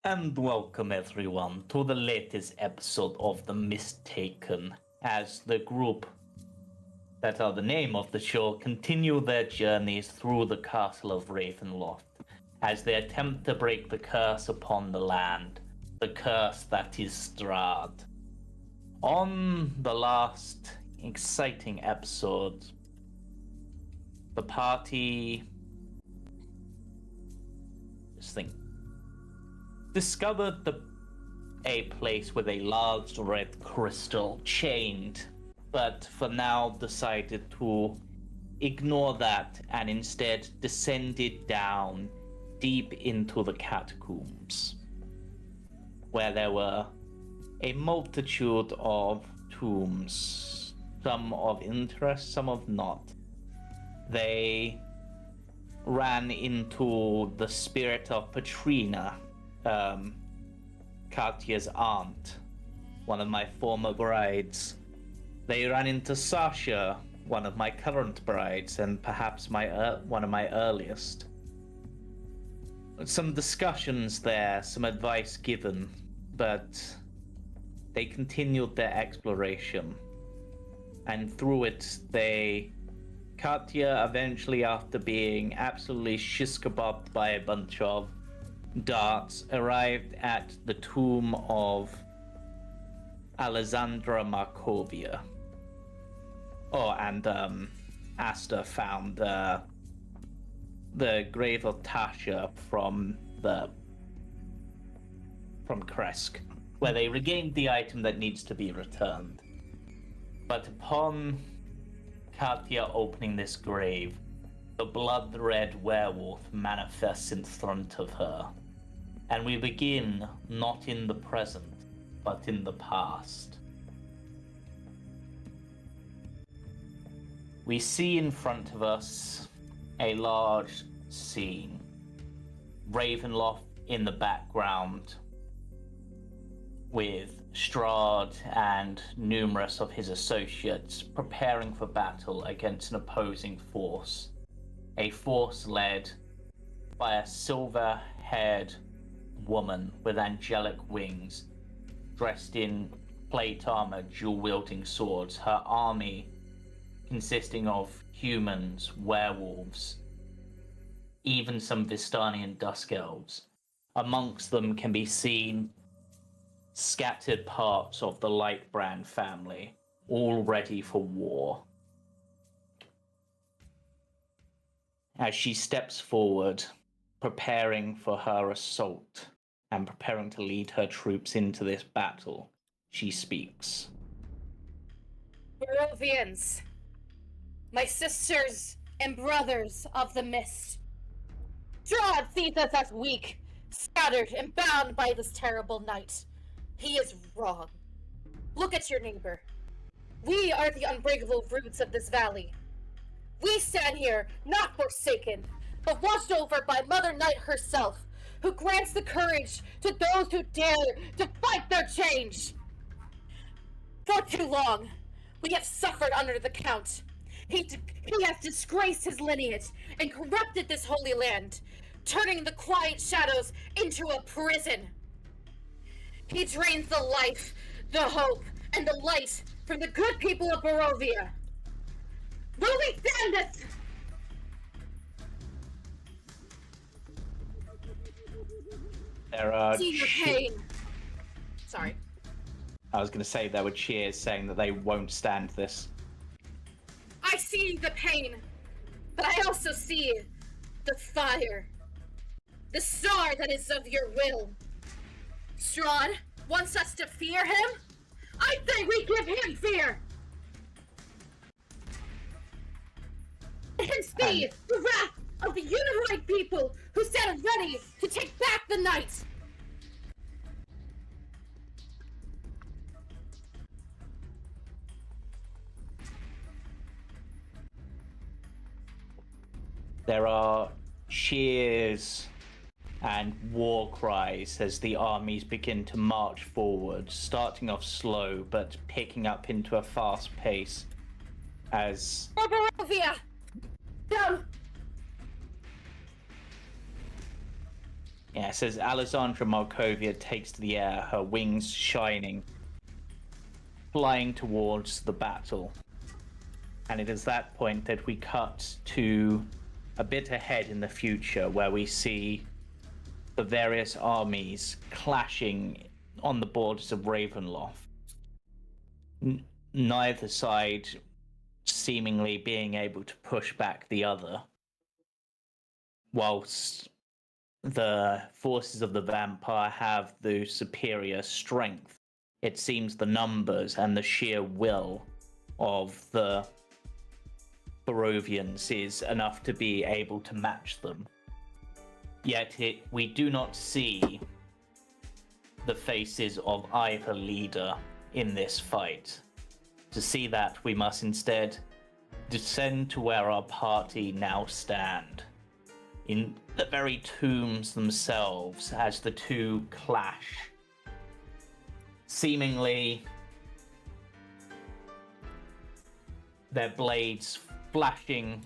And welcome everyone to the latest episode of The Mistaken, as the group that are the name of the show continue their journeys through the castle of Ravenloft as they attempt to break the curse upon the land, the curse that is Strahd. On the last exciting episode, the party discovered a place with a large red crystal chained, but for now decided to ignore that and instead descended down deep into the catacombs, where there were a multitude of tombs, some of interest, some of not. They ran into the spirit of Patrina, Katia's aunt, one of my former brides. They ran into Sasha, one of my current brides, and perhaps one of my earliest. Some discussions there, some advice given, but they continued their exploration. And through it, Katia eventually, after being absolutely shish-kebabbed by a bunch of darts, arrived at the tomb of Alexandra Markovia. Oh, and Aster found the grave of Tasha from Kresk, where they regained the item that needs to be returned. But upon Katia opening this grave, the blood-red werewolf manifests in front of her. And we begin not in the present, but in the past. We see in front of us a large scene. Ravenloft in the background, with Strahd and numerous of his associates preparing for battle against an opposing force. A force led by a silver-haired woman with angelic wings, dressed in plate armor, dual-wielding swords. Her army consisting of humans, werewolves, even some Vistanian dusk elves. Amongst them can be seen scattered parts of the Lightbrand family, all ready for war. As she steps forward, preparing for her assault and preparing to lead her troops into this battle, she speaks. Barovians, my sisters and brothers of the mist. Strahd sees us as weak, scattered and bound by this terrible night. He is wrong. Look at your neighbor. We are the unbreakable roots of this valley. We stand here, not forsaken, but watched over by Mother Night herself, who grants the courage to those who dare to fight their change. For too long, we have suffered under the Count. He has disgraced his lineage and corrupted this holy land, turning the quiet shadows into a prison. He drains the life, the hope, and the light from the good people of Barovia. Will we stand this? There are See your pain. Sorry. I was going to say there were cheers saying that they won't stand this. I see the pain, but I also see the fire. The star that is of your will. Strahd wants us to fear him? I say we give him fear! Let him see the wrath of the unified people who stand ready to take back the night! There are cheers and war cries as the armies begin to march forward, starting off slow but picking up into a fast pace as Barovia! Down! Yes, as Alessandra Markovia takes to the air, her wings shining, flying towards the battle. And it is that point that we cut to a bit ahead in the future, where we see the various armies clashing on the borders of Ravenloft. Neither side seemingly being able to push back the other, whilst the forces of the vampire have the superior strength. It seems the numbers and the sheer will of the Barovians is enough to be able to match them. Yet we do not see the faces of either leader in this fight. To see that, we must instead descend to where our party now stand, in the very tombs themselves, as the two clash, seemingly their blades flashing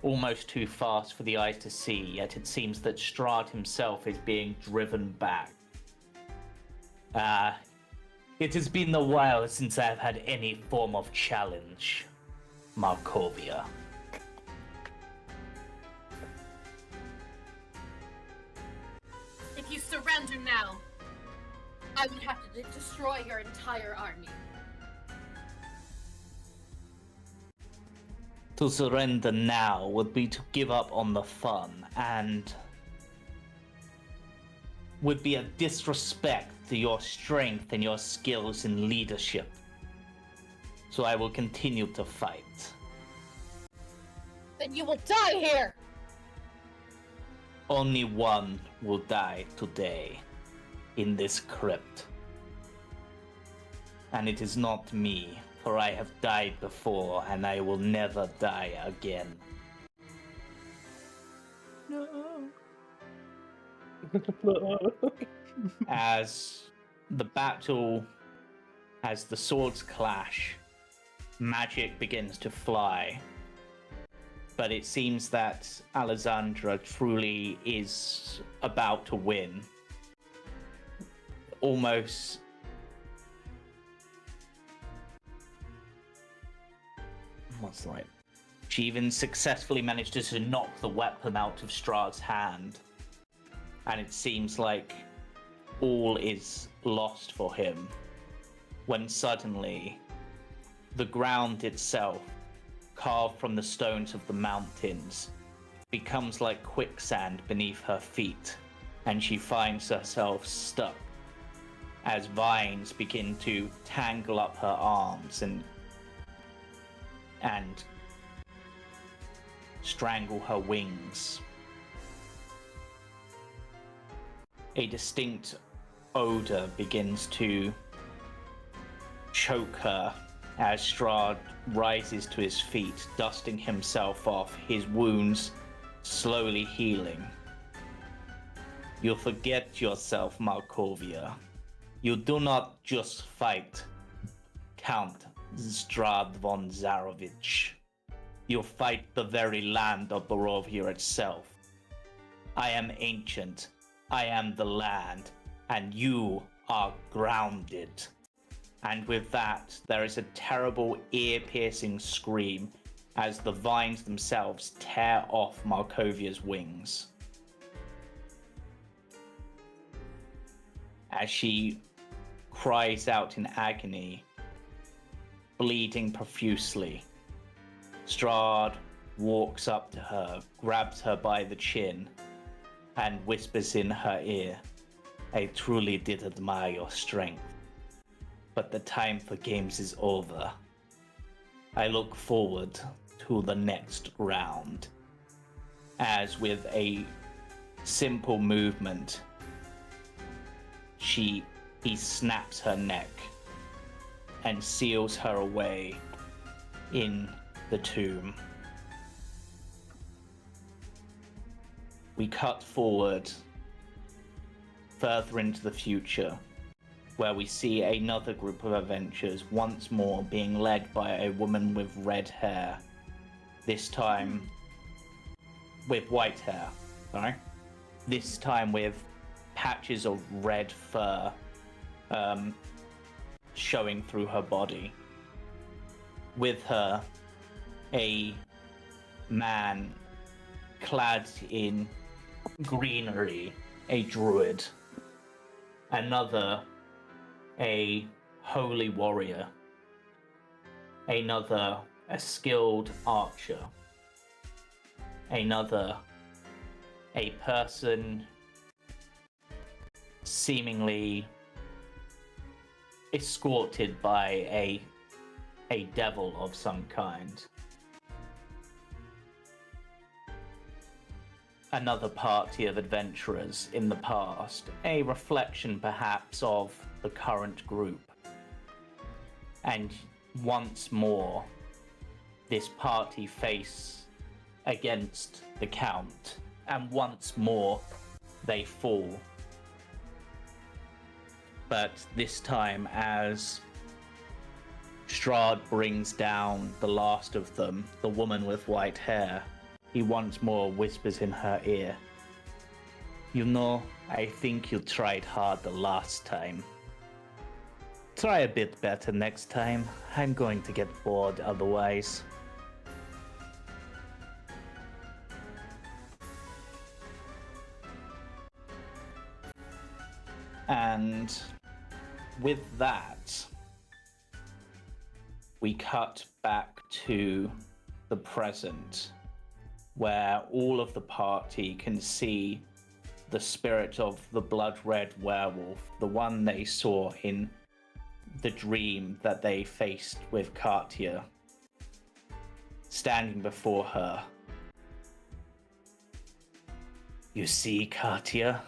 almost too fast for the eyes to see, yet it seems that Strahd himself is being driven back. It has been a while since I've had any form of challenge, Markovia. If you surrender now, I would have to destroy your entire army. To surrender now would be to give up on the fun, and would be a disrespect to your strength and your skills in leadership. So I will continue to fight. Then you will die here! Only one will die today in this crypt. And it is not me, for I have died before and I will never die again. No. As the battle, as the swords clash, magic begins to fly. But it seems that Alessandra truly is about to win. Almost what's the right? She even successfully manages to knock the weapon out of Strahd's hand. And it seems like all is lost for him, when suddenly the ground itself, carved from the stones of the mountains, becomes like quicksand beneath her feet, and she finds herself stuck as vines begin to tangle up her arms and strangle her wings. A distinct odor begins to choke her as Strahd rises to his feet, dusting himself off, his wounds slowly healing. You forget yourself, Markovia. You do not just fight Count Strahd von Zarovich. You fight the very land of Barovia itself. I am ancient. I am the land, and you are grounded. And with that, there is a terrible ear-piercing scream as the vines themselves tear off Markovia's wings. As she cries out in agony, bleeding profusely, Strahd walks up to her, grabs her by the chin, and whispers in her ear, "I truly did admire your strength, but the time for games is over. I look forward to the next round." As with a simple movement, he snaps her neck and seals her away in the tomb. We cut forward further into the future, where we see another group of adventurers once more being led by a woman with red hair. This time with white hair. Sorry? this time with patches of red fur showing through her body. With her, a man clad in greenery, a druid. Another, a holy warrior. Another, a skilled archer. Another, a person seemingly escorted by a devil of some kind. Another party of adventurers in the past, a reflection perhaps of the current group. And once more, this party face against the Count, and once more they fall. But this time, as Strahd brings down the last of them, the woman with white hair, he once more whispers in her ear, "You know, I think you tried hard the last time. Try a bit better next time. I'm going to get bored otherwise." And with that, we cut back to the present, where all of the party can see the spirit of the blood-red werewolf, the one they saw in the dream that they faced with Katia, standing before her. "You see, Katia?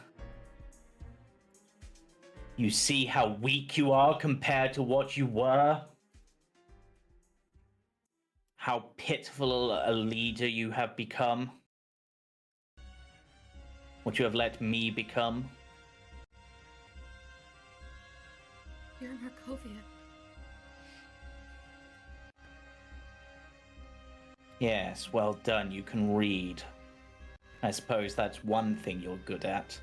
You see how weak you are compared to what you were? How pitiful a leader you have become? What you have let me become?" You're Markovia. Yes, well done, you can read. I suppose that's one thing you're good at.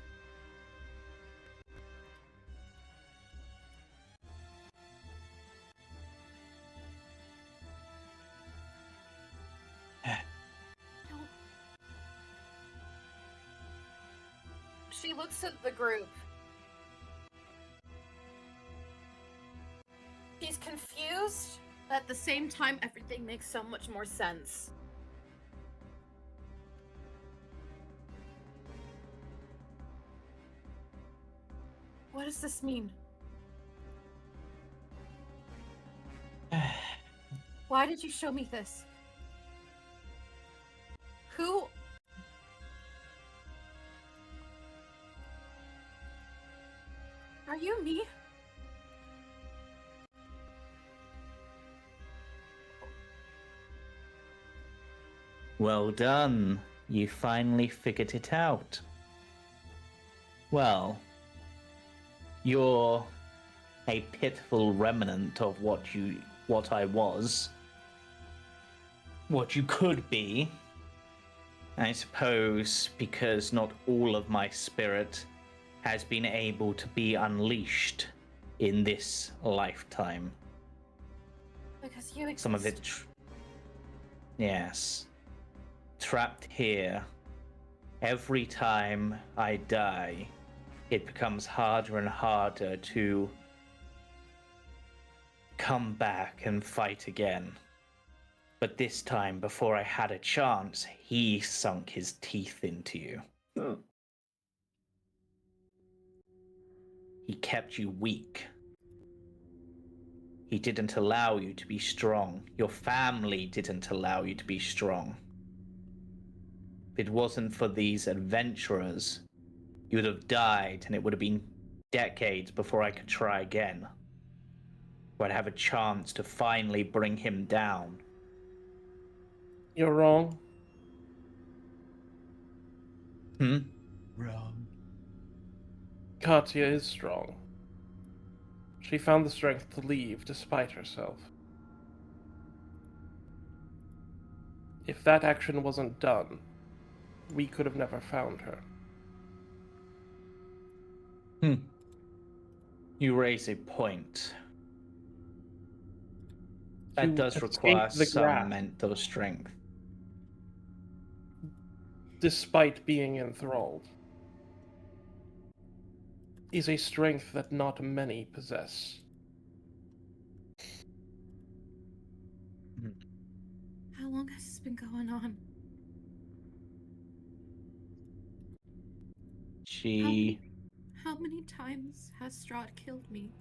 She looks at the group. She's confused, but at the same time, everything makes so much more sense. What does this mean? Why did you show me this? Who? Are you me? Well done. You finally figured it out. Well, you're a pitiful remnant of what I was. What you could be. I suppose because not all of my spirit has been able to be unleashed in this lifetime. Because you exist. Some of it, yes, trapped here. Every time I die, it becomes harder and harder to come back and fight again. But this time, before I had a chance, he sunk his teeth into you. He kept you weak. He didn't allow you to be strong. Your family didn't allow you to be strong. If it wasn't for these adventurers, you would have died, and it would have been decades before I could try again. Where I'd have a chance to finally bring him down. You're wrong. Wrong. Katia is strong. She found the strength to leave despite herself. If that action wasn't done, we could have never found her. You raise a point. That To does escape require the some grasp, mental strength. despite being enthralled, is a strength that not many possess. How long has this been going on? How many times has Strahd killed me?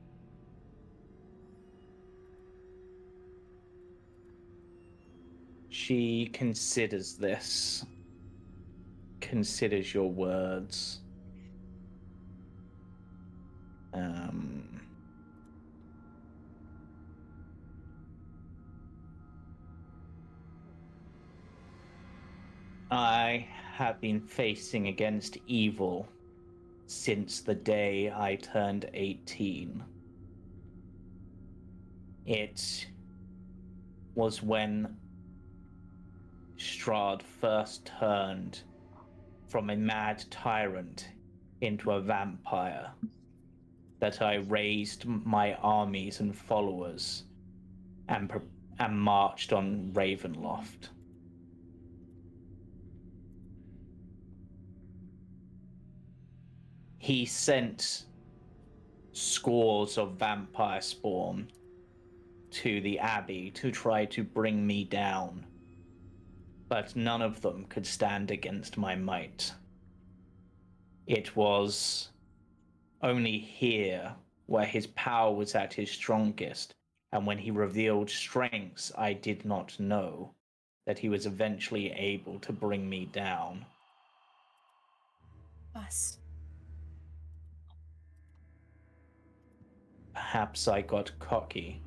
She considers this. Considers your words. I have been facing against evil since the day I turned 18. It was when Strahd first turned from a mad tyrant into a vampire that I raised my armies and followers and marched on Ravenloft. He sent scores of vampire spawn to the Abbey to try to bring me down, but none of them could stand against my might. It was only here where his power was at his strongest, and when he revealed strengths I did not know, that he was eventually able to bring me down. Us. Perhaps I got cocky.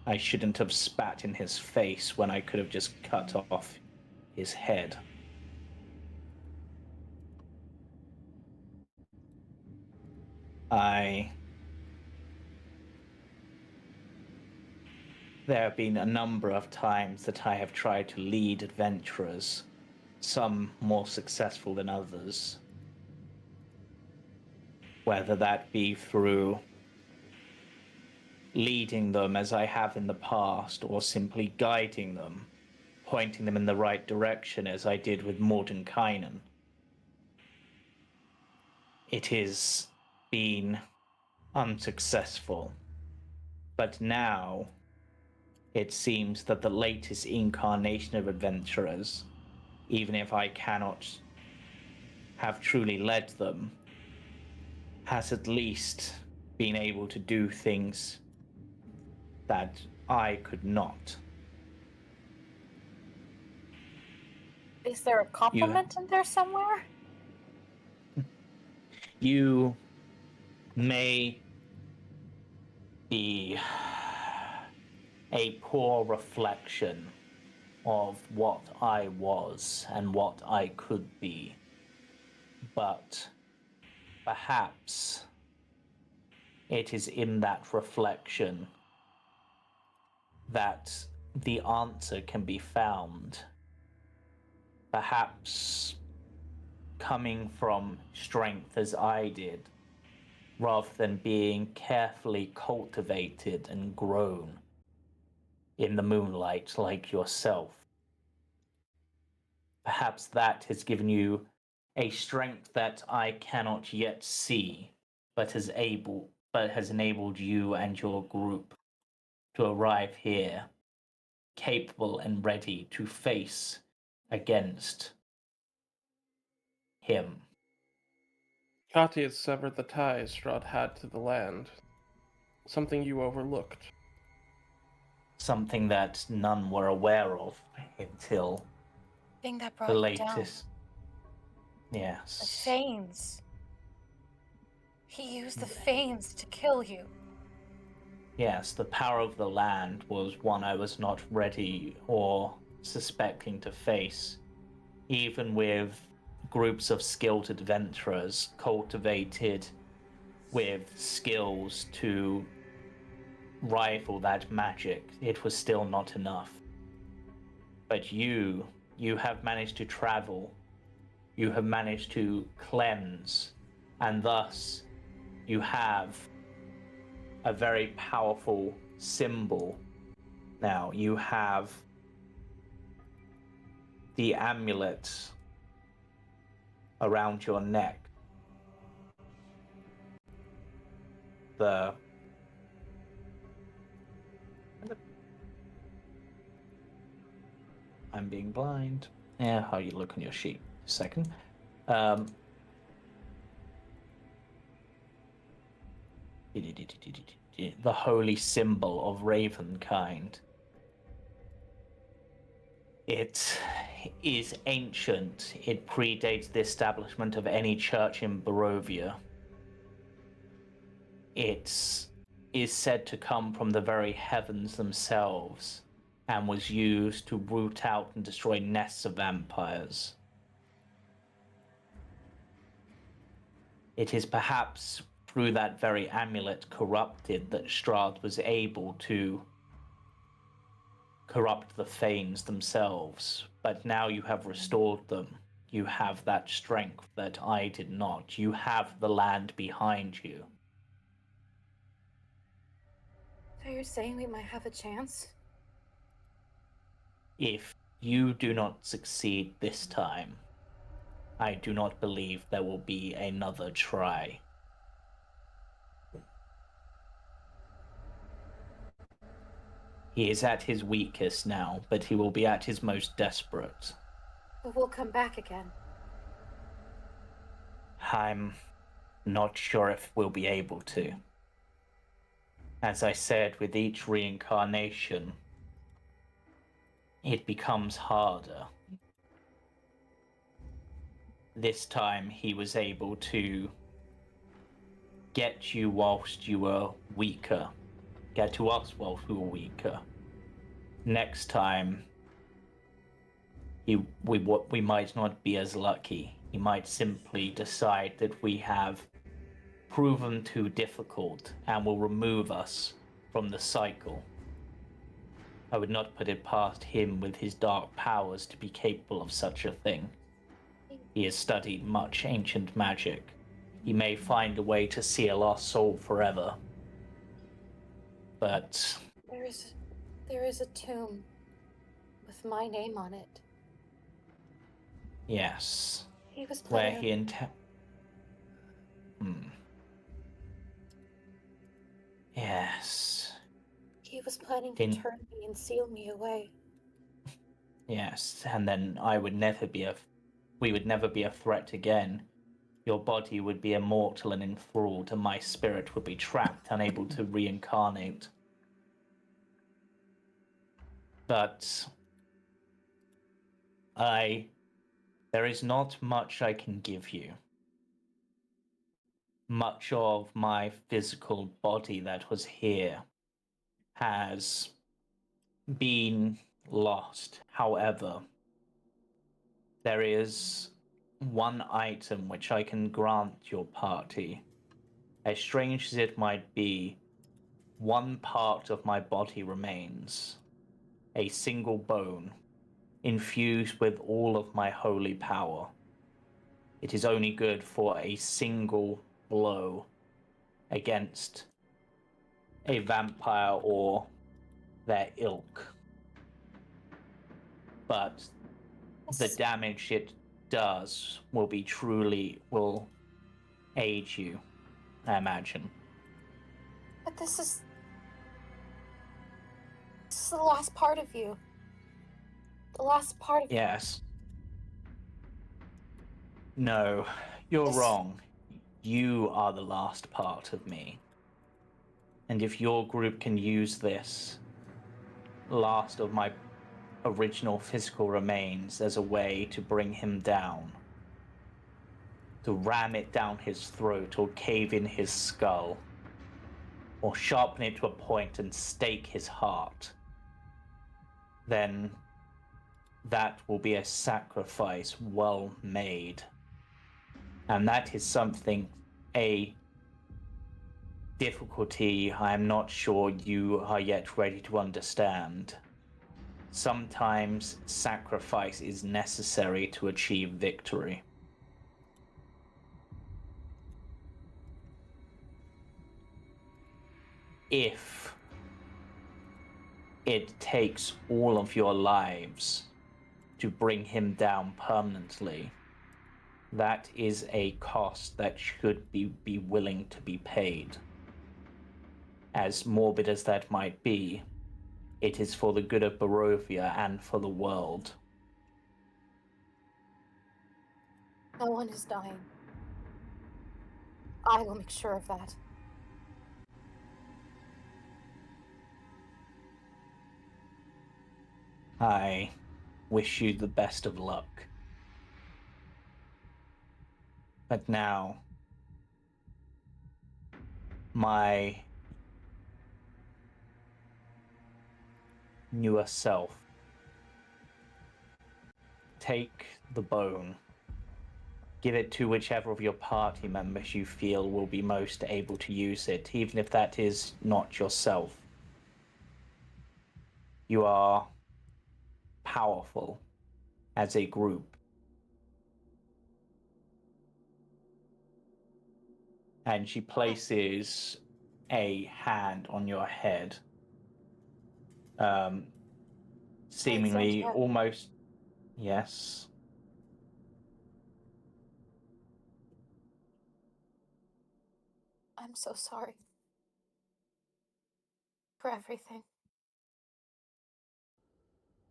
I shouldn't have spat in his face when I could have just cut off his head. There have been a number of times that I have tried to lead adventurers, some more successful than others. Whether that be through leading them as I have in the past, or simply guiding them, pointing them in the right direction as I did with Mordenkainen. It has been unsuccessful. But now, it seems that the latest incarnation of adventurers, even if I cannot have truly led them, has at least been able to do things that I could not. Is there a compliment in there somewhere? You may be a poor reflection of what I was and what I could be, but perhaps it is in that reflection that the answer can be found. Perhaps coming from strength as I did, rather than being carefully cultivated and grown in the moonlight like yourself. Perhaps that has given you a strength that I cannot yet see, but has enabled you and your group to arrive here, capable and ready to face against him. Katia severed the ties Strahd had to the land, something you overlooked. Something that none were aware of until Thing that the brought you down. latest. The Yes. Fanes. He used the Fanes to kill you. Yes, the power of the land was one I was not ready or suspecting to face, even with groups of skilled adventurers cultivated with skills to rival that magic. It was still not enough. But you have managed to travel, you have managed to cleanse, and thus you have a very powerful symbol. Now, you have the amulet around your neck. I'm being blind. Yeah, how you look on your sheet. A second. The holy symbol of Ravenkind. It is ancient. It predates the establishment of any church in Barovia. It is said to come from the very heavens themselves and was used to root out and destroy nests of vampires. It is perhaps through that very amulet corrupted that Strahd was able to corrupt the Thanes themselves, but now you have restored them. You have that strength that I did not. You have the land behind you. So you're saying we might have a chance? If you do not succeed this time, I do not believe there will be another try. He is at his weakest now, but he will be at his most desperate. But we'll come back again. I'm not sure if we'll be able to. As I said, with each reincarnation, it becomes harder. This time he was able to get you whilst you were weaker. Get to us whilst we were weaker. Next time, we might not be as lucky. He might simply decide that we have proven too difficult and will remove us from the cycle. I would not put it past him with his dark powers to be capable of such a thing. He has studied much ancient magic. He may find a way to seal our soul forever. But There is a tomb with my name on it. yes, He was where planning. he intends. Yes. He was planning to turn me and seal me away. Yes, and then we would never be a threat again. Your body would be immortal and enthralled, and my spirit would be trapped, unable to reincarnate. But there is not much I can give you. Much of my physical body that was here has been lost. However, there is one item which I can grant your party. As strange as it might be, one part of my body remains. A single bone, infused with all of my holy power. It is only good for a single blow against a vampire or their ilk. But the damage it does will aid you, I imagine. But this is the last part of you. The last part of Yes. No, you're wrong. You are the last part of me. And if your group can use this last of my original physical remains as a way to bring him down, to ram it down his throat or cave in his skull, or sharpen it to a point and stake his heart, then that will be a sacrifice well made. And that is a difficulty I am not sure you are yet ready to understand. Sometimes sacrifice is necessary to achieve victory. if it takes all of your lives to bring him down permanently, that is a cost that should be willing to be paid. As morbid as that might be, it is for the good of Barovia and for the world. No one is dying. I will make sure of that. I wish you the best of luck. But now, my newer self, take the bone, give it to whichever of your party members you feel will be most able to use it, even if that is not yourself. You are powerful as a group. And she places a hand on your head. Seemingly almost... Yes. I'm so sorry. For everything.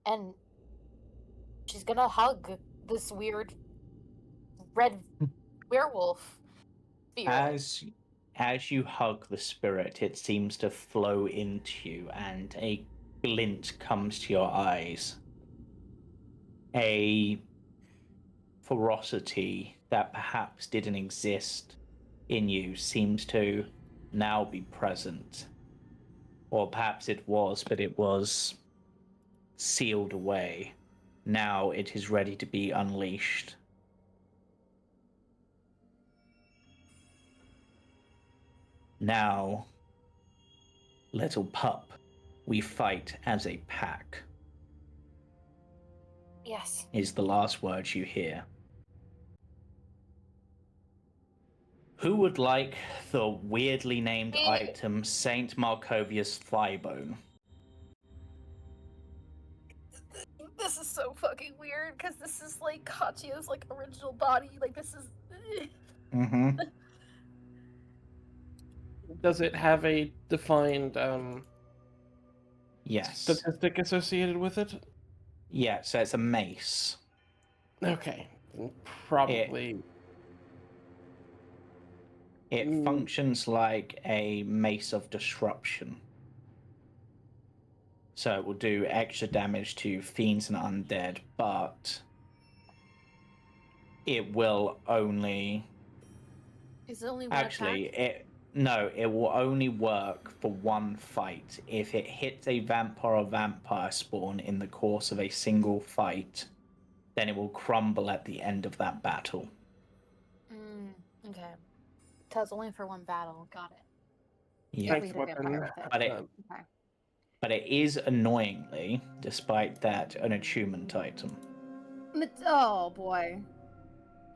And she's gonna hug this weird red werewolf spirit. As you hug the spirit, it seems to flow into you, and a glint comes to your eyes. A ferocity that perhaps didn't exist in you seems to now be present. Or perhaps it was, but it was sealed away. Now it is ready to be unleashed. Now, little pup, we fight as a pack. Yes. Is the last words you hear. Who would like the weirdly named item Saint Markovia's thigh bone? This is so fucking weird because this is like Katia's like original body. Like this is. Mm-hmm. Does it have a defined Yes. statistic associated with it? Yeah, so it's a mace. Okay. Probably. It functions like a mace of disruption. So it will do extra damage to fiends and undead, but it will only... Is it only one Actually, attack? it will only work for one fight. If it hits a vampire or vampire spawn in the course of a single fight, then it will crumble at the end of that battle. Okay. So it's only for one battle. Got it. Yeah. Thanks, weapon. But it is annoyingly, despite that, an attunement item. Oh boy.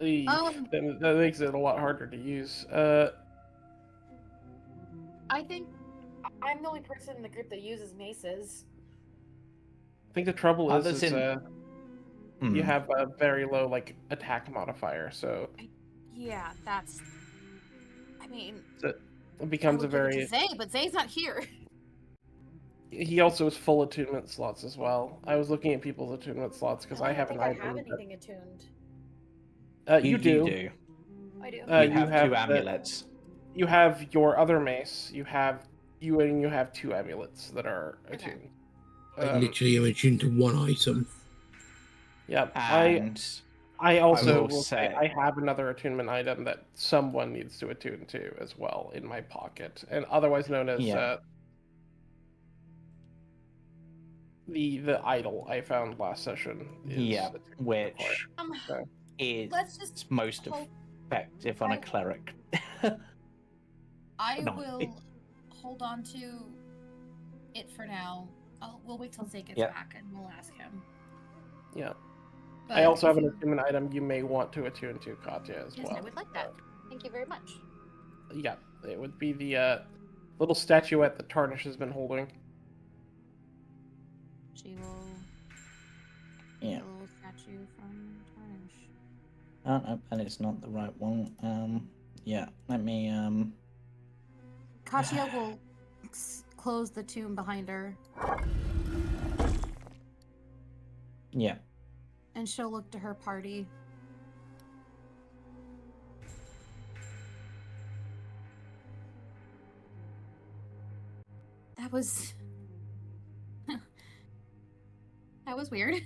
That makes it a lot harder to use. I think I'm the only person in the group that uses maces. I think the trouble is you Hmm. have a very low like attack modifier, so Yeah, that's. I mean, so it becomes a very. Zay, but Zay's not here. He also has full attunement slots as well. I was looking at people's attunement slots because I have an item. I have anything attuned. You do. I do. You have 2 amulets. You have your other mace. You have 2 amulets that are attuned. I literally am attuned to one item. Yep. And I also will say I have another attunement item that someone needs to attune to as well in my pocket, and otherwise known as the idol I found last session. Which is most effective on a cleric. I will hold on to it for now. We'll wait till Zay gets back and we'll ask him. Yeah. But I also have an attunement item you may want to attune to, Katia, as well. I would like that. Thank you very much. Yeah, it would be the little statuette that Tarnish has been holding. She will. Yeah. A little statue from Tarnish. Oh, no, and it's not the right one. Yeah, let me, Katia will close the tomb behind her, yeah. and she'll look to her party. That was... that was weird.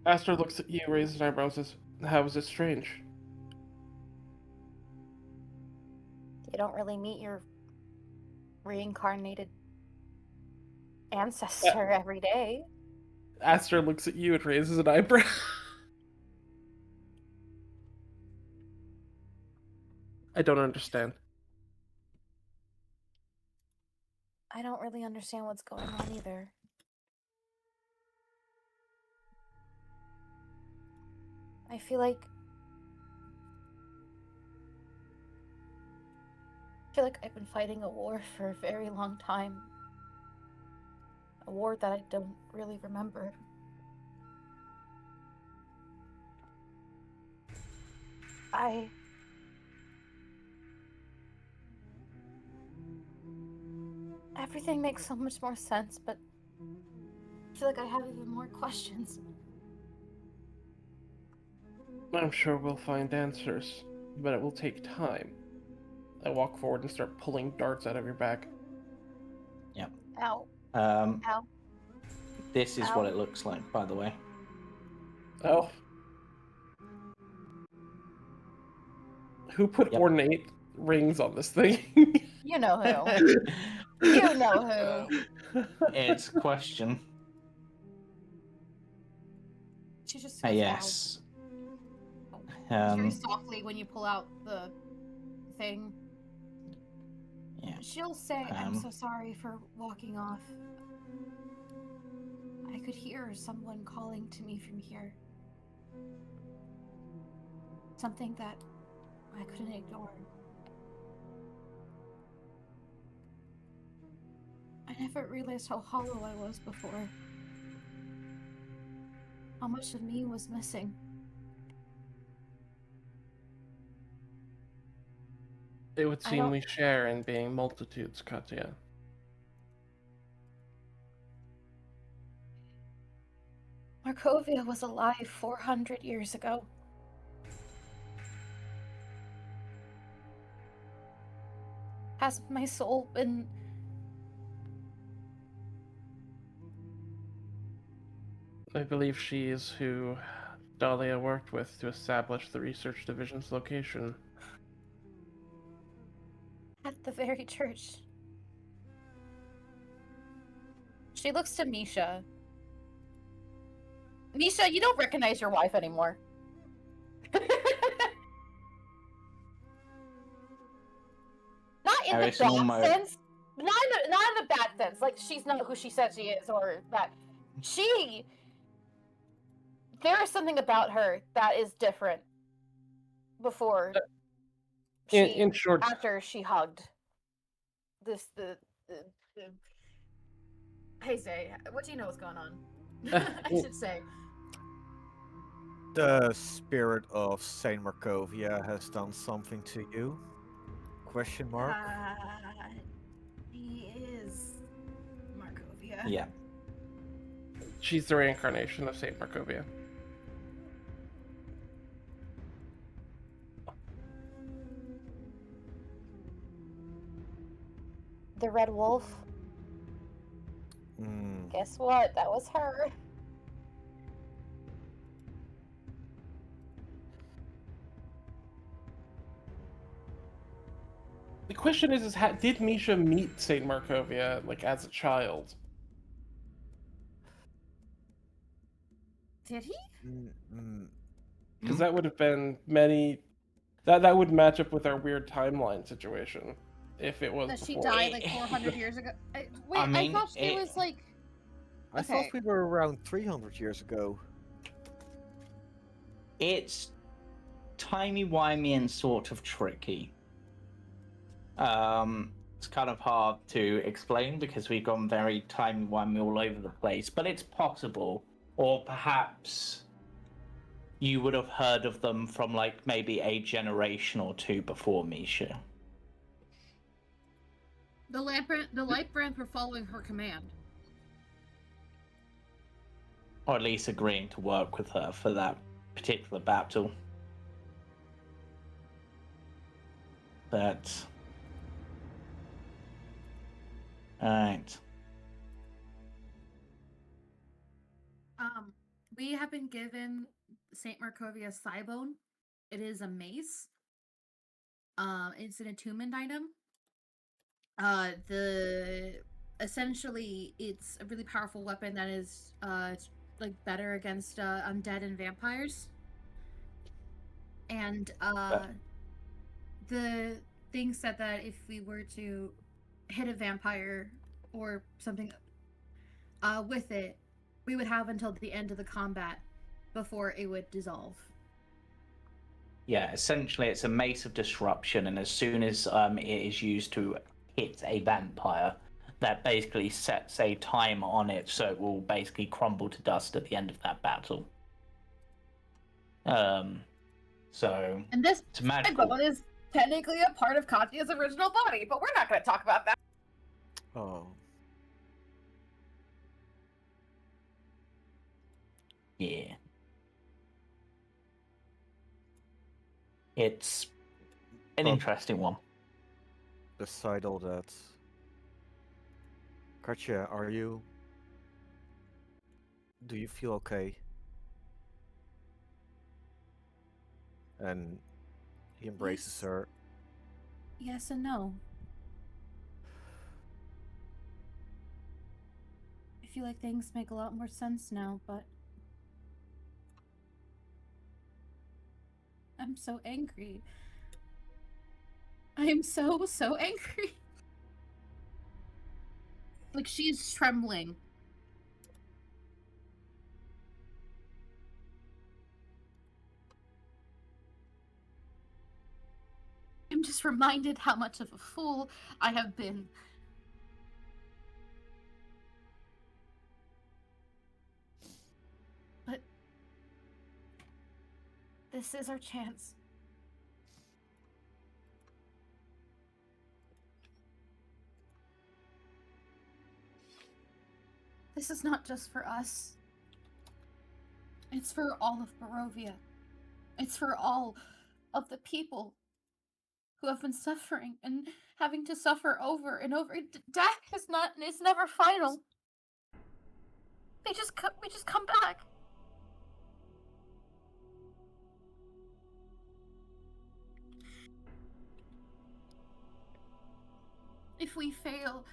Aster looks at you, raises an eyebrow, and says, "How is it strange?" You don't really meet your reincarnated ancestor every day. Aster looks at you and raises an eyebrow. I don't understand. I don't really understand what's going on either. I feel like I've been fighting a war for a very long time. A war that I don't really remember. Everything makes so much more sense, but I feel like I have even more questions. I'm sure we'll find answers, but it will take time. I walk forward and start pulling darts out of your back. Yeah. Ow. Ow. Ow. This is Ow. what it looks like, by the way. Oh. Who put ornate rings on this thing? You know who. You know who. It's a question. She just goes, Yes. very softly when you pull out the thing. Yeah. She'll say, "I'm so sorry for walking off. I could hear someone calling to me from here. Something that I couldn't ignore. I never realized how hollow I was before. How much of me was missing." It would seem we share in being multitudes, Katia. Markovia was alive 400 years ago. Has my soul been... I believe she is who Dahlia worked with to establish the research division's location. at the very church. She looks to Misha. Misha, you don't recognize your wife anymore. Not in the bad sense. Not in the bad sense. Like, she's not who she says she is, or that. There is something about her that is different before In short, after she hugged the Hey Zay, what do you know what's going on? I should say. The spirit of Saint Markovia has done something to you? Question mark? He is Markovia. Yeah. she's the reincarnation of Saint Markovia. The Red Wolf? Guess what? That was her. The question is did Misha meet Saint Markovia, like, as a child? Did he? Because that would have been many... That would match up with our weird timeline situation. If it was That she before. died like 400 years ago. Wait, I I thought she was like... I thought we were around 300 years ago. It's timey-wimey and sort of tricky. It's kind of hard to explain because we've gone very timey-wimey all over the place, but it's possible. Or perhaps you would have heard of them from like maybe a generation or two before Misha. The light brands were following her command. Or at least agreeing to work with her for that particular battle. But... Alright. We have been given Saint Markovia's thigh bone. It is a mace. It's an attunement item. Essentially it's a really powerful weapon that is like better against undead and vampires. And the thing said that if we were to hit a vampire or something with it, we would have until the end of the combat before it would dissolve. Yeah, essentially it's a mace of disruption, and as soon as it is used to hit a vampire, that basically sets a timer on it, so it will basically crumble to dust at the end of that battle. So and this it's magical. bone is technically a part of Katia's original body, but we're not going to talk about that. Oh. Yeah. It's an interesting one. Beside all that, Katia, do you feel okay? And he embraces Yes. her. Yes and no. I feel like things make a lot more sense now, but I'm so angry. I am so angry. Like, she's trembling. I'm just reminded how much of a fool I have been. But this is our chance. This is not just for us. It's for all of Barovia. It's for all of the people who have been suffering and having to suffer over and over. Death is never final. We just come back. If we fail,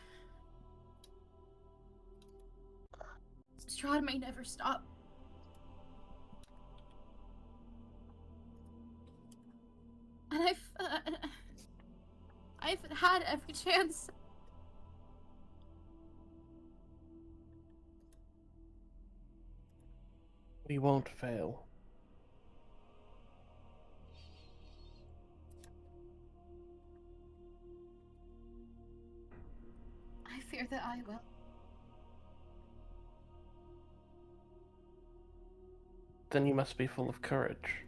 Strahd may never stop. And I've had every chance. We won't fail. I fear that I will. Then you must be full of courage.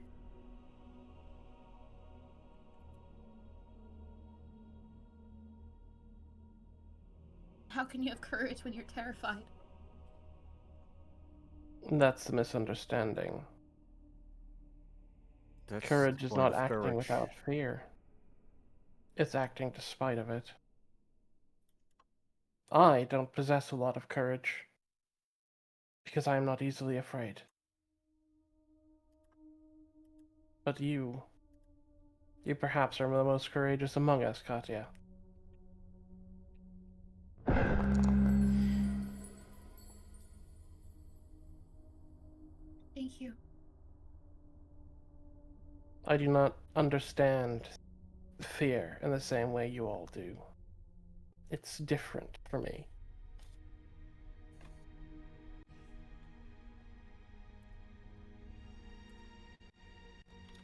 How can you have courage when you're terrified? That's the misunderstanding. That's Courage the is point not of acting courage. without fear. It's acting despite of it. I don't possess a lot of courage, because I am not easily afraid. But you perhaps are the most courageous among us, Katia. Thank you. I do not understand fear in the same way you all do. It's different for me.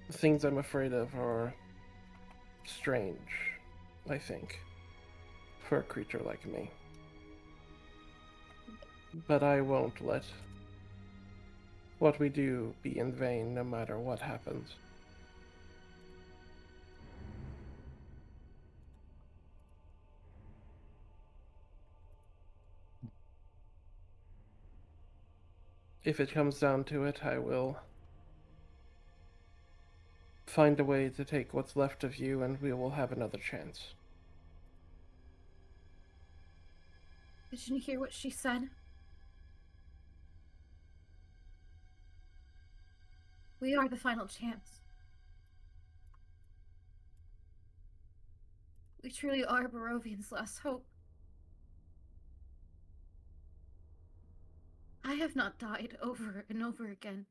The things I'm afraid of are strange I think, for a creature like me. But I won't let what we do be in vain, no matter what happens. If it comes down to it, I will find a way to take what's left of you, and we will have another chance. Did you hear what she said? We are the final chance. We truly are Barovian's last hope. I have not died over and over again.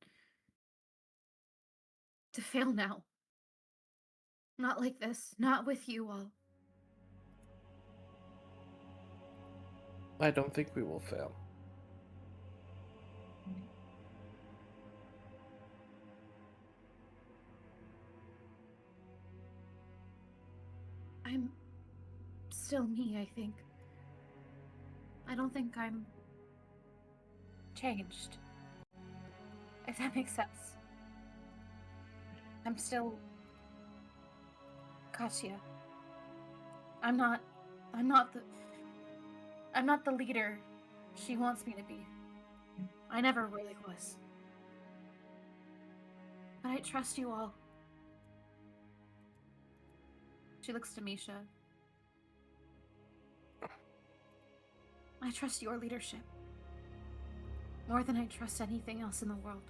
To fail now. Not like this. Not with you all. I don't think we will fail. I'm still me, I think. I don't think I'm changed. If that makes sense. I'm still Katia. I'm not the leader she wants me to be. I never really was. But I trust you all. She looks to Misha. I trust your leadership. More than I trust anything else in the world.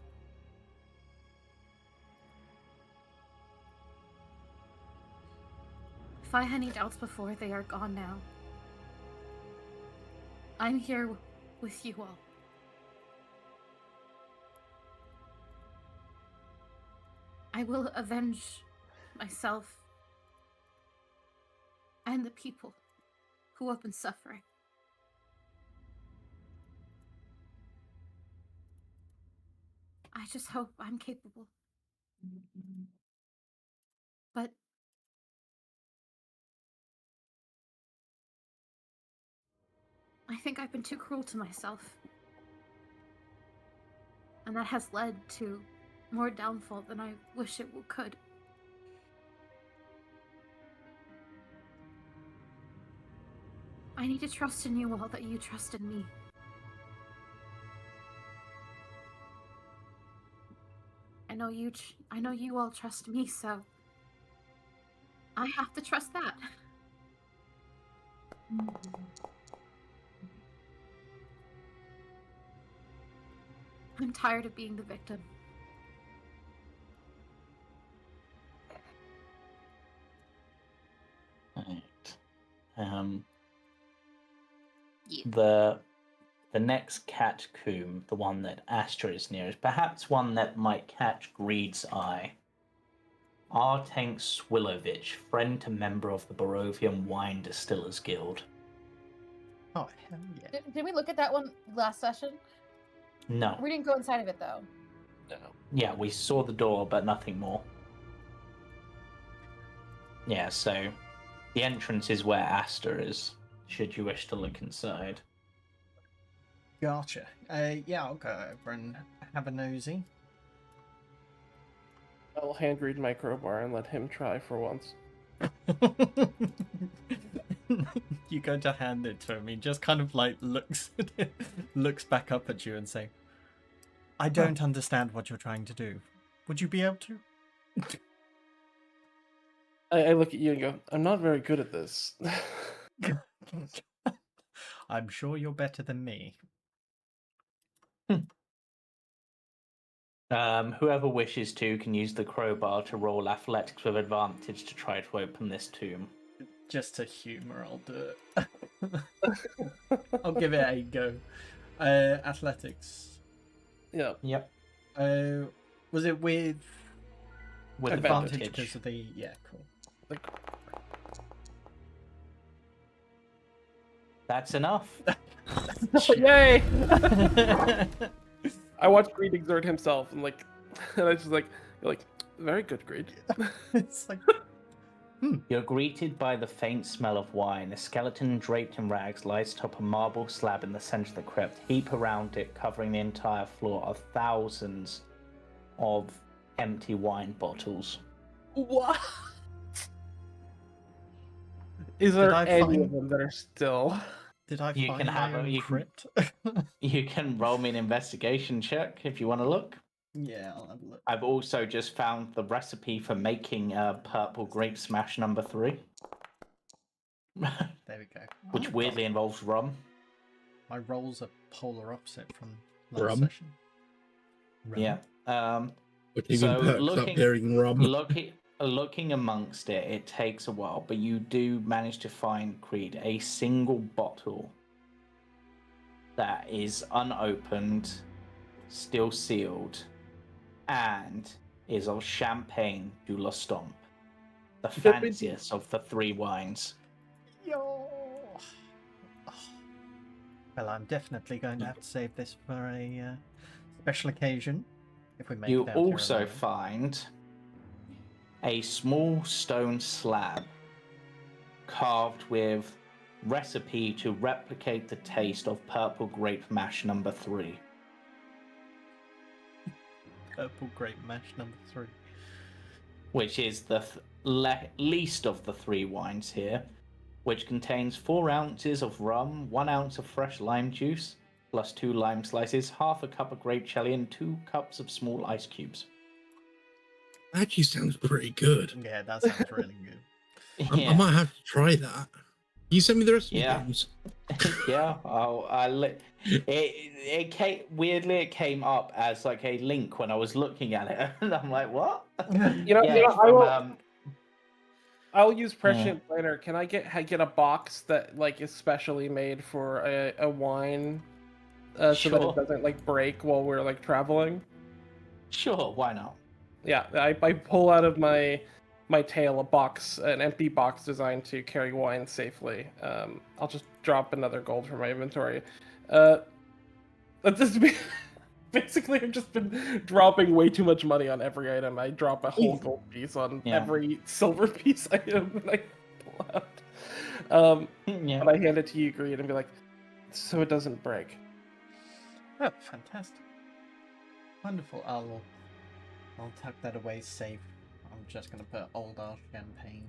If I had any doubts before, they are gone now. I'm here with you all. I will avenge myself and the people who have been suffering. I just hope I'm capable. But I think I've been too cruel to myself. And that has led to more downfall than I wish it could. I need to trust in you all that you trust in me. I know you all trust me, so I have to trust that. I'm tired of being the victim. Right. Yeah. The next Catacomb, the one that Aster is near, is perhaps one that might catch Greed's eye. Artank Swilovich, friend to member of the Barovian Wine Distillers Guild. Oh, hell yeah. Did we look at that one last session? No. We didn't go inside of it, though. No. Yeah, we saw the door, but nothing more. Yeah, so the entrance is where Aster is, should you wish to look inside. Gotcha. Yeah, I'll go over and have a nosy. I'll hand read my crowbar and let him try for once. You go to hand it to him. He just kind of like looks at it, looks back up at you and say, "I don't understand what you're trying to do. Would you be able to?" I look at you and go, I'm not very good at this. I'm sure you're better than me. Whoever wishes to can use the crowbar to roll athletics with advantage to try to open this tomb. Just to humour, I'll do it. I'll give it a go. Athletics. Yeah. Yep. Was it with advantage advantage. because of the... Yeah, cool. That's enough. Yay! I watched Greed exert himself, and I just you're like, very good, Greed. It's like, You're greeted by the faint smell of wine. A skeleton draped in rags lies atop a marble slab in the center of the crypt. Heap around it, covering the entire floor, are thousands of empty wine bottles. What? Is there I any find- of them that are still? Did I You find can my have a- own you can- crypt? You can roll me an investigation check if you want to look. Yeah, I'll have a look. I've also just found the recipe for making purple grape smash number 3. There we go. Which weirdly involves rum. My rolls are polar opposite from last Rum? session. Yeah. Which even So perks up hearing rum. looking amongst it, it takes a while, but you do manage to find, Creed, a single bottle that is unopened, still sealed, and is of Champagne du La Stomp, the fanciest of the 3 wines. Yo! Well, I'm definitely going to have to save this for a special occasion. If we make You it out here also alive. find a small stone slab carved with recipe to replicate the taste of purple grape mash number 3. Purple grape mash number 3. Which is the least of the 3 wines here, which contains 4 ounces of rum, 1 ounce of fresh lime juice, plus 2 lime slices, half a cup of grape jelly, and 2 cups of small ice cubes. Actually sounds pretty good. Yeah, that sounds really good. I might have to try that. You send me the recipe, Yeah. James. Yeah, it came up as like a link when I was looking at it, and I'm like, what? I'll use Prescient Planner. Can I get a box that like is specially made for a wine, so that it doesn't like break while we're like traveling? Sure, why not? Yeah, I pull out of my tail a box, an empty box designed to carry wine safely. I'll just drop another gold from my inventory. That's just basically I've just been dropping way too much money on every item. I drop a whole gold piece on every silver piece item that I pull out. And I hand it to you, Greed, and be like, so it doesn't break. Oh, fantastic. Wonderful. I'll tuck that away safe. I'm just gonna put old Art Champagne.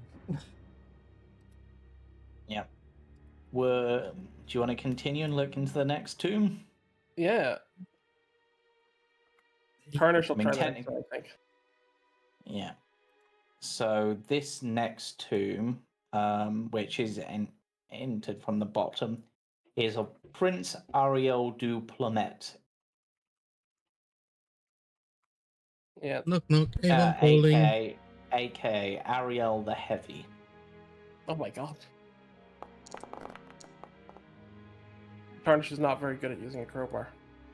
Yeah. Do you want to continue and look into the next tomb? Yeah. Tarnish will I mean, try that, I think. Yeah. So this next tomb, which is entered from the bottom, is of Prince Ariel du Plumet. Yeah. Knock, knock. Anyone calling? AKA Ariel the Heavy. Oh my god. Tarnish is not very good at using a crowbar.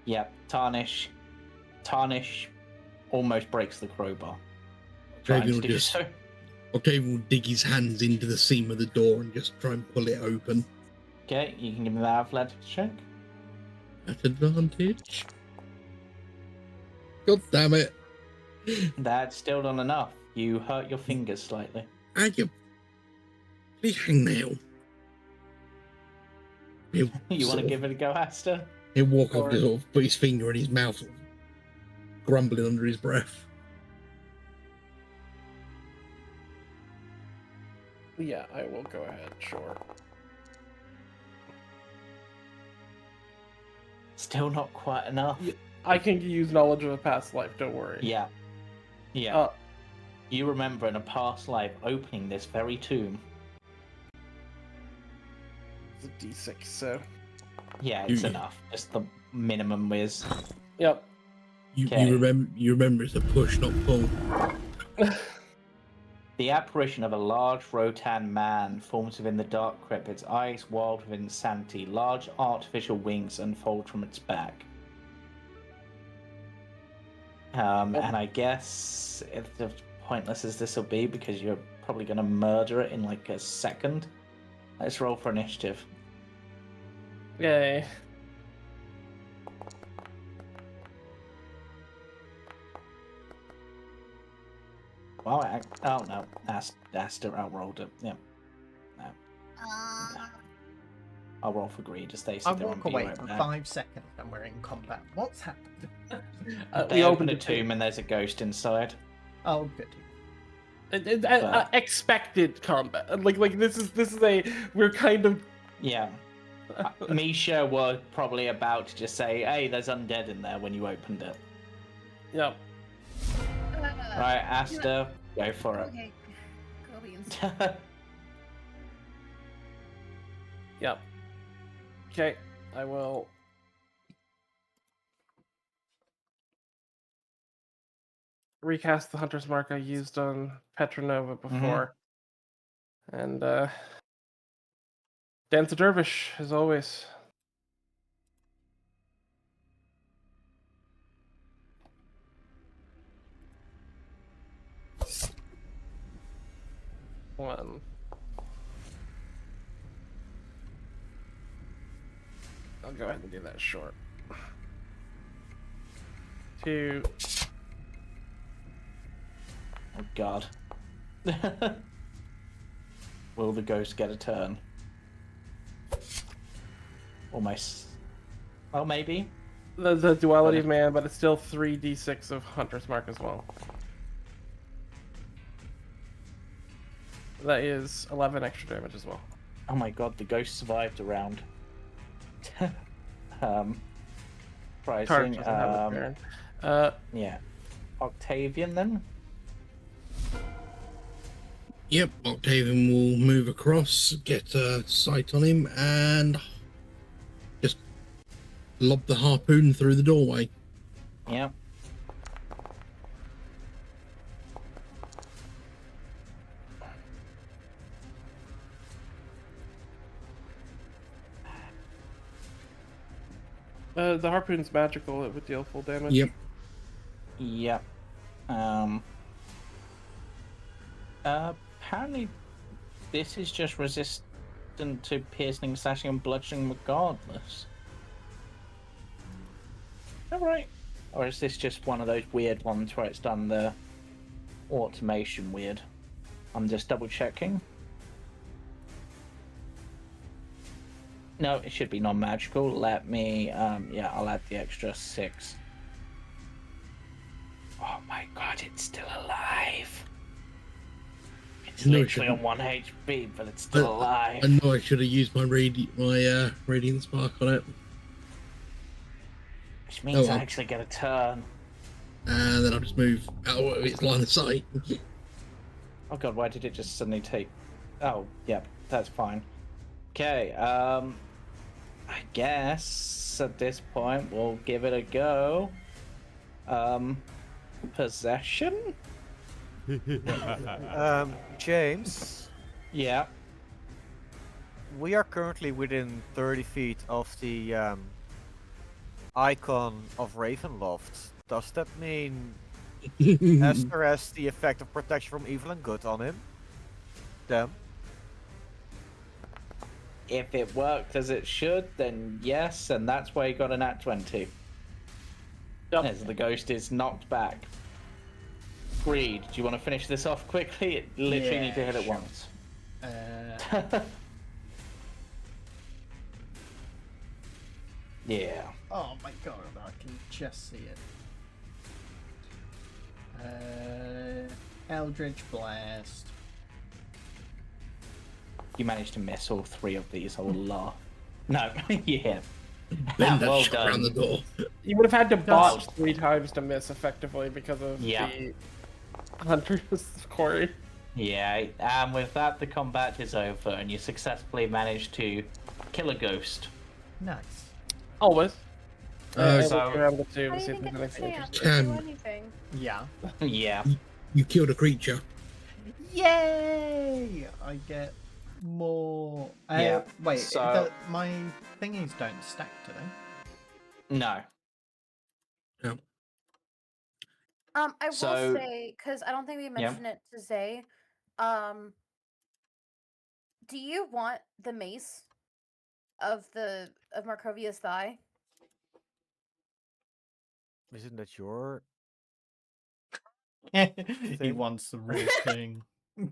Yep, Tarnish almost breaks the crowbar. Octavian will dig his hands into the seam of the door and just try and pull it open. Okay, you can give me that athletics check. At advantage. God damn it. That's still not enough. You hurt your fingers slightly. And you hangnail. You want to give it a go, Aster? He'll walk up to sort of put his finger in his mouth, sort of grumbling under his breath. Yeah, I will go ahead, sure. Still not quite enough. Yeah, I can use knowledge of a past life, don't worry. Yeah. Yeah. You remember in a past life opening this very tomb. It's a D6, so... Yeah, it's enough. It's the minimum whiz. Yep. You remember it's a push, not pull. The apparition of a large Rotan man forms within the dark crypt, its eyes wild with insanity. Large artificial wings unfold from its back. And I guess as pointless as this will be, because you're probably going to murder it in like a second, let's roll for initiative. Yay. well, oh no, Aster outrolled it. Yeah. No. I'll roll for greed as they I sit there and walk be away right for back. 5 seconds and we're in combat. What's happened? They open opened a the tomb and there's a ghost inside. Oh, good. Expected combat. Like this is a we're kind of Yeah. Misha was probably about to just say, hey, there's undead in there when you opened it. yeah. Right, Aster, go for it. Okay. Go beans. Yep. Okay, I will. Recast the Hunter's Mark I used on Petronova before. And dance a dervish, as always. One. I'll go ahead and do that short. 2. Oh god. Will the ghost get a turn? Almost. Well, maybe. The duality of man, but it's still 3d6 of Hunter's Mark as well. That is 11 extra damage as well. Oh my god, the ghost survived a round. Target Pricing. doesn't have a Baron. Yeah. Octavian then? Yep, Octavian will move across, get a sight on him, and just lob the harpoon through the doorway. Yeah. The harpoon's magical, it would deal full damage. Yep. Yep. Apparently this is just resistant to piercing, slashing, and bludgeoning regardless. Alright. Or is this just one of those weird ones where it's done the automation weird? I'm just double checking. No, it should be non-magical. Let me, yeah, I'll add the extra 6. Oh my god, it's still alive. It's No, it literally on shouldn't. 1 HP, but it's still alive. I know I should have used my radiant spark on it, Which means well. I actually get a turn. and then I'll just move out of its line of sight. Oh god, why did it just suddenly take... Oh, yeah, that's fine. Okay, I guess at this point we'll give it a go. Possession? James, Yeah. we are currently within 30 feet of the icon of Ravenloft. Does that mean Aster has the effect of protection from evil and good on him? Them? If it worked as it should, then yes, and that's why you got an nat 20. Yep. As the ghost is knocked back. Greed, do you want to finish this off quickly? It literally Yeah, need to hit it sure. once. Yeah. Oh my god, I can just see it. Eldritch Blast. You managed to miss all 3 of these, I will laugh. No, yeah. Then Well that's shut around the done. door. You would have had to botch 3 times to miss effectively because of Yeah. the Hunter's Quarry. Yeah, and with that, the combat is over, and you successfully managed to kill a ghost. Nice. Always. Uh, so- Look around the 2 I to see if didn't there's get the anything chance interesting. to do Can- anything. Yeah. Yeah. You killed a creature. Yay! I get more. Yeah, Wait, so- my thingies don't stack, do they? No. I will So- say, because I don't think we mentioned it to Zay, do you want the mace of Markovia's thigh? Isn't that your He wants the real thing. He's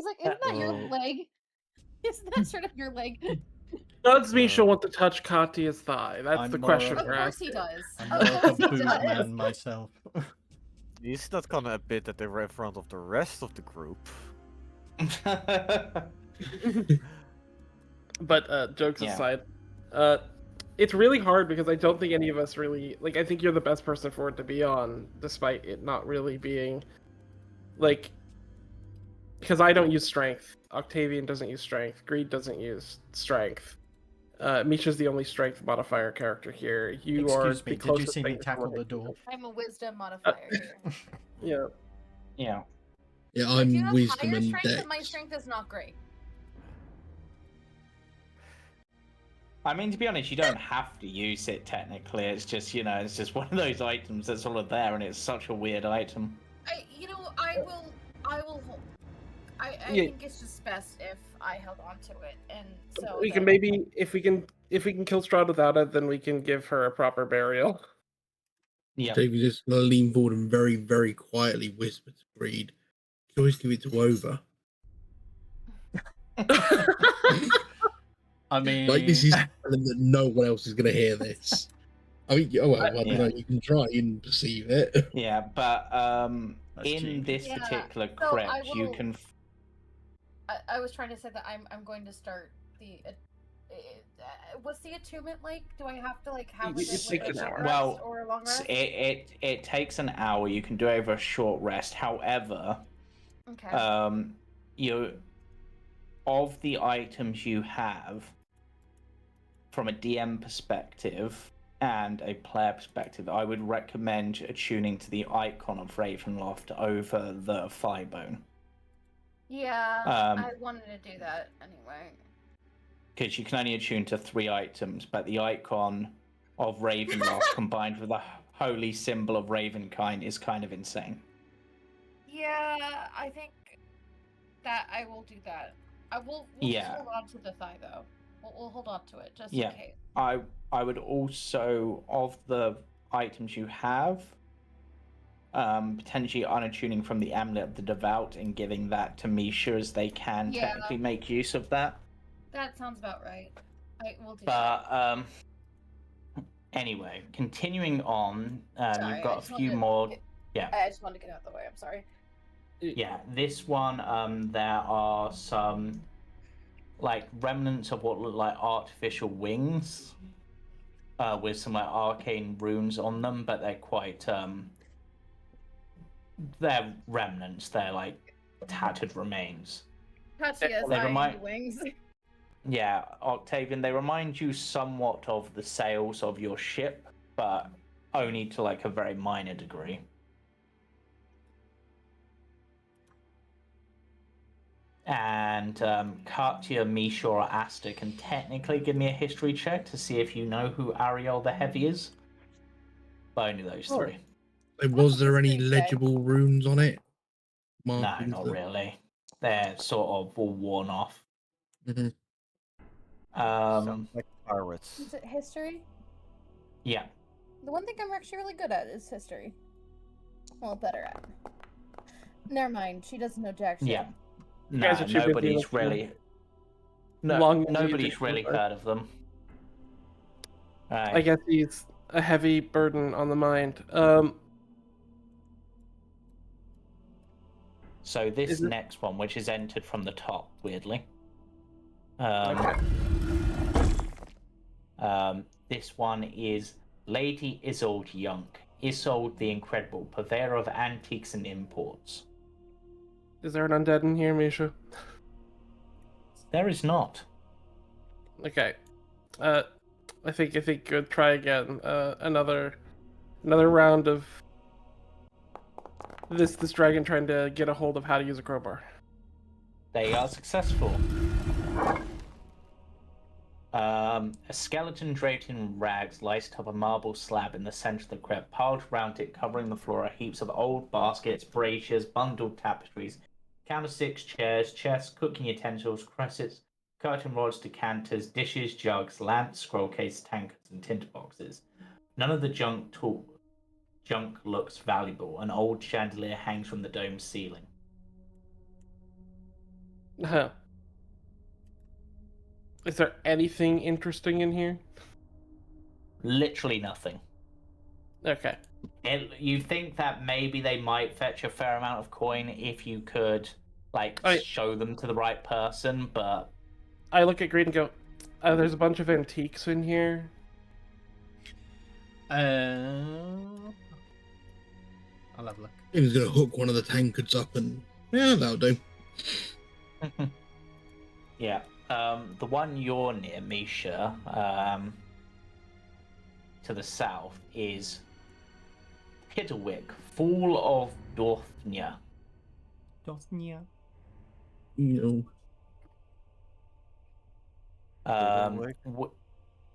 like, isn't that your Oh. leg? Isn't that straight up your leg? Does Misha Uh, want to touch Katia's thigh? That's I'm the more question of- Of we're course he asking. does. I'm Of more of a course he boob does. man myself. he's not gonna admit that they were in front of the rest of the group. But jokes Yeah. aside, it's really hard because I don't think any of us really like. I think you're the best person for it to be on, despite it not really being like. Because I don't use strength. Octavian doesn't use strength. Greed doesn't use strength. Misha's the only strength modifier character here. You are Excuse me, the did you closest see me thing to tackle someone the door? I'm a wisdom modifier here. Yeah. Yeah. Yeah, I do I'm have wisdom higher and strength, but my dex. strength is not great. I mean, to be honest, you don't have to use it technically. It's just, it's just one of those items that's all there, and it's such a weird item. I will hold. I Yeah. think it's just best if I held on to it, and so We can that- maybe if we can kill Strahd without it, then we can give her a proper burial. Yeah. David just gonna lean forward and very, very quietly whisper to Greed. You can always give it to Over. I mean, Like this is telling that no one else is gonna hear this. I mean, oh well, I don't Yeah. know. You can try and perceive it. Yeah, but That's in cheap. this Yeah, particular so crypt, I you will- can. I was trying to say that I'm going to start the. What's the attunement like? Do I have to have It like, takes a an short hour. rest Well, or a long rest? It takes an hour. You can do over a short rest. However, Okay. you of the items you have, from a DM perspective and a player perspective, I would recommend attuning to the icon of Ravenloft over the Thighbone. Yeah, Um, I wanted to do that anyway. Because you can only attune to 3 items, but the icon of Ravenloft combined with the holy symbol of Ravenkind is kind of insane. Yeah, I think that I will do that. We'll Yeah. just hold on to the thigh though. We'll hold on to it just Yeah. in case. I would also, of the items you have, potentially unattuning from the Amulet of the Devout and giving that to Misha, as they can Yeah. technically make use of that. That sounds about right. We'll do that. But anyway, continuing on, Sorry, you've I got a just few wanted to more. get- Yeah. I just wanted to get out of the way. I'm sorry. Yeah, this one, there are some remnants of what look like artificial wings, with some arcane runes on them, but they're quite they're remnants. They're tattered remains. Katia's They eyeing remind- the wings. Yeah, Octavian, they remind you somewhat of the sails of your ship, but only to a very minor degree. And Katia, Misha, or Aster can technically give me a history check to see if you know who Ariel the Heavy is. But only those Sure. 3. Was there any History check. legible runes on it? No, Markings not that- really. They're sort of all worn off. Mhm. Sounds like pirates. Is it history? Yeah. The one thing I'm actually really good at is history. Well, better at. Never mind. She doesn't know jack shit. Yeah. guys No, are too busy nobody's with the really. No, long nobody's mutation, really but- heard of them. I Right. guess he's a heavy burden on the mind. So this Is it- next one, which is entered from the top, weirdly. Okay. This one is Lady Isolde Yunk. Isolde the Incredible, purveyor of antiques and imports. Is there an undead in here, Misha? There is not. Okay. I think good. Try again. Another round of this dragon trying to get a hold of how to use a crowbar. They are successful. A skeleton draped in rags lies atop a marble slab in the center of the crypt. Piled around it, covering the floor, are heaps of old baskets, braziers, bundled tapestries, candlesticks, chairs, chests, cooking utensils, cressets, curtain rods, decanters, dishes, jugs, lamps, scroll cases, tankards, and tinderboxes. None of the junk junk looks valuable. An old chandelier hangs from the dome ceiling. Huh. Is there anything interesting in here? Literally nothing. Okay. You think that maybe they might fetch a fair amount of coin if you could, like, show them to the right person, but... I look at Green and go, there's a bunch of antiques in here. I'll have a look. He was going to hook one of the tankards up and... Yeah, that'll do. Yeah. The one you're near, Misha, to the south, is Piddlewick, Fall of Dorthnia. Dorthnia. You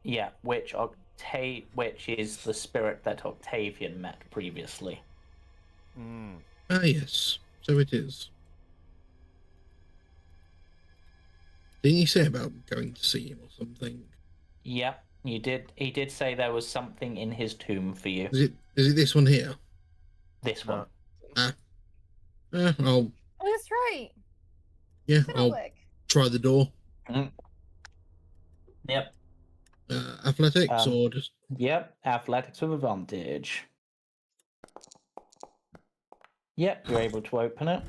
Yeah, which is the spirit that Octavian met previously. Ah, yes. So it is. Didn't you say about going to see him or something? Yep, you did. He did say there was something in his tomb for you. Is it this one here? This one. I'll... Oh, that's right. Yeah, I'll Fiddlewick. try the door. Yep. Athletics or just... Yep, athletics with advantage. Yep, you're able to open it.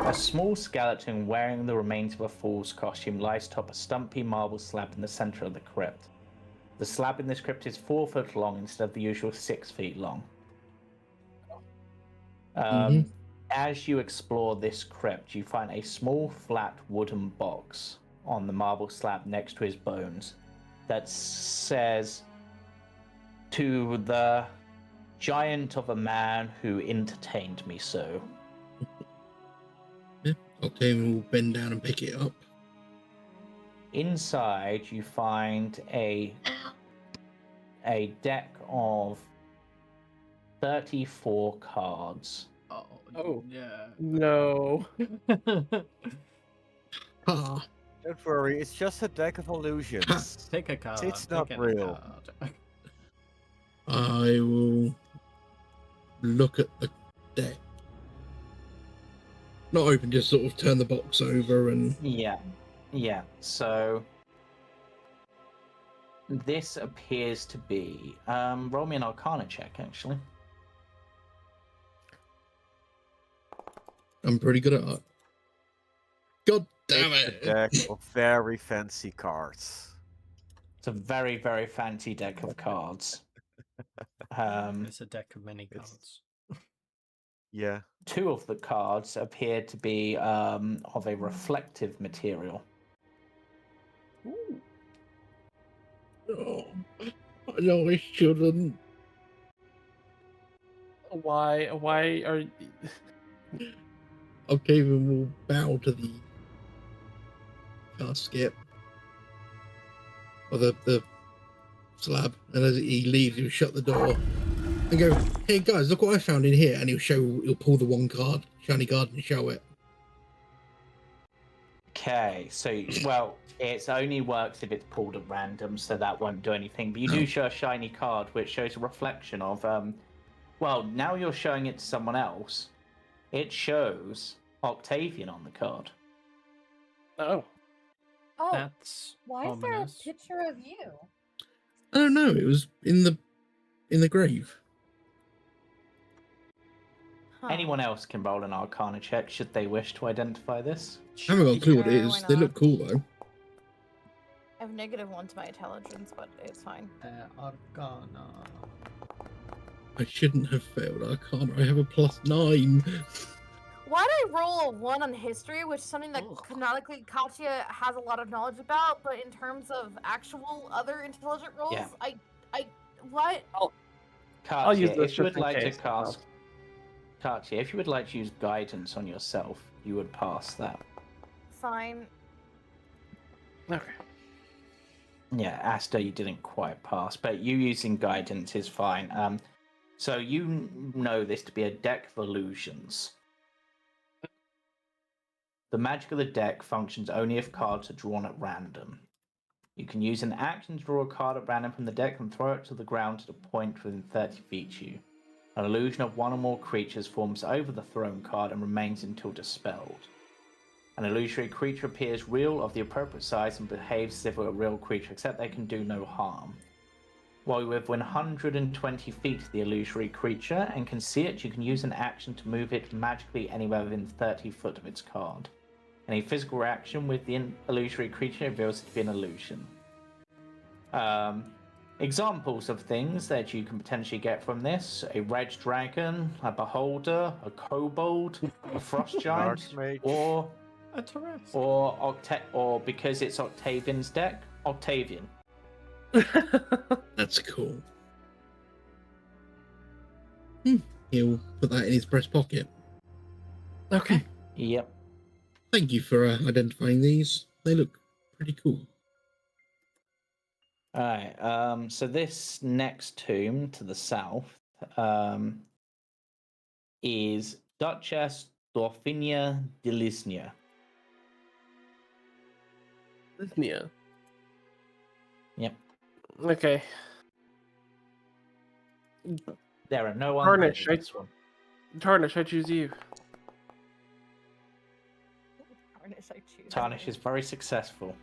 A small skeleton wearing the remains of a fool's costume lies atop a stumpy marble slab in the center of the crypt. The slab in this crypt is 4 foot long instead of the usual 6 feet long. As you explore this crypt, you find a small flat wooden box on the marble slab next to his bones that says, "To the giant of a man who entertained me so." Yeah, Octavian will bend down and pick it up. Inside, you find a deck of 34 cards. Oh. Yeah. No. Ah. Don't worry, it's just a deck of illusions. Pick a card. It's not pick any real. card. I will look at the deck. Not open, just sort of turn the box over and... Yeah. So this appears to be... roll me an Arcana check, actually. I'm pretty good at art. God damn It's it! a deck of very fancy cards. It's a very, very fancy deck of cards. It's a deck of many cards. Yeah. 2 of the cards appear to be of a reflective material. Oh, I know I shouldn't. Why are... Octavian will bow to the casket. Or the slab. And as he leaves, he'll shut the door. And go, "Hey guys, look what I found in here." And he'll pull the one card, shiny card, and show it. Okay, so, well, it only works if it's pulled at random, so that won't do anything. But you do show a shiny card, which shows a reflection of, well, now you're showing it to someone else. It shows Octavian on the card. Oh. Oh, That's why is there a picture of you? I don't know. It was in the grave. Huh. Anyone else can roll an Arcana check should they wish to identify this. I haven't got a clue what it Sure, is. why They not? look cool though. I have -1 to my intelligence, but it's fine. Arcana. I shouldn't have failed Arcana. I have a +9. Why did I roll a 1 on history, which is something that canonically Katia has a lot of knowledge about, but in terms of actual other intelligent rolls, Yeah. what? Katia, I'll use this if you would just in like to case. cast... Katia, if you would like to use guidance on yourself, you would pass that. Fine. Okay. Yeah, Aster, you didn't quite pass, but you using guidance is fine. So you know this to be a deck of illusions. The magic of the deck functions only if cards are drawn at random. You can use an action to draw a card at random from the deck and throw it to the ground at a point within 30 feet of you. An illusion of one or more creatures forms over the throne card and remains until dispelled. An illusory creature appears real of the appropriate size and behaves as if it were a real creature, except they can do no harm. While you're within 120 feet of the illusory creature and can see it, you can use an action to move it magically anywhere within 30 foot of its card. Any physical reaction with the illusory creature reveals it to be an illusion. Examples of things that you can potentially get from this: a red dragon, a beholder, a kobold, a frost giant, Archmage. A Terrestrial. or because it's Octavian's deck, Octavian. That's cool. He'll put that in his breast pocket. Okay. Yep. Thank you for identifying these. They look pretty cool. Alright, so this next tomb to the south is Duchess Dwarfinia de Lisnia. Lisnia. Yep. Okay. There are no Tarnish, undead in this one. Tarnish, I choose you. Tarnish, I choose. Tarnish is very successful.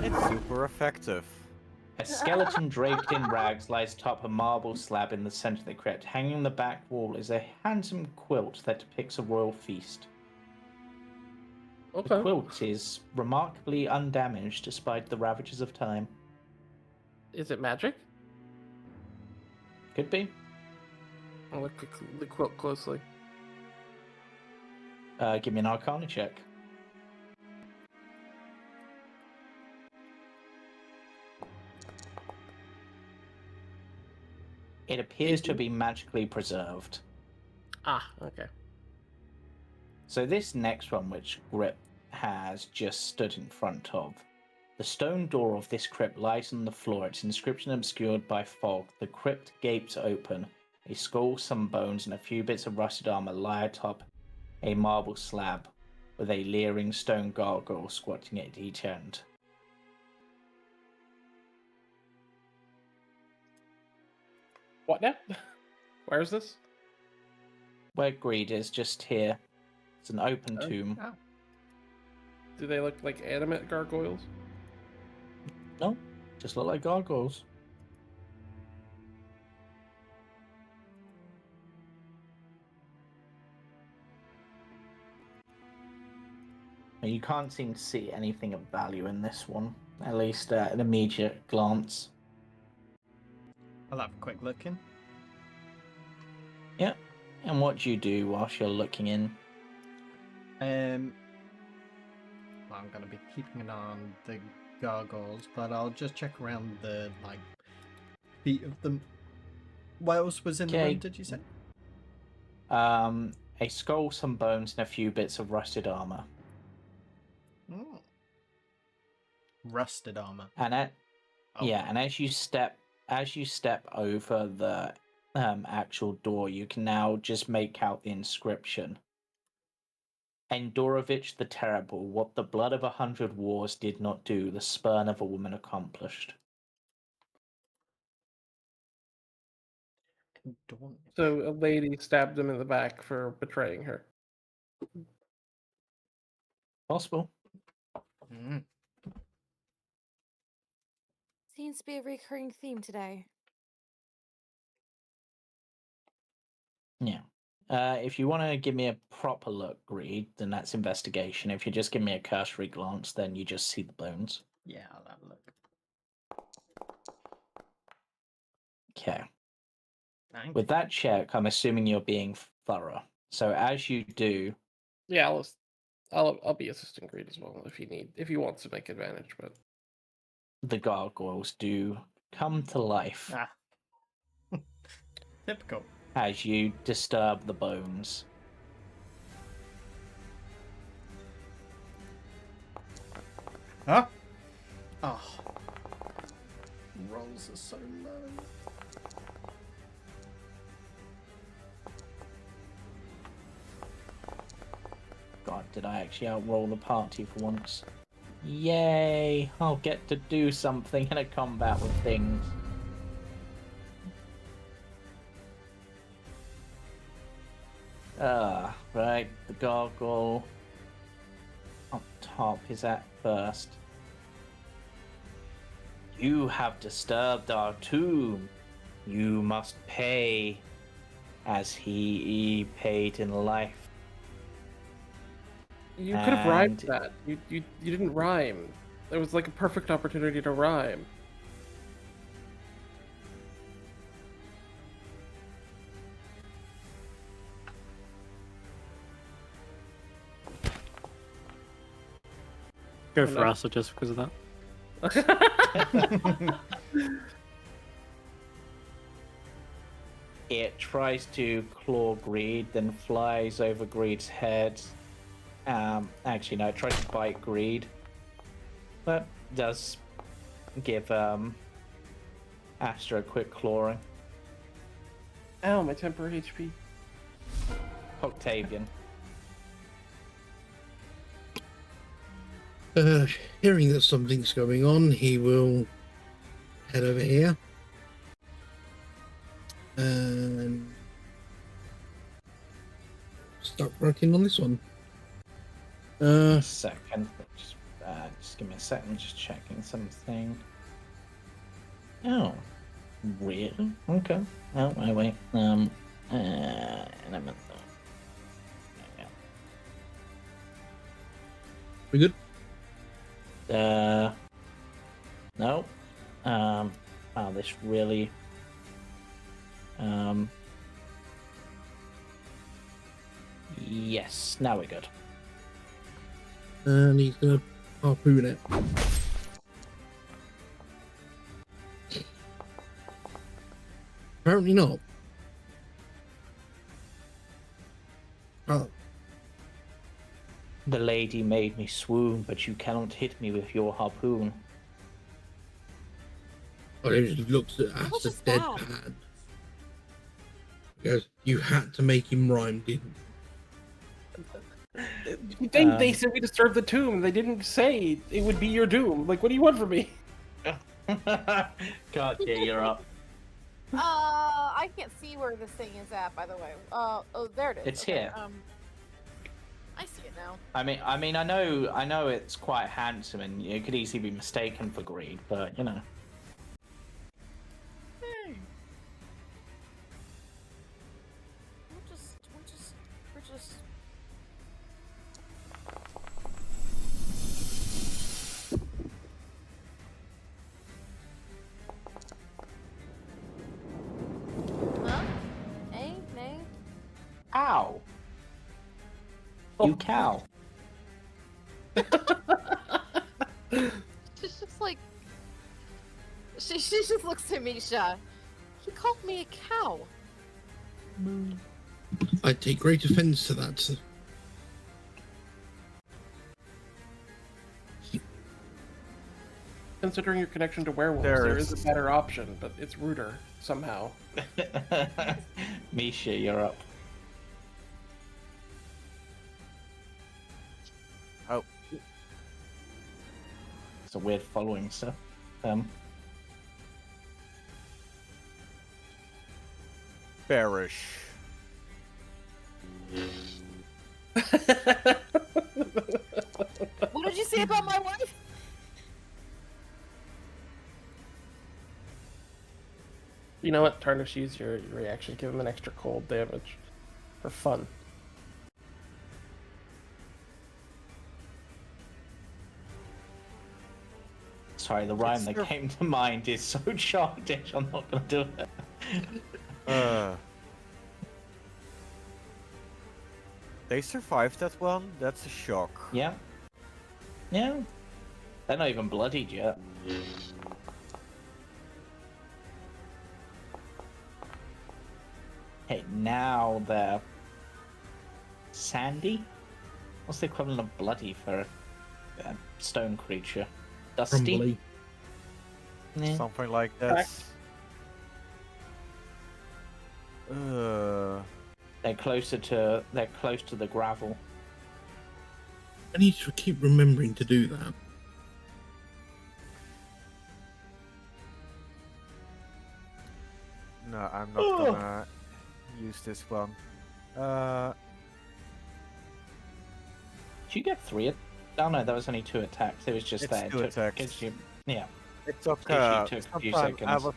It's super effective. A skeleton draped in rags lies atop a marble slab in the center of the crypt. Hanging on the back wall is a handsome quilt that depicts a royal feast. The Okay. quilt is remarkably undamaged despite the ravages of time. Is it magic? Could be. I'll look at the quilt closely. Give me an Arcana check. It appears to be magically preserved. Ah, okay. So this next one, which Grip has just stood in front of, the stone door of this crypt lies on the floor, its inscription obscured by fog. The crypt gapes open. A skull, some bones, and a few bits of rusted armor lie atop a marble slab, with a leering stone gargoyle squatting at each end. What now? Where is this? Where Greed is, just here. It's an open Oh. tomb. Oh. Do they look like animate gargoyles? No, just look like gargoyles. And you can't seem to see anything of value in this one, at least at an immediate glance. I'll have a quick look in. Yep. And what do you do whilst you're looking in? Well, I'm gonna be keeping an eye on the gargoyles, but I'll just check around the feet of them. What else was in the Okay. room? Did you say? A skull, some bones, and a few bits of rusted armor. Oh. Rusted armor. And Oh. yeah, and as you step over the actual door, you can now just make out the inscription. Endurovich the Terrible, what the blood of 100 wars did not do, the spurn of a woman accomplished. Dawn. So a lady stabbed him in the back for betraying her. Possible. Mm. Seems to be a recurring theme today. Yeah. If you want to give me a proper look, Greed, then that's investigation. If you just give me a cursory glance, then you just see the bones. Yeah, I'll have a look. Okay. Thank With that check, I'm assuming you're being thorough. So as you do, Yeah, I'll be assistant Greed as well if he wants to make advantage, but the gargoyles do come to life Ah. Typical. as you disturb the bones. Huh? Oh. Rolls are so low. God, did I actually outroll the party for once? Yay! I'll get to do something in a combat with things. Right. The gargoyle up top is at first. You have disturbed our tomb. You must pay as he paid in life. You could have rhymed And- that. You didn't rhyme. It was like a perfect opportunity to rhyme. Go Oh, for no. Aster just because of that. It tries to claw Greed, then flies over Greed's head. Actually, no, it tries to bite Greed, but does give Aster a quick clawing. Ow, my temporary HP. Octavian. Hearing that something's going on, he will head over here and start working on this one. Second, just give me a second. Just checking something. Oh, really? Okay. Oh, wait. Element. Yeah. We good? No. Wow, this really. Yes, now we're good. And he's gonna harpoon it. Apparently not. Oh, The lady made me swoon, but you cannot hit me with your harpoon. he just looks at What was Aster's that? deadpan. He goes, "You had to make him rhyme, didn't They said we disturbed the tomb. They didn't say it would be your doom. Like, what do you want from me? Katia, you're up. I can't see where this thing is at, by the way. Oh, there it is. It's Okay, here. I see it now. I mean, I know it's quite handsome, and it could easily be mistaken for Greed, but you know. Hey. We're just. Huh? Nay, nay. Ow! You cow. She's just like. She just looks at Misha. He called me a cow. I take great offense to that, sir." Considering your connection to werewolves, There there is- is a better option, but it's ruder somehow. Misha, you're up. Oh. It's a weird following stuff. Bearish. What did you say about my wife? You know what? Tarnish, use your reaction. Give him an extra cold damage. For fun. Sorry, the rhyme that It's- came to mind is so childish, I'm not gonna do it. They survived that one? That's a shock. Yeah. Yeah. They're not even bloodied yet. Okay, now they're sandy? What's the equivalent of bloody for a stone creature? Dusty? Crumbly. Yeah. Something like that. They're close to the gravel. I need to keep remembering to do that. No, I'm not gonna use this one. Do you get 3? Oh no, that was only 2 attacks. It was just It's that. 2 attacks. Gives you, yeah. It took, Gives you some a few time. I seconds. was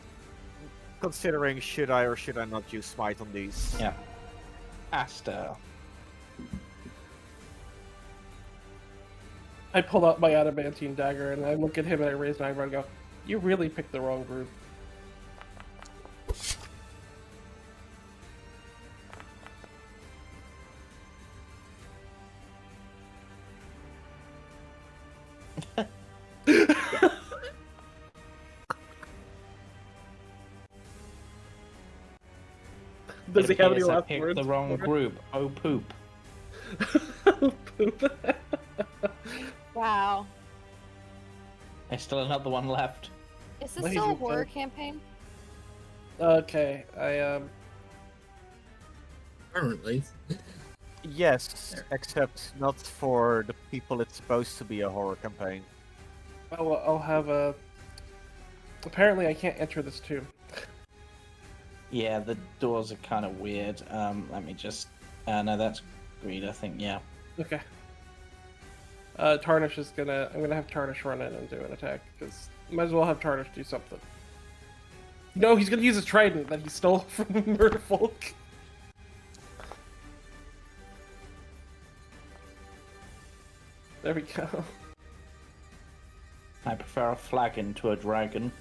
considering should I or should I not use Smite on these. Yeah. Aster. I pull out my adamantine dagger and I look at him and I raise my eyebrow and go, "You really picked the wrong group." Does he have any I last picked words? the wrong for it? group. Oh poop. Poop. Wow. There's still another one left. Is this What still a is it, horror then? campaign? Okay, Apparently. Yes, except not for the people it's supposed to be a horror campaign. I'll have a. Apparently, I can't enter this too. Yeah, the doors are kind of weird. Let me just. No, that's greed. I think. Yeah. Okay. Tarnish is gonna. I'm gonna have Tarnish run in and do an attack because might as well have Tarnish do something. No, he's gonna use his trident that he stole from Murderfolk. There we go. I prefer a flagon to a dragon,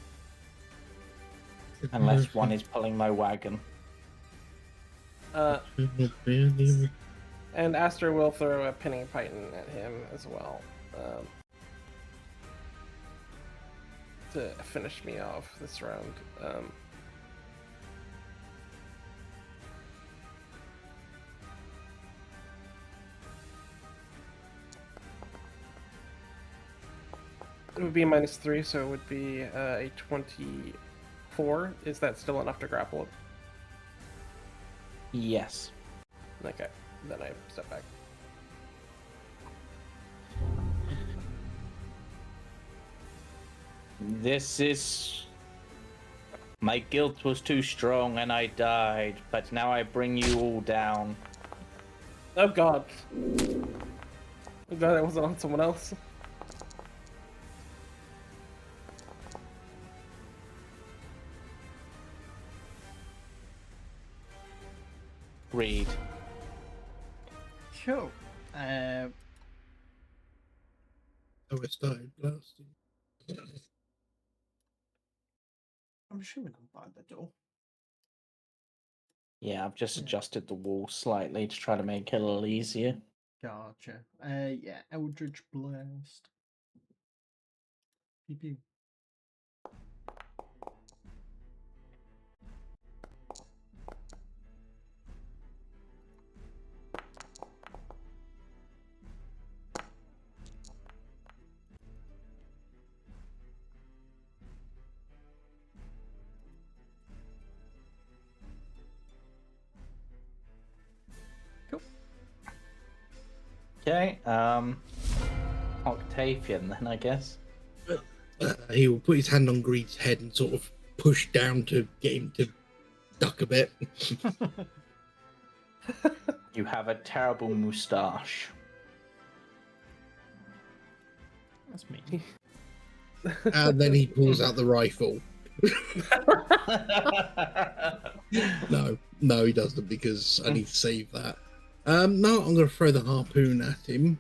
unless one is pulling my wagon. And Aster will throw a pinning python at him as well. To finish me off this round. It would be a -3, so it would be a 24. Is that still enough to grapple it? Yes. Okay, then I step back. This is. My guilt was too strong and I died, but now I bring you all down. Oh god. Oh god, that wasn't on someone else. Read. Cool. Oh, it started blasting. I'm assuming I'm by the door. Yeah, I've just adjusted the wall slightly to try to make it a little easier. Gotcha. Yeah, Eldritch Blast. Pew pew. Okay, Octavian then, I guess. He will put his hand on Greed's head and sort of push down to get him to duck a bit. You have a terrible moustache. That's me. And then he pulls out the rifle. No, he doesn't, because I need to save that. No, I'm going to throw the harpoon at him.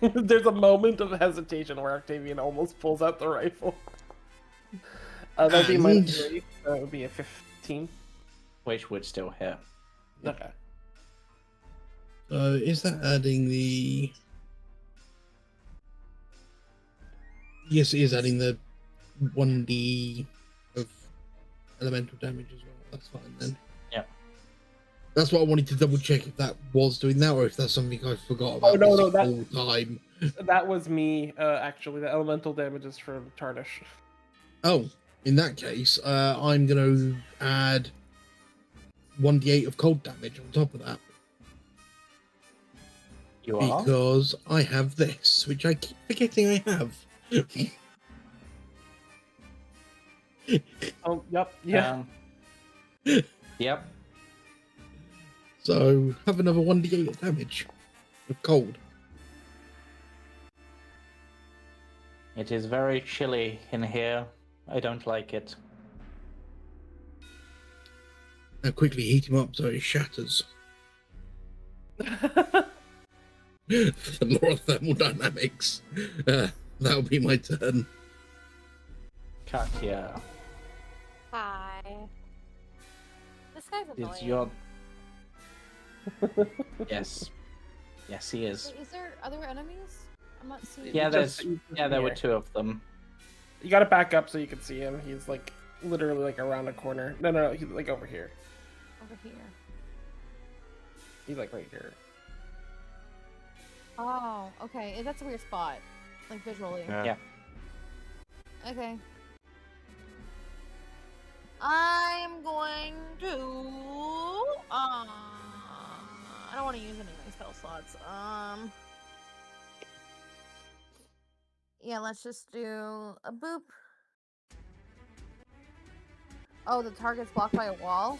There's a moment of hesitation where Octavian almost pulls out the rifle. That'd be And- -3. That would be a 15. Which would still hit. Okay. Is that adding the... Yes, it is adding the 1d of elemental damage as well. That's fine then. Yep. That's what I wanted to double check, if that was doing that or if that's something I forgot about no, this whole time. That was me, actually. The elemental damage is from Tarnish. Oh, in that case, I'm going to add 1d8 of cold damage on top of that. You are? Because I have this, which I keep forgetting I have. Oh, yep, yeah. Yep. So, have another 1d8 of damage. Of cold. It is very chilly in here. I don't like it. Now quickly heat him up so it shatters. For the law of thermodynamics. That'll be my turn. Katia, Hi. This guy's annoying. it's your... Yes. Yes, he is. Wait, is there other enemies? I'm not seeing. Yeah, Just- there were here. 2 of them. You gotta back up so you can see him. He's like literally like around a corner. No, he's like over here. Over here. He's like right here. Oh, okay. That's a weird spot, like visually. Yeah. Okay. I'm going to. I don't want to use any of my spell slots. Yeah, let's just do a boop. Oh, the target's blocked by a wall?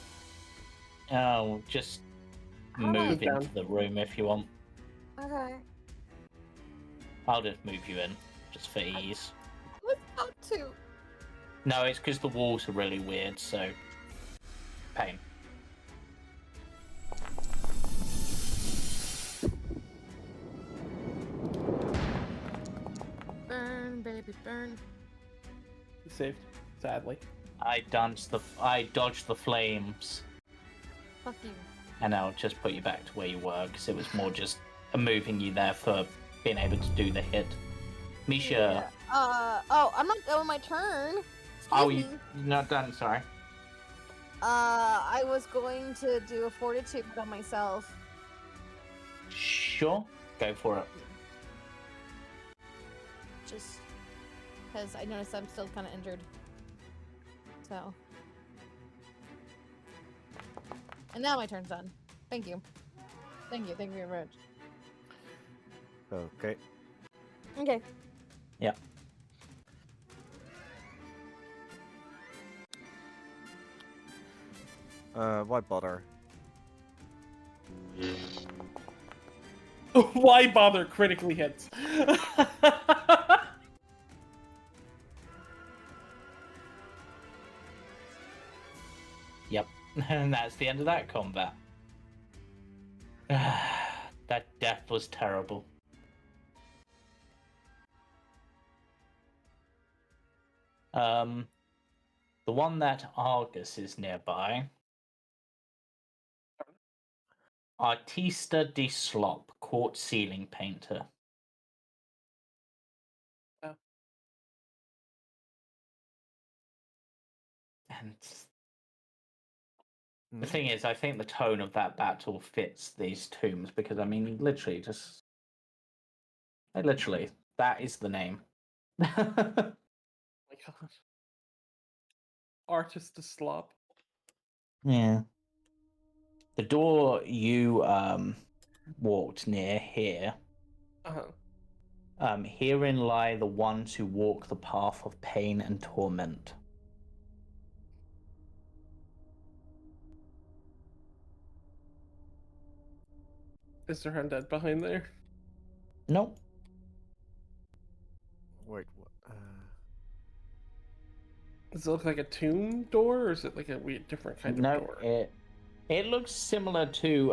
Oh, just How do I- move into the room if you want. Okay. I'll just move you in, just for ease. I was about to. No, it's because the walls are really weird, so... Pain. Burn, baby, burn. He's saved, sadly. I dodged the flames, Fuck you. and I'll just put you back to where you were, because it was more just moving you there for being able to do the hit. Misha... Oh, I'm not done with my turn. Oh, Excuse you're me. not done, sorry. I was going to do a fortitude on myself. Sure, go for it. Just because I noticed I'm still kind of injured. So. And now my turn's done. Thank you. Thank you very much. Okay. Okay. Yeah. Why bother? Why bother? Critically hits. Yep, and that's the end of that combat. That death was terrible. The one that Argus is nearby. Artista de Slop, court ceiling painter. Oh. And the thing is, I think the tone of that battle fits these tombs because, I mean, literally, that is the name. My God. Artist to slop. Yeah. The door you walked near here. Uh-huh. Herein lie the ones who walk the path of pain and torment. Is there undead behind there? Nope. Wait, what? Does it look like a tomb door, or is it like a weird, different kind of No, door? it looks similar to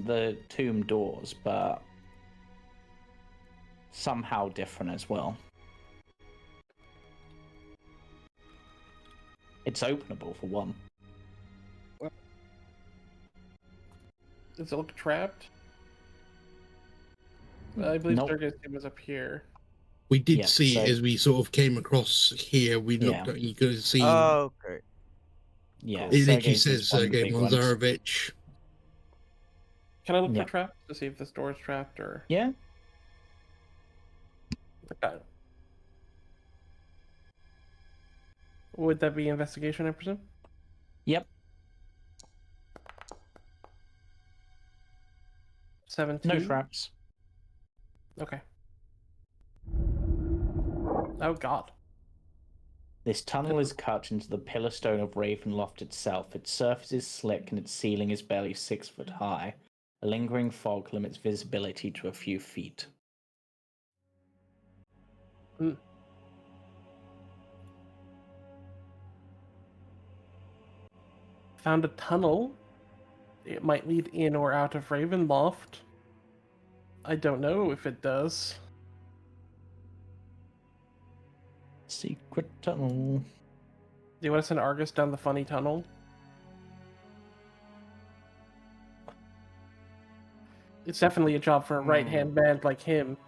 the tomb doors, but somehow different as well. It's openable for one. Does it look trapped? I believe Nope. Darkest Tomb was up here. We did Yeah, see so- it as we sort of came across here. We looked Yeah. at you could see. Oh, okay. Yeah. It literally Sergei's is says one of the Sergei big ones. Manzarovich. Can I look Yeah. for traps to see if this door is trapped or? Yeah. Okay. Would that be investigation, I presume? Yep. 17? No traps. Okay. Oh God. This tunnel is cut into the pillar stone of Ravenloft itself. Its surface is slick and its ceiling is barely 6 foot high. A lingering fog limits visibility to a few feet. Found a tunnel. It might lead in or out of Ravenloft. I don't know if it does. Secret tunnel. Do you want to send Argus down the funny tunnel? It's definitely a job for a right-hand man like him.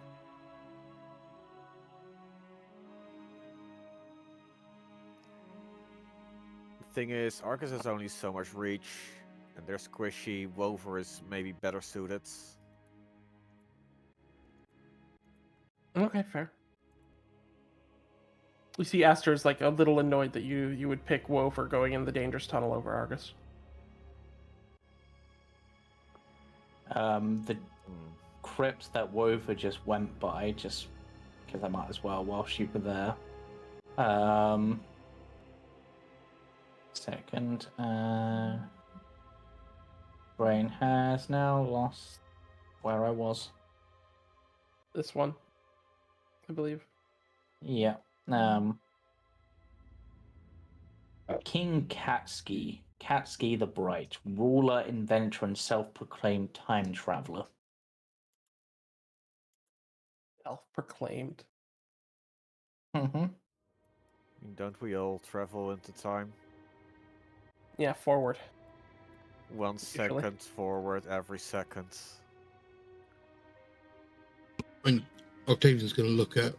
The thing is, Arcus has only so much reach, and they're squishy. Wover is maybe better suited. Okay, fair. You see Aster's like a little annoyed that you would pick Woe for going in the dangerous tunnel over Argus. The crypt that Wover just went by, just because I might as well whilst you were there. Second. Brain has now lost where I was. This one, I believe. Yeah. King Katsuki the Bright, ruler, inventor, and self-proclaimed time traveler. Self-proclaimed. Mm-hmm. Don't we all travel into time? Yeah, forward. 1 Usually. second forward every second. And Octavian's going to look at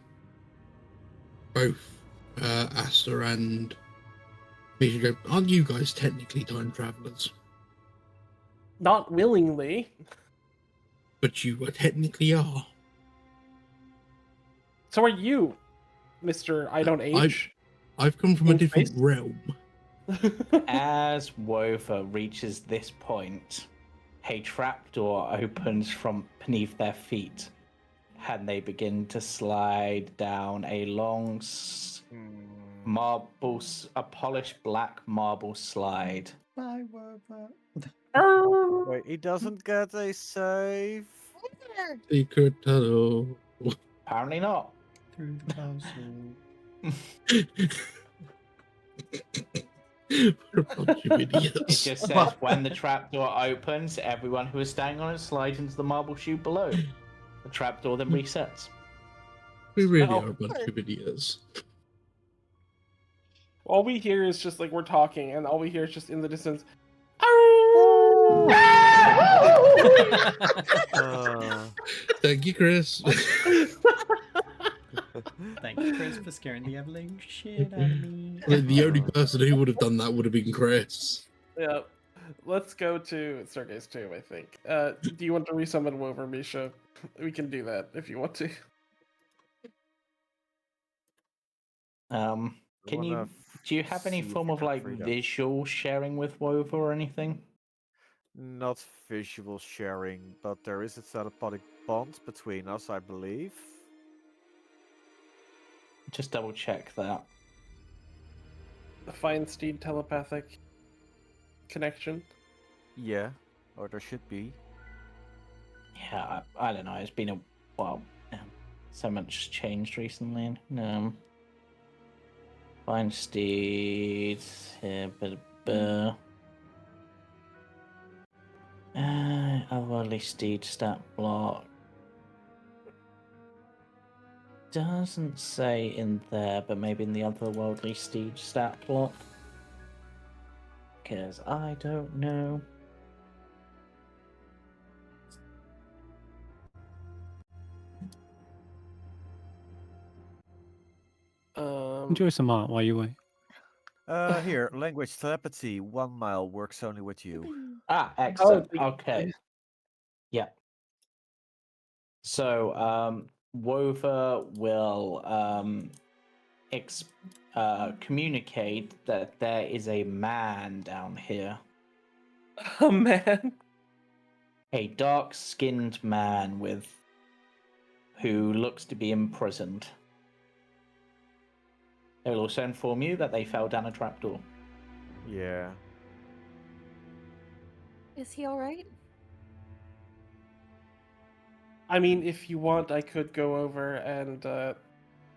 both Aster and Misha and go, aren't you guys technically time travelers? Not willingly. But you technically are. So are you, Mr. I don't age. I've come from a In different space? realm. As Wover reaches this point, a trapdoor opens from beneath their feet, and they begin to slide down a long a polished black marble slide. Bye, Wover. Wait, he doesn't get a save? Secret tunnel. Apparently not. Through the castle. What a bunch of It idiots. just says when the trapdoor opens, everyone who is standing on it slides into the marble chute below. The trapdoor then resets. We really No. are a bunch of idiots. All we hear is just like we're talking, and all we hear is just in the distance. Thank you, Chris. Thank you, Chris, for scaring the ever-living shit out of me. The only person who would have done that would have been Chris. Yeah. Let's go to Sergei's tomb, I think. Do you want to resummon Wover, Misha? We can do that if you want to. Can you do you have any see if form we of can like free them. visual sharing with Wover or anything? Not visual sharing, but there is a telepathic bond between us, I believe. Just double check that. The Feinstein telepathic connection. Yeah, or there should be. Yeah, I don't know. It's been a while. So much changed recently. Find Steed. Otherworldly Steed stat block. Doesn't say in there, but maybe in the Otherworldly Steed stat block. Because I don't know. Enjoy some art while you wait. Here, language telepathy, 1 mile, works only with you. Ah, excellent. the- Okay. Yeah. So, Wover will communicate that there is a man down here. Oh man. A dark-skinned man who looks to be imprisoned. They will also inform you that they fell down a trapdoor. Yeah. Is he alright? I mean, if you want, I could go over and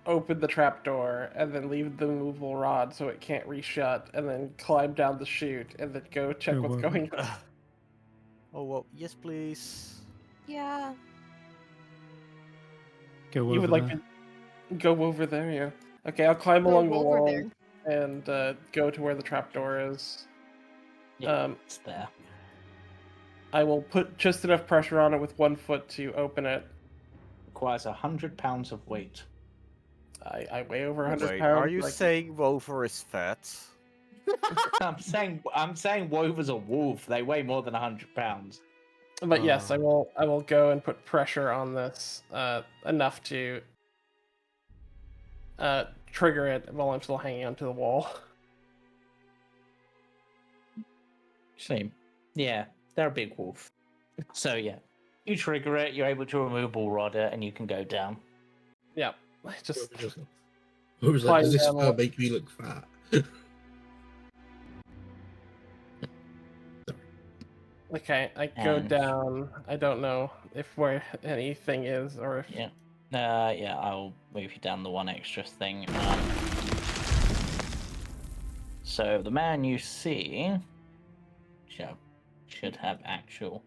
open the trapdoor and then leave the movable rod so it can't reshut, and then climb down the chute and then go check Sure, what's why going on. Oh well, yes please. Yeah. Go You would over like there. to go over there, yeah? Okay, I'll climb Go along the over wall there. and go to where the trapdoor is. Yeah, it's there. I will put just enough pressure on it with 1 foot to open it. Requires 100 pounds of weight. I weigh over 100 Wait, pounds. are you like- saying Rover is fat? I'm saying Wover's a wolf. They weigh more than 100 pounds. But yes, I will go and put pressure on this enough to trigger it while I'm still hanging onto the wall. Same. Yeah, they're a big wolf. So yeah, you trigger it. You're able to remove all rudder, and you can go down. Yeah, just What was like, does this climb down. make me look fat? Okay, I go And- down. I don't know if where anything is or if Yeah. Yeah, I'll move you down the one extra thing. So the man you see should have actual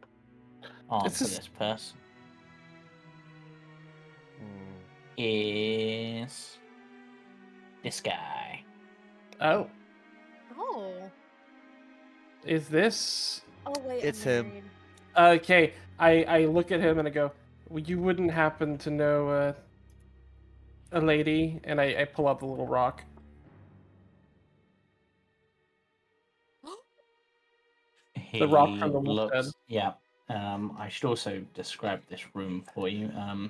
answer is- this person Hmm. is this guy. Oh, Oh. is this Oh wait. It's I'm him. married. okay? I look at him and I go, well, you wouldn't happen to know a lady? And I pull out the little rock. The rock from the wolf's head. Yeah. I should also describe this room for you. Look, I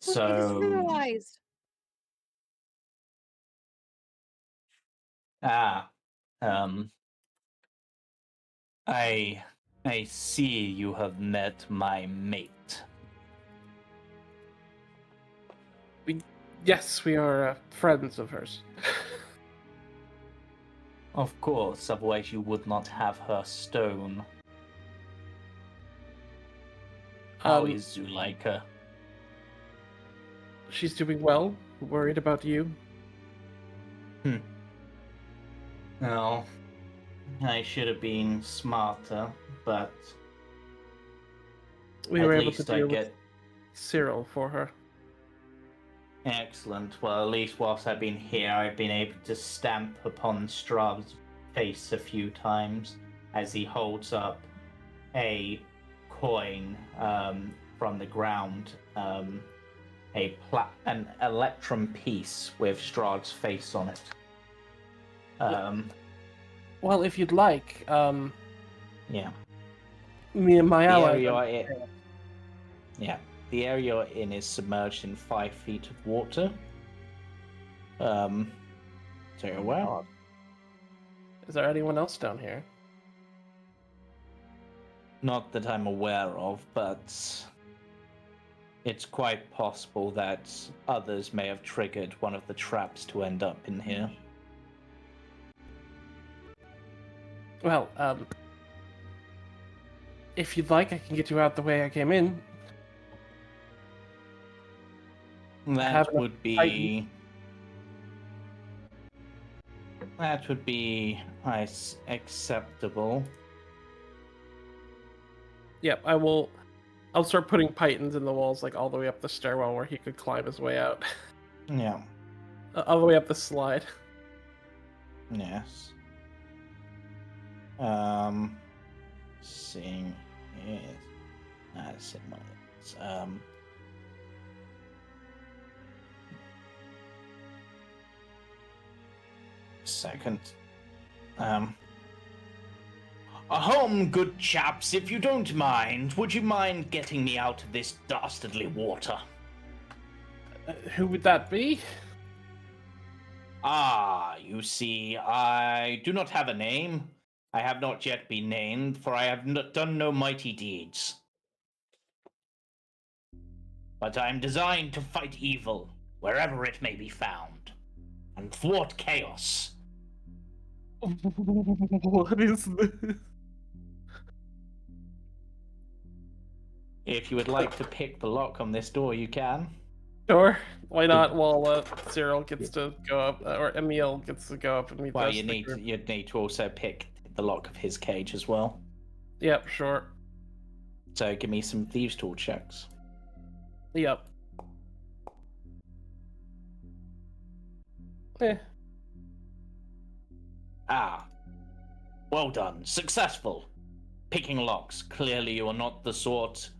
just So realized. um, I see you have met my mate. Yes, we are friends of hers. Of course, otherwise you would not have her stone. How is Zuleika? She's doing well. Worried about you. No, I should have been smarter, but We at were able least to I deal get with Cyril for her. excellent. Well, at least whilst I've been here, I've been able to stamp upon Strahd's face a few times as he holds up a coin from the ground, an electrum piece with Strahd's face on it. Well, if you'd like, Yeah. me and my The ally. area the area you're in is submerged in 5 feet of water. So you're aware. Is there anyone else down here? Not that I'm aware of, but it's quite possible that others may have triggered one of the traps to end up in here. Well, if you'd like, I can get you out the way I came in. That enough would be acceptable. Yep, I will. I'll start putting pythons in the walls, like all the way up the stairwell where he could climb his way out. Yeah. All the way up the slide. Yes. Seeing is that's it. Second. Good chaps, if you don't mind, would you mind getting me out of this dastardly water? Who would that be? You see, I do not have a name. I have not yet been named, for I have done no mighty deeds. But I am designed to fight evil, wherever it may be found, and thwart chaos. What is this? If you would like to pick the lock on this door, you can. Sure. Why not? While Cyril gets to go up, or Emil gets to go up and meet the Well, rest of the group. you'd need to also pick the lock of his cage as well. Yep, sure. So give me some thieves' tool checks. Yep. Eh. Ah, well done, successful. Picking locks. Clearly, you are not the sort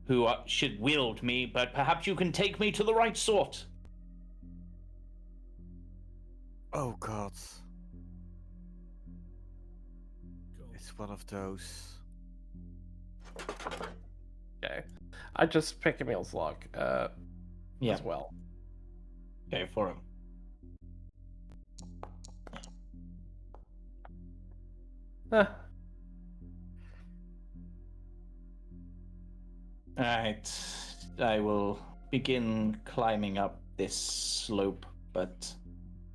who should wield me, but perhaps you can take me to the right sort. Oh god. It's one of those. Okay. I just pick Emil's lock Yeah, as well. go for him. Huh. Alright, I will begin climbing up this slope, but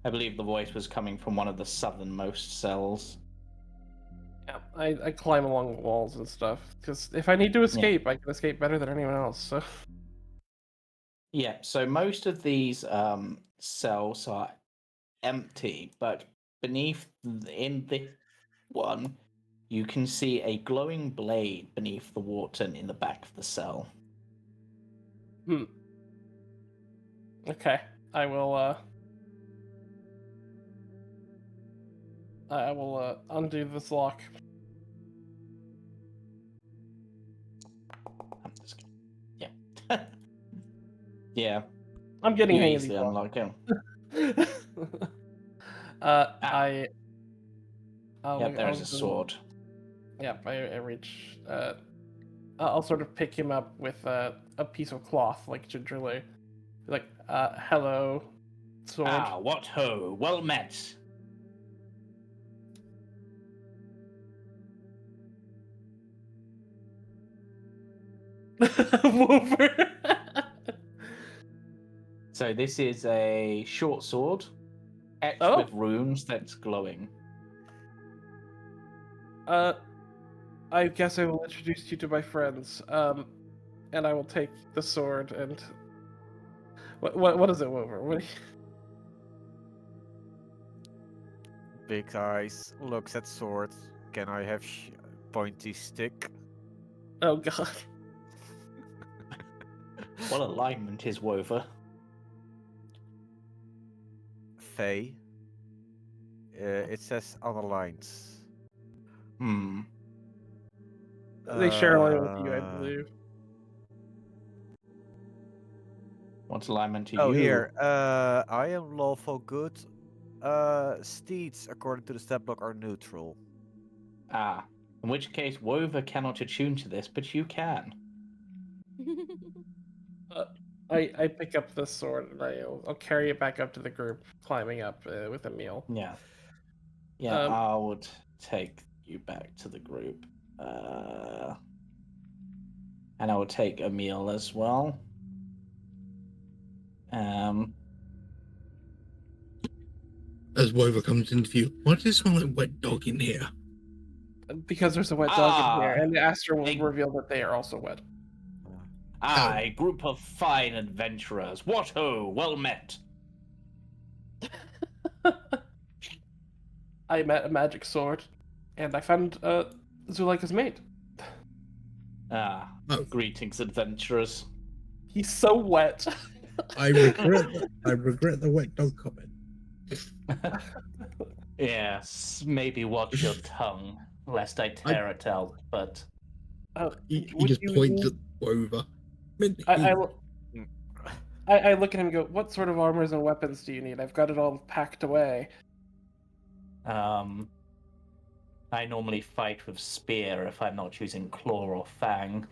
I believe the voice was coming from one of the southernmost cells. Yeah, I climb along the walls and stuff, because if I need to escape, I can escape better than anyone else, so... Yeah, so most of these cells are empty, but beneath, in the one, you can see a glowing blade beneath the water in the back of the cell. Okay, I will undo this lock. I'm just kidding. Yeah. Yeah, I'm getting you hang of these easily locks. unlock him. Yep, there's a sword. Yep, I reach. I'll sort of pick him up with a piece of cloth, like gingerly. Like, hello, sword. Ah, what ho! Well met. Woofer. So this is a short sword, etched Oh. with runes that's glowing. I guess I will introduce you to my friends. And I will take the sword and. What is it, Woofer? What? Big eyes, looks at sword. Can I have pointy stick? Oh god. What alignment is Wover? Faye. It says unaligned. They share a line with you, I believe. What alignment to Oh, you? here. I am lawful good. Steeds, according to the stat block, are neutral. Ah, in which case Wover cannot attune to this, but you can. I pick up the sword and I'll carry it back up to the group, climbing up with Emil. Yeah. Yeah, I would take you back to the group. And I will take Emil as well. As Wover comes into view, why does it smell like wet dog in here? Because there's a wet dog in here, and Aster will reveal that they are also wet. A group of fine adventurers. What ho! Well met. I met a magic sword, and I found Zuleika's mate. Greetings, adventurers. He's so wet. I regret the wet dog comment. Yes, maybe watch your tongue, lest I tear it out, but... He just points at Wover. I look at him and go, what sort of armors and weapons do you need? I've got it all packed away. I normally fight with spear if I'm not using claw or fang.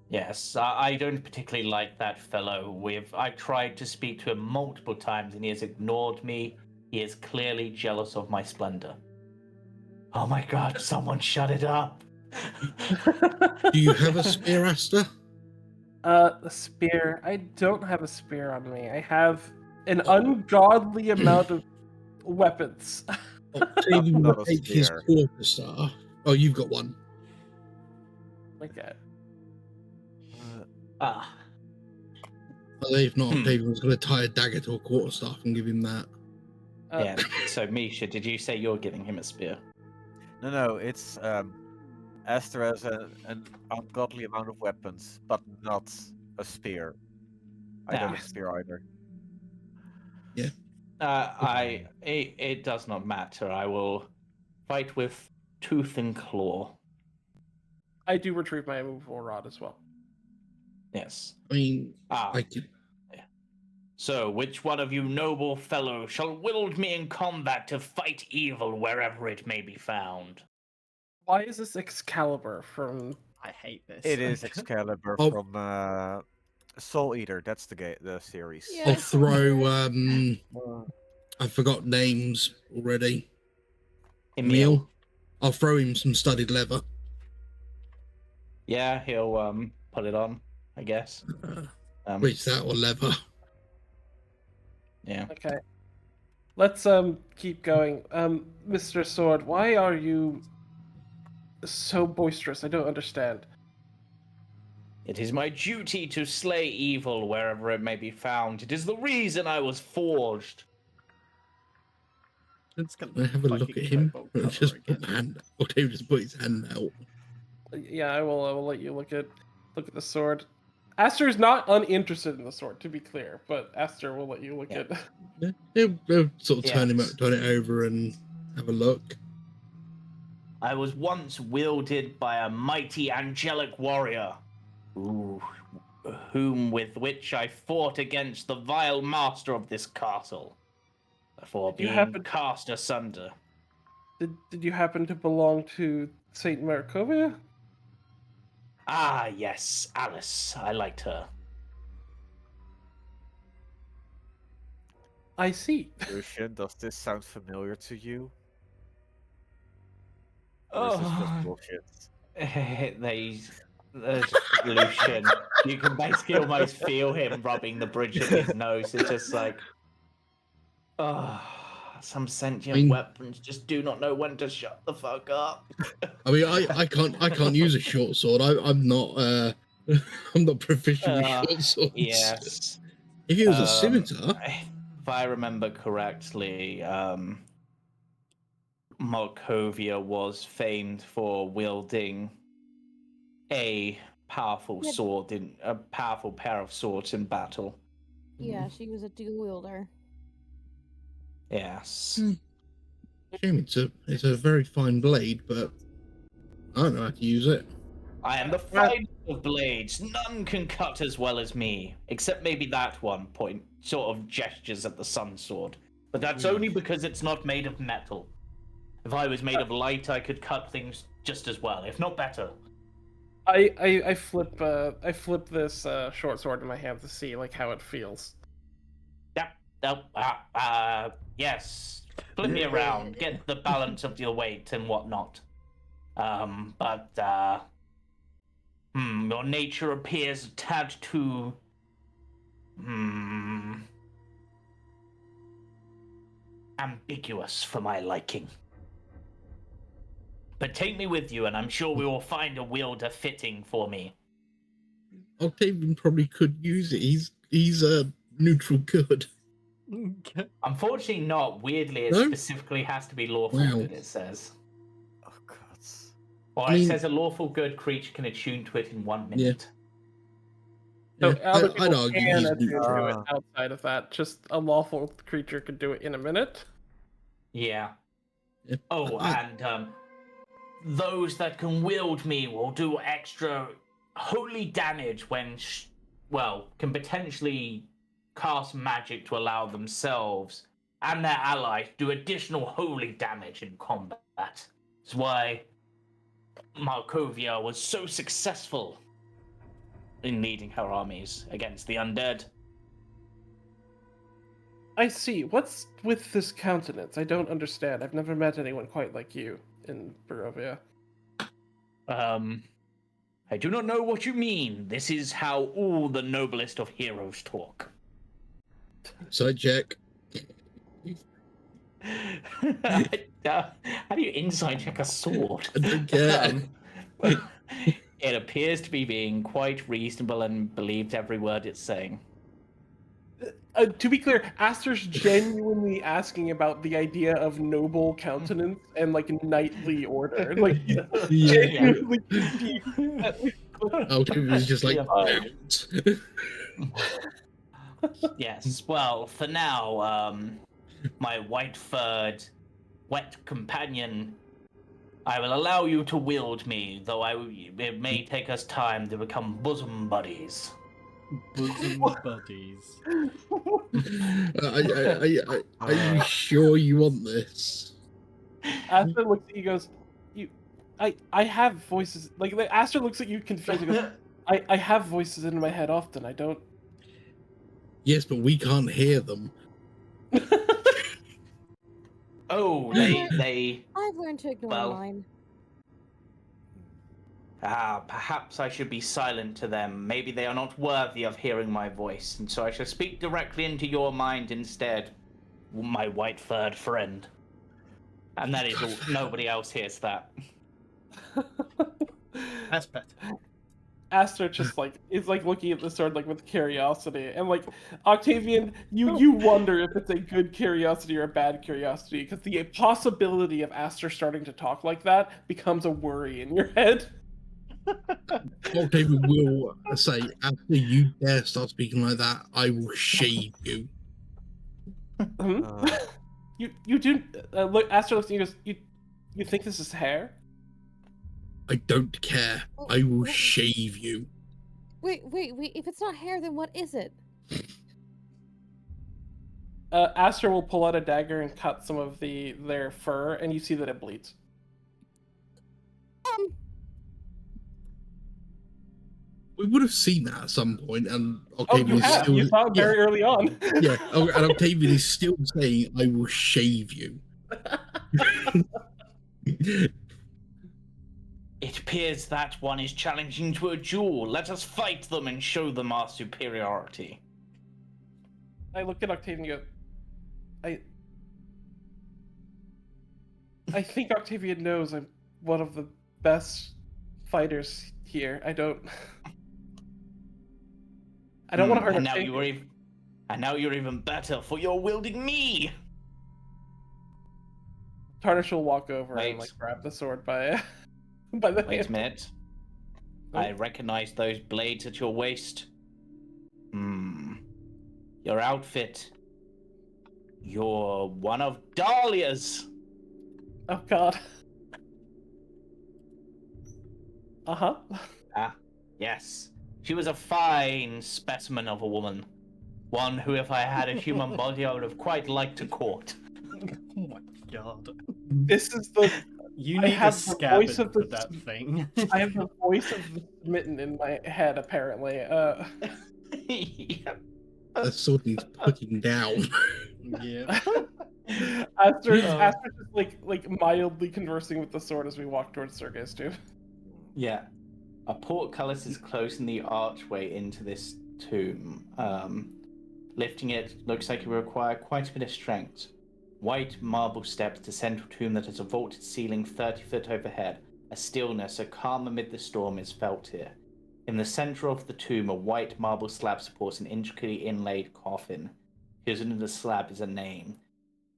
Yes, I don't particularly like that fellow. I've tried to speak to him multiple times and he has ignored me. He is clearly jealous of my splendor. Oh my god, someone shut it up! Do you have a spear, Aster? A spear? I don't have a spear on me. I have an ungodly amount of weapons. Octavian will take his quarterstaff. Oh, you've got one. Okay. Ah, If not, Hmm. Octavian was going to tie a dagger to a quarterstaff and give him that. yeah. So, Misha, did you say you're giving him a spear? No, it's Aster has an ungodly amount of weapons, but not a spear. I don't have a spear either. It does not matter. I will fight with tooth and claw. I do retrieve my immovable rod as well. Yes. I mean, Ah. I could. So, which one of you noble fellows shall wield me in combat to fight evil wherever it may be found? Why is this Excalibur from? I hate this. It is Excalibur Oh. from Soul Eater. That's the series. Yeah. I'll it's throw. okay. I forgot names already. Emil. I'll throw him some studded leather. Yeah, he'll put it on, I guess. Which that or leather. Yeah. Okay. Let's keep going. Mr. Sword, why are you so boisterous? I don't understand. It is my duty to slay evil wherever it may be found. It is the reason I was forged. It's got I have a look fucking at him. cobalt cover Just put again. my hand. Octavian just put his hand out. Yeah, I will let you look at the sword. Aster is not uninterested in the sword, to be clear, but Aster will let you look at. Yeah, he'll sort of turn Yes. it over and have a look. I was once wielded by a mighty angelic warrior, whom with which I fought against the vile master of this castle, before Did you being happen- cast asunder. Did you happen to belong to Saint Markovia? Ah, yes, Alice. I liked her. I see. Lucian, does this sound familiar to you? Or is this just bullshit? Lucian, you can basically almost feel him rubbing the bridge of his nose. It's just like, some sentient weapons just do not know when to shut the fuck up. I mean, I can't use a short sword. I'm not I'm not proficient with short swords. Yes. If it was a scimitar. If I remember correctly, Markovia was famed for wielding a powerful a powerful pair of swords in battle. Yeah, she was a dual wielder. Yes. Shame it's a very fine blade, but I don't know how to use it. I am the finest of blades. None can cut as well as me, except maybe that one point. Sort of gestures at the sun sword, but that's only because it's not made of metal. If I was made of light, I could cut things just as well, if not better. I flip this short sword in my hand to see like how it feels. Yes. Flip me around, get the balance of your weight and whatnot. Your nature appears a tad too ambiguous for my liking. But take me with you, and I'm sure we will find a wielder fitting for me. Octavian probably could use it. He's a neutral good. Unfortunately not. Weirdly, it specifically has to be lawful good, it says. Oh, God. Or it says a lawful good creature can attune to it in 1 minute. So other I'd people argue can he's attune to it neutral. outside of that. Just a lawful creature could do it in a minute. Yeah. Yeah. And those that can wield me will do extra holy damage when, can potentially cast magic to allow themselves and their allies do additional holy damage in combat. That's why Markovia was so successful in leading her armies against the undead. I see. What's with this countenance? I don't understand. I've never met anyone quite like you in Barovia. I do not know what you mean. This is how all the noblest of heroes talk. Side check. How do you inside check a sword? I don't care. It appears to be being quite reasonable and believed every word it's saying. To be clear, Aster's genuinely asking about the idea of noble countenance and like knightly order. Like he's Yeah. genuinely confused. Octavian's just like, Yeah. don't. Yes, well, for now, my white-furred, wet companion, I will allow you to wield me, though it may take us time to become bosom buddies. Bosom buddies. Are you sure you want this? Aster looks at you, goes, I have voices. Like Aster looks at you confused and goes, I have voices in my head often. I don't. Yes, but we can't hear them. Oh, they. I've learned to ignore Well, mine. Perhaps I should be silent to them. Maybe they are not worthy of hearing my voice, and so I shall speak directly into your mind instead, my white-furred friend. And that is all. Nobody else hears that. That's better. Aster just like is like looking at the sword like with curiosity, and like Octavian, you wonder if it's a good curiosity or a bad curiosity, because the possibility of Aster starting to talk like that becomes a worry in your head. Octavian will say, after you dare start speaking like that, I will shave you. You do look. Aster looks at you and goes, you think this is hair? I don't care. I will shave you. Wait. If it's not hair, then what is it? Aster will pull out a dagger and cut some of their fur, and you see that it bleeds. We would have seen that at some point, and Oh, you have. You saw it very early on. Yeah, and Octavian is still saying, I will shave you. It appears that one is challenging to a duel. Let us fight them and show them our superiority. I look at Octavian and go, I think Octavian knows I'm one of the best fighters here. I don't want to hurt Octavian. And now you're even better, for you're wielding me! Tarnish will walk over and like grab the sword by the Wait hand. a minute. I recognize those blades at your waist. Your outfit. You're one of Dahlia's! Oh god. Uh-huh. Yes. She was a fine specimen of a woman. One who, if I had a human body, I would have quite liked to court. Oh my god. This is the... You need a scab for that thing. I have the voice of the smitten in my head, apparently. Yep. That sword needs putting down. Yeah. Aster's just like mildly conversing with the sword as we walk towards Sergei's too. Yeah. A portcullis is closing the archway into this tomb. Lifting it looks like it will require quite a bit of strength. White marble steps to central tomb that has a vaulted ceiling 30 foot overhead. A stillness, a calm amid the storm is felt here. In the center of the tomb, a white marble slab supports an intricately inlaid coffin. Hidden in the slab is a name.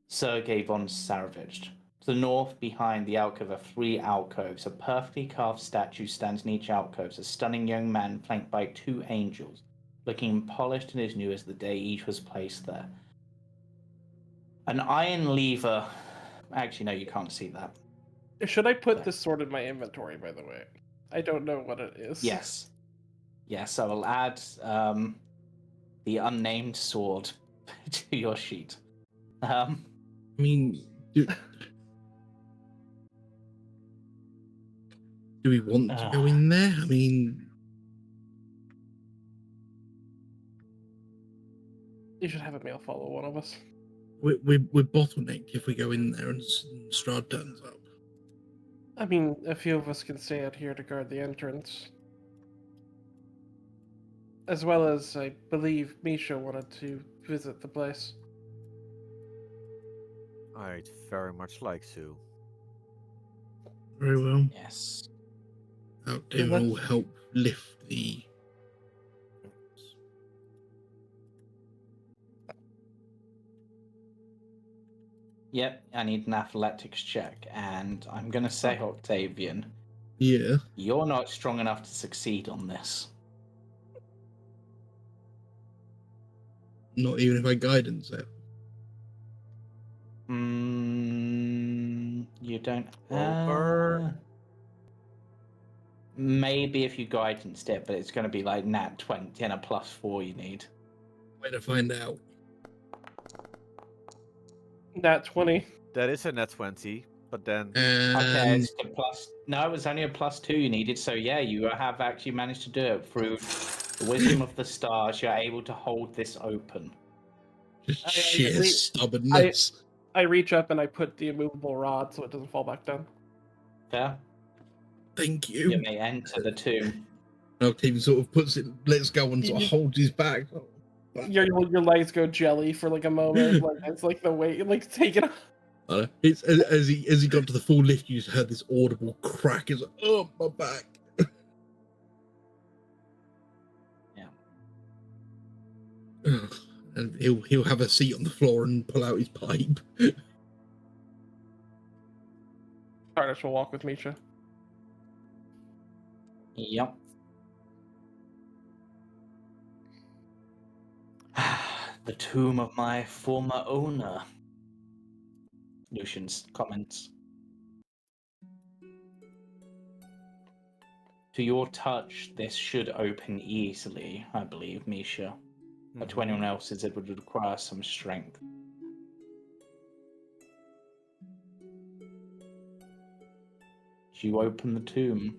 Sergei von Sarovich. To the north, behind the alcove, are 3 alcoves. A perfectly carved statue stands in each alcove, a stunning young man flanked by 2 angels, looking polished and as new as the day each was placed there. An iron lever... Actually, no, you can't see that. Should I put this sword in my inventory, by the way? I don't know what it is. Yes. Yes, I will add the unnamed sword to your sheet. I mean, do we want to go in there? I mean... You should have a male follow one of us. We're bottlenecked if we go in there and Strahd turns up. I mean, a few of us can stay out here to guard the entrance. As well as, I believe, Misha wanted to visit the place. I'd very much like to. Very well. Yes. Octavian will help lift the. Yep, I need an athletics check, and I'm gonna say, Octavian, Yeah. you're not strong enough to succeed on this. Not even if I guidance it. You don't. Over. Maybe if you guidance it, but it's going to be like nat 20 and a +4 you need. Way to find out. Nat 20. That is a net 20, but then Okay, And it's a plus. No, it was only a +2 you needed. So yeah, you have actually managed to do it through the wisdom of the stars. You're able to hold this open. just I sheer agree. stubbornness. I reach up and I put the immovable rod so it doesn't fall back down. Fair. Thank You you. may enter the tomb. Octavian sort of puts it, lets go and sort of holds his back. Your legs go jelly for like a moment. Like it's like the weight, like take it off. It's as he got to the full lift, you just heard this audible crack. It's like, oh, my back. Yeah. And he'll have a seat on the floor and pull out his pipe. Tarnish will walk with Misha. Yep. The tomb of my former owner. Lucian's comments. To your touch, this should open easily, I believe, Misha. But to anyone else's, it would require some strength. You open the tomb.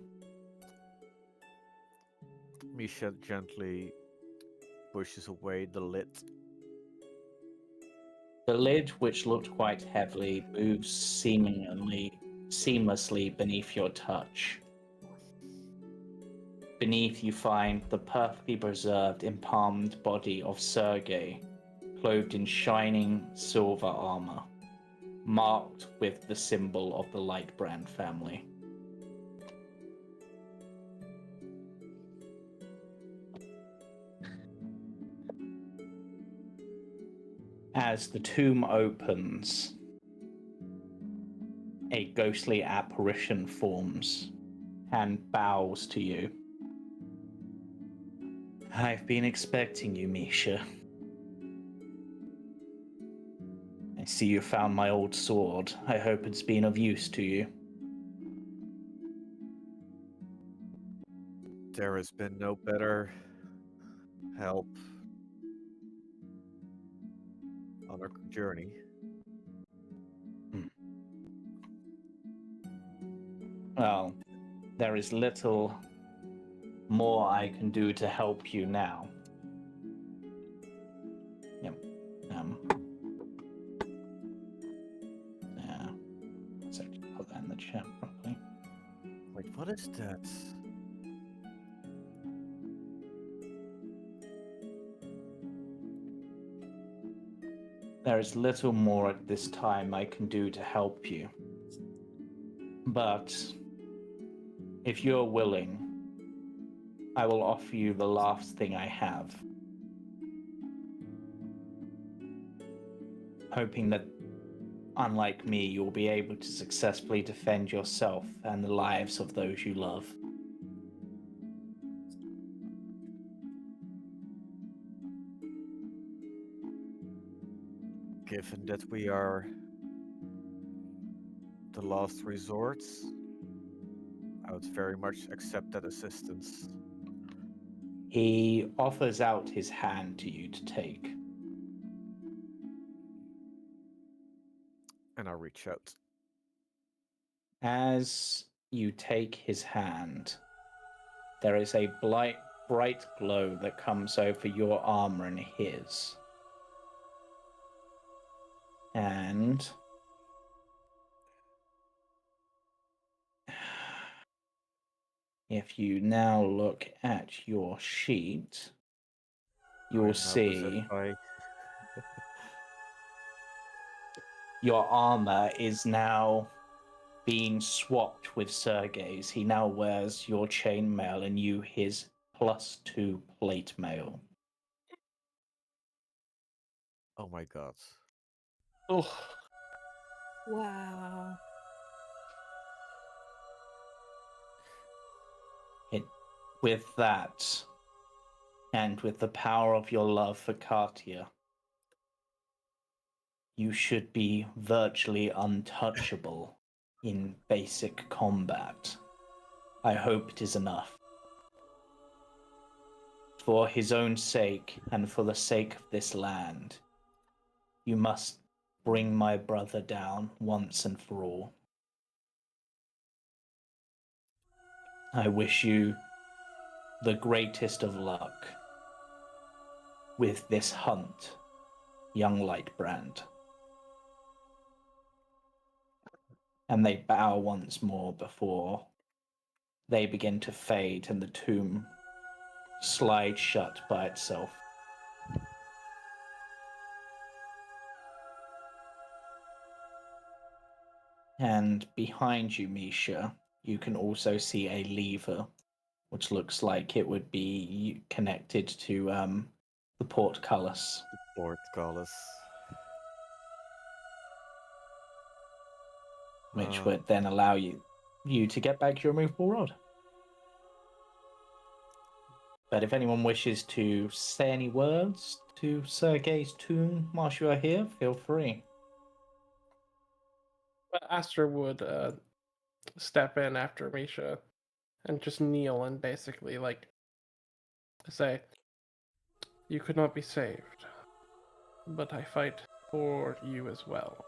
Misha gently pushes away the lid. The lid, which looked quite heavy, moves seamlessly beneath your touch. Beneath you find the perfectly preserved, empalmed body of Sergei, clothed in shining silver armor, marked with the symbol of the Lightbrand family. As the tomb opens, a ghostly apparition forms and bows to you. I've been expecting you, Misha. I see you found my old sword. I hope it's been of use to you. There has been no better help on our journey. Well, there is little more I can do to help you now. Yep. Yeah. Let's actually put that in the chat properly. Wait, what is that? There is little more at this time I can do to help you. But if you're willing, I will offer you the last thing I have. Hoping that, unlike me, you'll be able to successfully defend yourself and the lives of those you love. Given that we are the last resort, I would very much accept that assistance. He offers out his hand to you to take. And I reach out. As you take his hand, there is a bright glow that comes over your armor and his. And if you now look at your sheet, you will see your armor is now been swapped with Sergei's. He now wears your chainmail and you his +2 plate mail. Oh my god. Oh, Wow. With that, and with the power of your love for Katia, you should be virtually untouchable in basic combat. I hope it is enough. For his own sake, and for the sake of this land, you must bring my brother down once and for all. I wish you the greatest of luck with this hunt, young Lightbrand. And they bow once more before they begin to fade and the tomb slides shut by itself. And behind you, Misha, you can also see a lever, which looks like it would be connected to the portcullis. Portcullis. Which would then allow you to get back your movable rod. But if anyone wishes to say any words to Sergei's tomb whilst you are here, feel free. but Aster would step in after Misha and just kneel and basically like say, "You could not be saved, but I fight for you as well."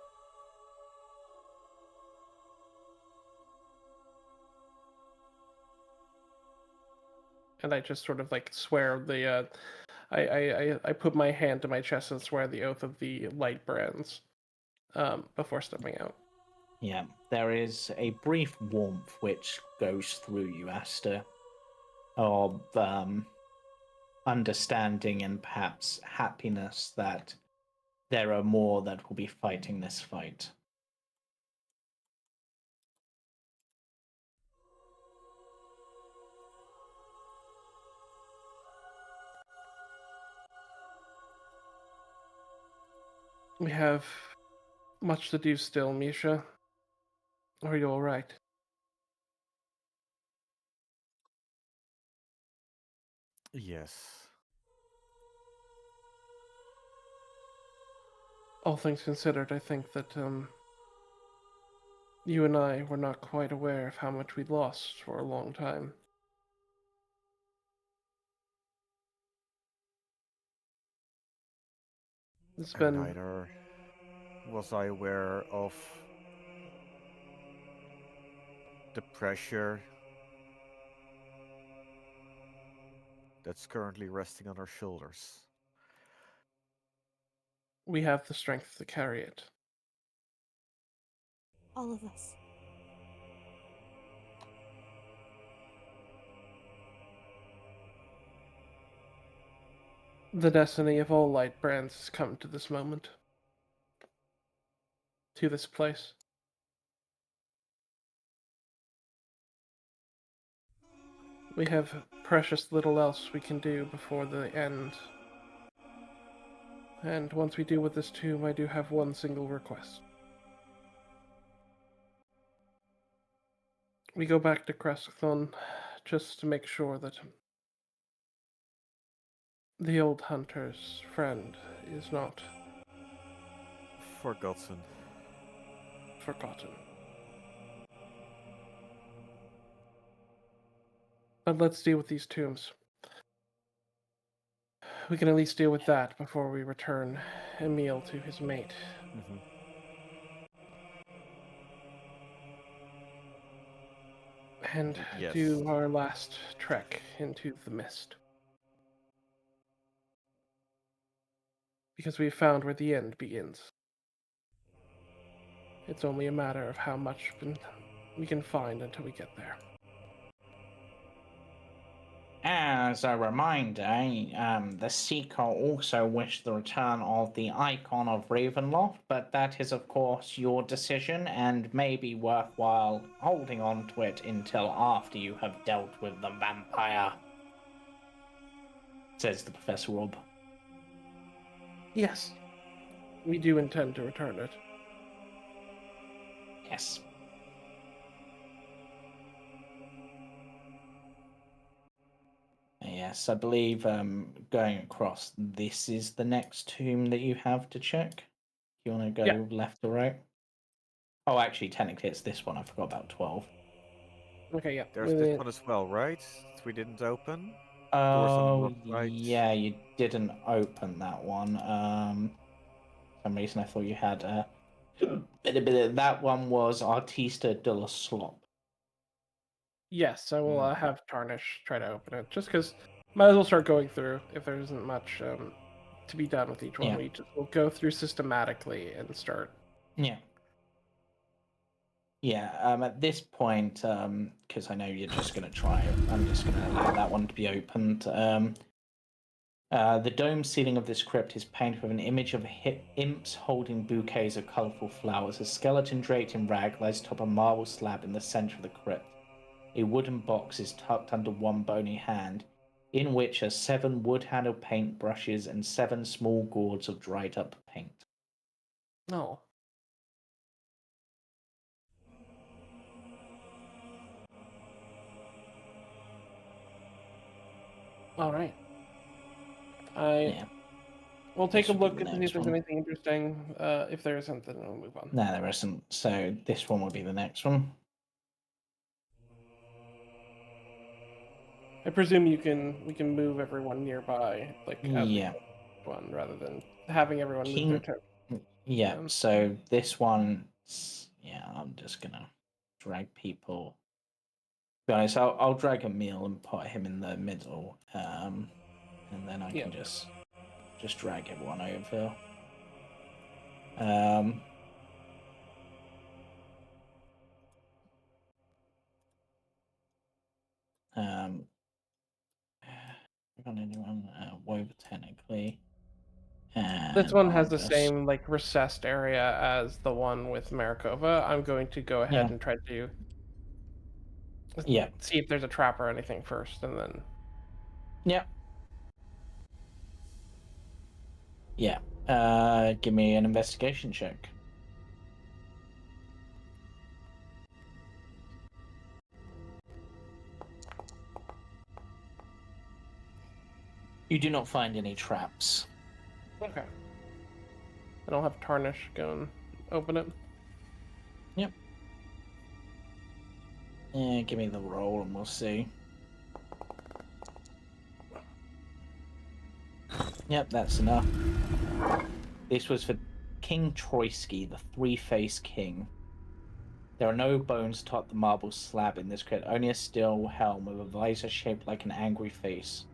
And I just sort of like swear the I put my hand to my chest and swear the oath of the light brands before stepping out. Yeah, there is a brief warmth which goes through you, Aster, of understanding and perhaps happiness that there are more that will be fighting this fight. We have much to do still, Misha. Are you all right? Yes. All things considered, I think that you and I were not quite aware of how much we'd lost for a long time. It's And been neither was I aware of the pressure that's currently resting on our shoulders. we have the strength to carry it. All of us. The destiny of all light brands has come to this moment. To this place. We have precious little else we can do before the end. And once we deal with this tomb, I do have one single request. We go back to Creskthon just to make sure that the old hunter's friend is not Forgotten. forgotten. But let's deal with these tombs. We can at least deal with that before we return Emil to his mate. Mm-hmm. And Yes. do our last trek into the mist. Because we've found where the end begins. It's only a matter of how much we can find until we get there. As a reminder, the Seeker also wished the return of the Icon of Ravenloft, but that is, of course, your decision and may be worthwhile holding on to it until after you have dealt with the vampire, says the Professor Rob. Yes, we do intend to return it. Yes. Yes, I believe going across, this is the next tomb that you have to check. You want to go Yeah. left or right? Oh, actually, technically it's this one. I forgot about 12. Okay, yeah. There's this one as well, right? That we didn't open. Doors on the Oh, north right. yeah, you didn't open that one. For some reason I thought you had that one was Artista de la Slop. Yes, I will have Tarnish try to open it, just because might as well start going through if there isn't much to be done with each one. Yeah. We just will go through systematically and start. Yeah. Yeah, at this point, because I know you're just going to try it, I'm just going to allow that one to be opened. The dome ceiling of this crypt is painted with an image of imps holding bouquets of colourful flowers. A skeleton draped in rag lies atop a marble slab in the centre of the crypt. A wooden box is tucked under one bony hand, in which are 7 wood-handled paint brushes and 7 small gourds of dried-up paint. No. All right. Yeah. We'll take This a will be look the and see if next there's one. anything interesting. If there isn't, then we'll move on. No, there isn't. So this one will be the next one. I presume we can move everyone nearby, like as we Yeah. go one, rather than having everyone move their turn. Yeah, so this one, yeah, I'm just gonna drag people. To be honest, I'll drag Emil and put him in the middle, and then I can just drag everyone over. Got anyone? Wover technically. This one has I'll the just... same like recessed area as the one with Marikova. I'm going to go ahead and try to see if there's a trap or anything first, and then give me an investigation check. You do not find any traps. Okay. And I'll have Tarnish go and open it. Yep. Yeah, give me the roll and we'll see. Yep, that's enough. This was for King Troisky, the 3-faced king. There are no bones atop the marble slab in this crypt, only a steel helm with a visor shaped like an angry face.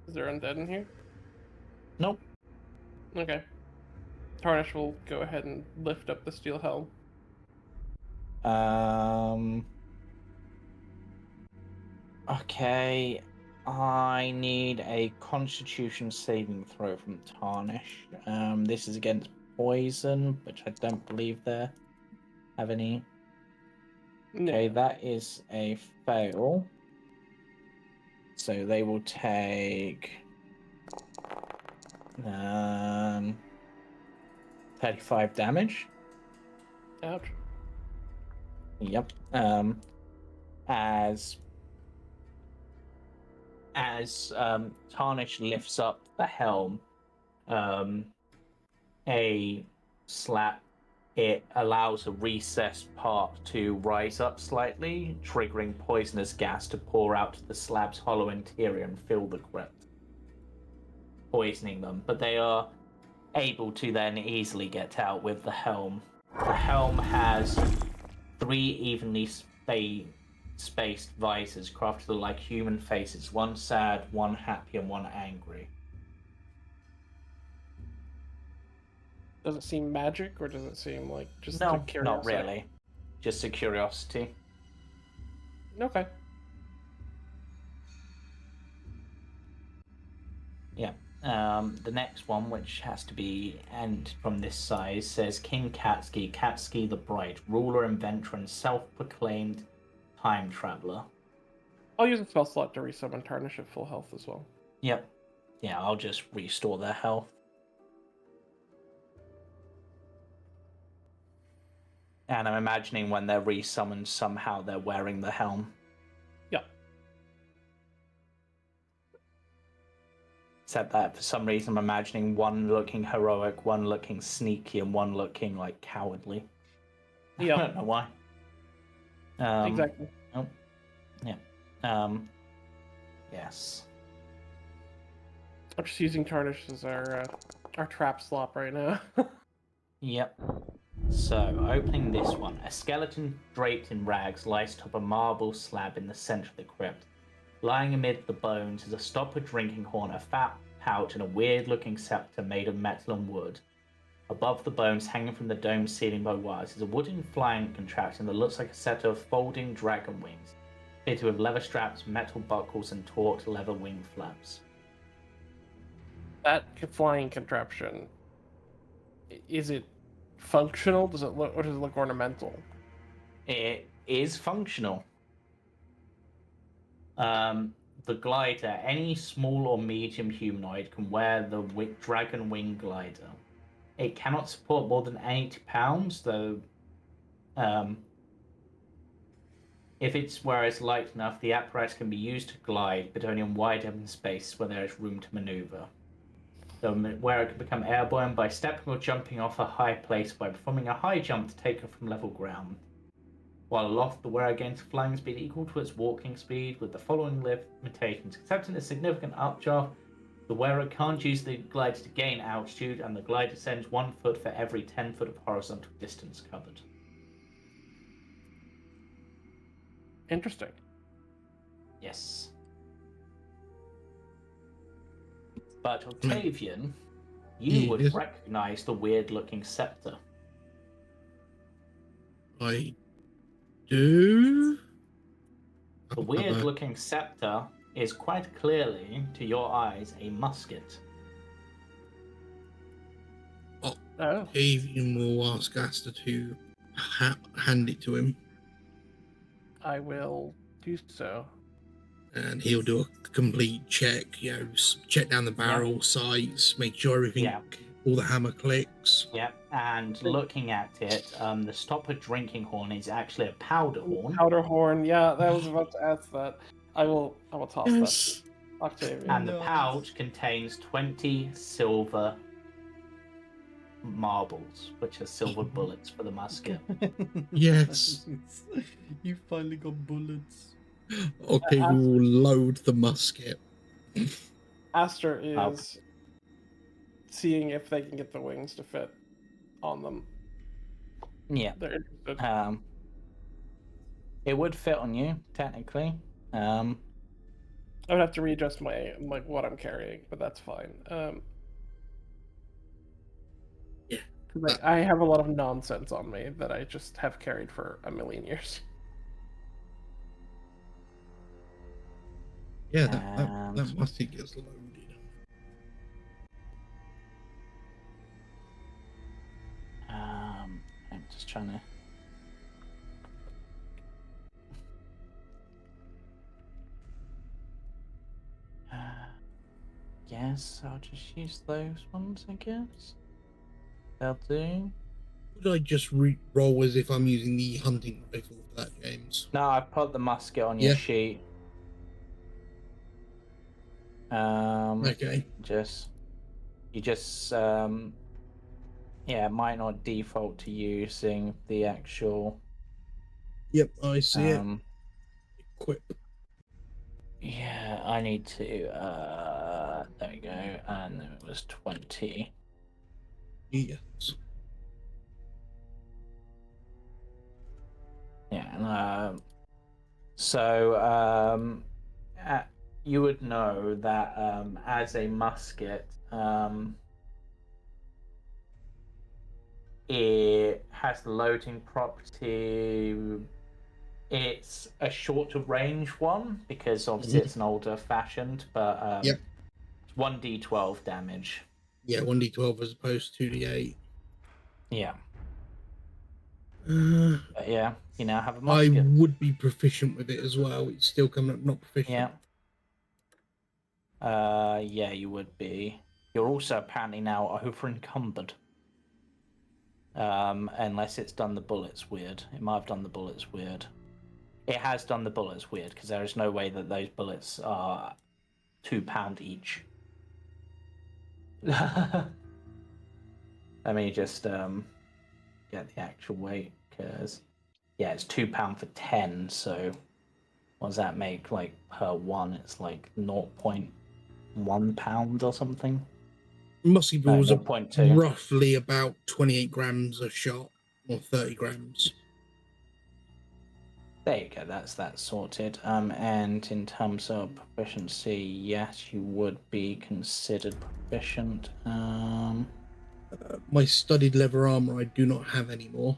Is there undead in here? Nope. Okay. Tarnish will go ahead and lift up the steel helm. Okay. I need a Constitution saving throw from Tarnish. This is against poison, which I don't believe they have any. Okay, that is a fail. So they will take 35 damage. Ouch. Yep. As Tarnish lifts up the helm, it allows a recessed part to rise up slightly, triggering poisonous gas to pour out to the slab's hollow interior and fill the crypt, poisoning them. But they are able to then easily get out with the helm. The helm has 3 evenly spaced visors crafted like human faces, one sad, one happy, and one angry. Does it seem magic, or does it seem like just No, a curiosity? not really. Just a curiosity. Okay. Yeah. The next one, which has to be end from this size, says King Katsuki, Katsuki the Bright, ruler, inventor, and self-proclaimed time traveler. I'll use a spell slot to resummon Tarnish at full health as well. Yep. Yeah, I'll just restore their health. And I'm imagining when they're resummoned, somehow they're wearing the helm. Yeah. Except that for some reason I'm imagining one looking heroic, one looking sneaky, and one looking like cowardly. Yeah. I don't know why. Exactly. Oh, yeah. Yes. I'm just using Tarnish as our trap slot right now. Yep. So, opening this one, a skeleton draped in rags lies atop a marble slab in the center of the crypt. Lying amid the bones is a stopper drinking horn, a fat pouch, and a weird-looking scepter made of metal and wood. Above the bones, hanging from the dome ceiling by wires, is a wooden flying contraption that looks like a set of folding dragon wings, fitted with leather straps, metal buckles, and taut leather wing flaps. That flying contraption, is it functional? Does it look, or does it look ornamental? It is functional. The glider, any small or medium humanoid can wear the dragon wing glider. It cannot support more than 8 pounds, though. If it's where it's light enough, the apparatus can be used to glide, but only in wide open space where there is room to maneuver. So, where it can become airborne by stepping or jumping off a high place by performing a high jump to take it from level ground. While aloft, the wearer gains flying speed equal to its walking speed, with the following limitations. Except in a significant updraft, the wearer can't use the glider to gain altitude, and the glider descends 1 foot for every 10 foot of horizontal distance covered. Interesting. Yes. But Octavian, you would recognize the weird-looking scepter. I do. The weird-looking scepter is quite clearly, to your eyes, a musket. Octavian will ask Aster to hand it to him. I will do so. And he'll do a complete check, check down the barrel, sights, make sure everything, all the hammer clicks. Yep, and looking at it, the stopper drinking horn is actually a powder horn. Powder horn, yeah, I was about to ask that. I will toss that to Octavian. And the pouch contains 20 silver marbles, which are silver bullets for the musket. Yes. You finally got bullets. Octavian will load the musket. Aster is seeing if they can get the wings to fit on them. Yeah. They're interested. It would fit on you, technically. I would have to readjust my what I'm carrying, but that's fine. Because I have a lot of nonsense on me that I just have carried for a million years. Yeah, that musket gets loaded. I'm just trying to. Yes, I'll just use those ones, I guess. They'll do. Would I just roll as if I'm using the hunting rifle for that, James? No, I put the musket on your sheet. Okay. It might not default to using the actual. Yep, I see it. Equip. Yeah, I need to. There we go, and then it was 20. Yes. Yeah, you would know that as a musket, it has the loading property It's a shorter range one because obviously it's an older fashioned, but Yep. it's 1d12 damage. Yeah, 1d12 as opposed to 2d8. Yeah. Uh, But yeah, you now have a I musket. would be proficient with it as well. It's still coming up not proficient. Yeah. Yeah, you would be. You're also apparently now over encumbered. Unless it's done the bullets weird. It might have done the bullets weird. It has done the bullets weird because there is no way that those bullets are £2 each. Let me just get the actual weight because yeah, it's £2 for 10. So what does that make? Like per one, it's like 0.1 pound or something. Musky balls are 0.2. roughly about 28 grams a shot, or 30 grams. There you go. That's sorted. And in terms of proficiency, yes, you would be considered proficient. My studied leather armor I do not have anymore.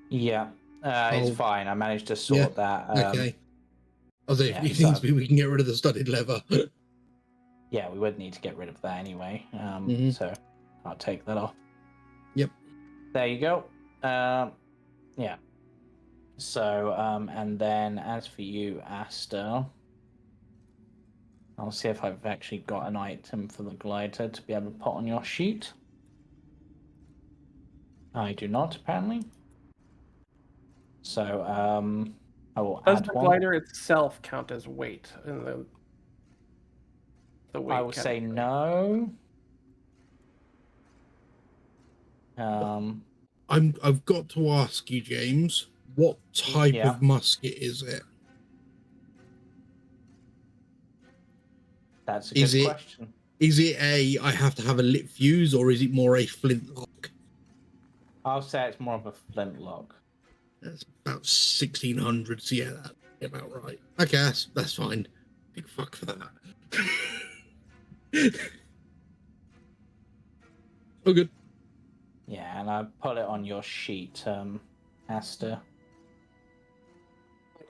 Yeah, it's fine. I managed to sort that. Okay. Although yeah, if needs be, we can get rid of the studied leather. Yeah, we would need to get rid of that anyway. So I'll take that off. Yep. There you go. Yeah. So, and then as for you, Aster, I'll see if I've actually got an item for the glider to be able to put on your sheet. I do not, apparently. So, I will Does add the one. glider itself count as weight in the weight I will say category? no. I've got to ask you, James, what type Yeah. of musket is it? That's a good question. Is it I have to have a lit fuse, or is it more a flintlock? I'll say it's more of a flintlock. That's about 1600, so yeah, that's about right. Okay, that's fine. Big fuck for that. Oh, good. Yeah, and I put it on your sheet, Aster.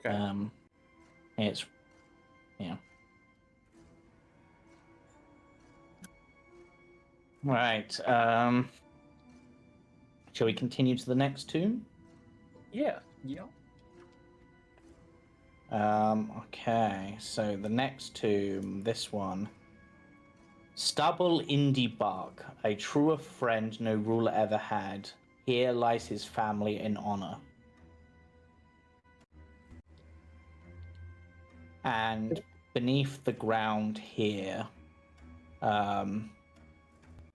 Okay. It's yeah. Right. Shall we continue to the next tomb? Yeah. Yeah. Okay, so the next tomb, this one. Stubble indie bark, a truer friend no ruler ever had. Here lies his family in honor. And beneath the ground here,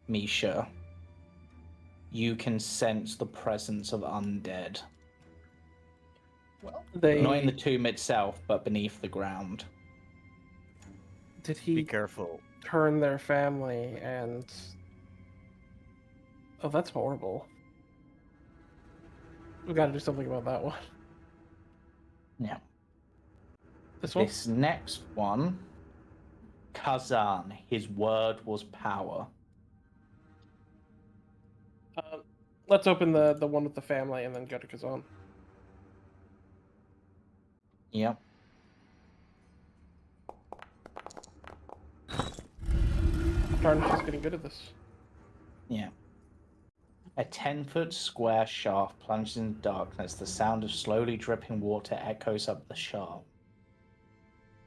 Misha, you can sense the presence of undead. Well, Not in the tomb itself, but beneath the ground. Did he Be careful. turn their family and... Oh, that's horrible. We gotta do something about that one. Yeah. This one? This next one, Kazan, his word was power. Let's open the one with the family and then go to Kazan. Yep. Tarnish is getting good at this. Yeah. A 10-foot square shaft plunges in darkness. The sound of slowly dripping water echoes up the shaft.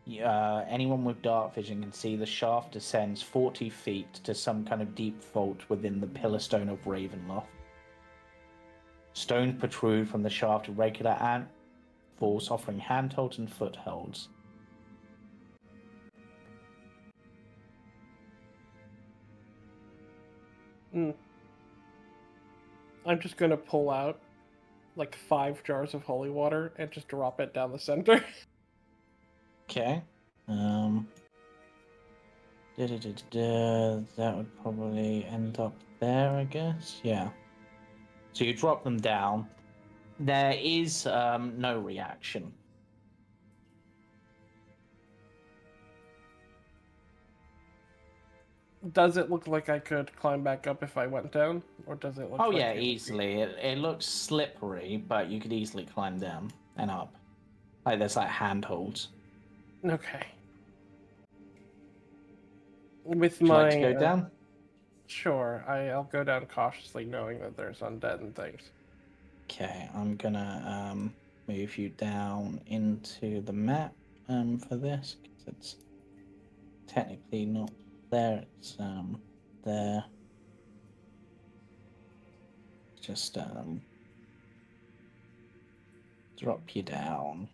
Anyone with dark vision can see the shaft descends 40 feet to some kind of deep vault within the pillar stone of Ravenloft. Stones protrude from the shaft at regular intervals, offering handholds and footholds. I'm just gonna pull out like 5 jars of holy water and just drop it down the center. Okay. That would probably end up there, I guess. Yeah. So you drop them down. There is no reaction. Does it look like I could climb back up if I went down? Or does it look Oh like yeah, it would be- easily. It looks slippery, but you could easily climb down. and up. Like there's like handholds. Okay. With Would you my like to go down? Sure, I'll go down cautiously, knowing that there's undead and things. Okay, I'm gonna move you down into the map for this because it's technically not there. It's there. Just drop you down.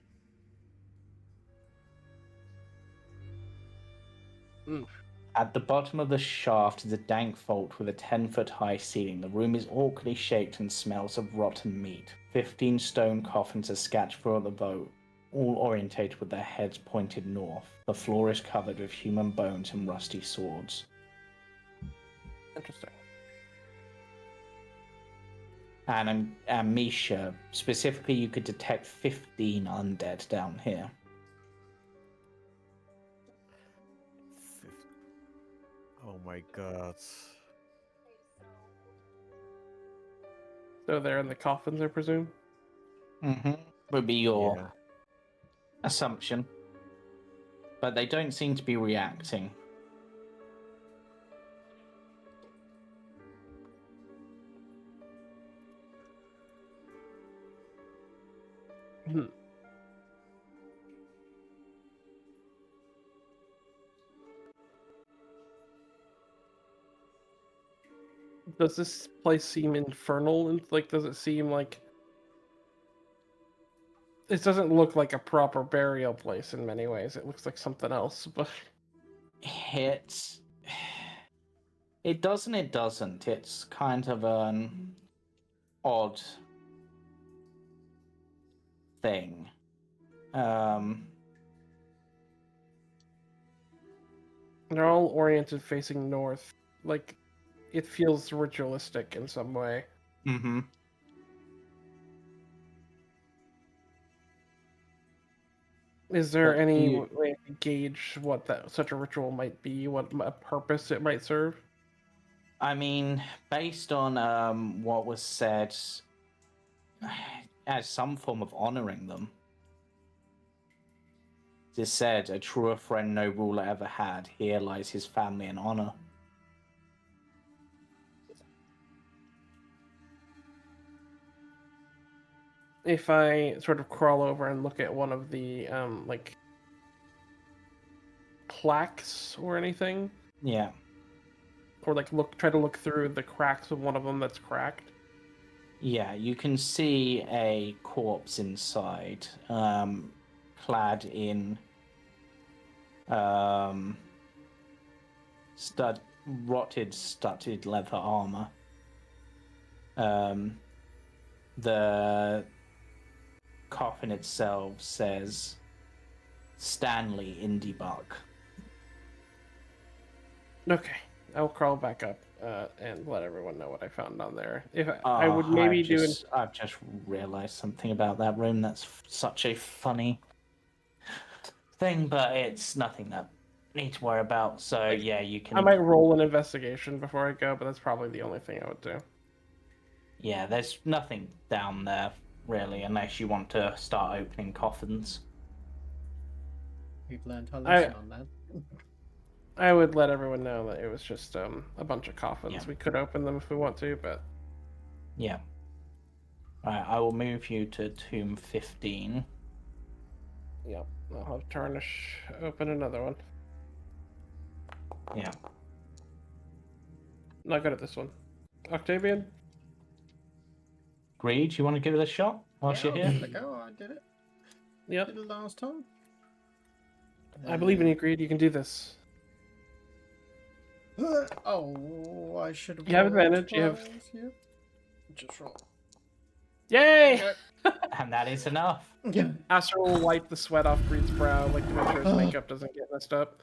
At the bottom of the shaft is a dank vault with a 10-foot high ceiling. The room is awkwardly shaped and smells of rotten meat. 15 stone coffins are scattered throughout the vault, all orientated with their heads pointed north. The floor is covered with human bones and rusty swords. Interesting. And Misha, specifically, you could detect 15 undead down here. Oh my god. So they're in the coffins, I presume? Mm-hmm. Would be your Yeah. assumption. But they don't seem to be reacting. Does this place seem infernal? And like, does it seem like it doesn't look like a proper burial place in many ways? It looks like something else, but It does and it doesn't. It's kind of an odd thing. they're all oriented facing north. Like, it feels ritualistic in some way. Mm-hmm. Is there But any you- way to gauge what that such a ritual might be? What purpose it might serve? I mean, based on what was said, as some form of honoring them. It is said, a truer friend no ruler ever had. Here lies his family and honor. If I sort of crawl over and look at one of the like plaques or anything, Yeah. or like try to look through the cracks of one of them that's cracked. Yeah, you can see a corpse inside, clad in rotted, studded leather armor. The coffin itself says Stanley Indiebuck. Okay, I'll crawl back up and let everyone know what I found down there. If I would maybe I've just realized something about that room. That's such a funny thing, but it's nothing that I need to worry about. So yeah, you can. I might roll an investigation before I go, but that's probably the only thing I would do. Yeah, there's nothing down there really, unless you want to start opening coffins. We've learned our lesson on that. I would let everyone know that it was just a bunch of coffins. Yeah. We could open them if we want to, but Yeah. Right, I will move you to tomb 15. yeah, I'll have Tarnish open another one. Yeah. Not good at this one. Octavian? Greed, you want to give it a shot whilst Yeah, you're I'll here? give it a go. I did it. Yep. Did it last time. I believe in you, Greed. You can do this. Oh, I should have. You have rolled advantage, you have- twice, yeah. Just roll. Yay! And that is enough. Yeah. Aster will wipe the sweat off Greed's brow, like to make sure his makeup doesn't get messed up.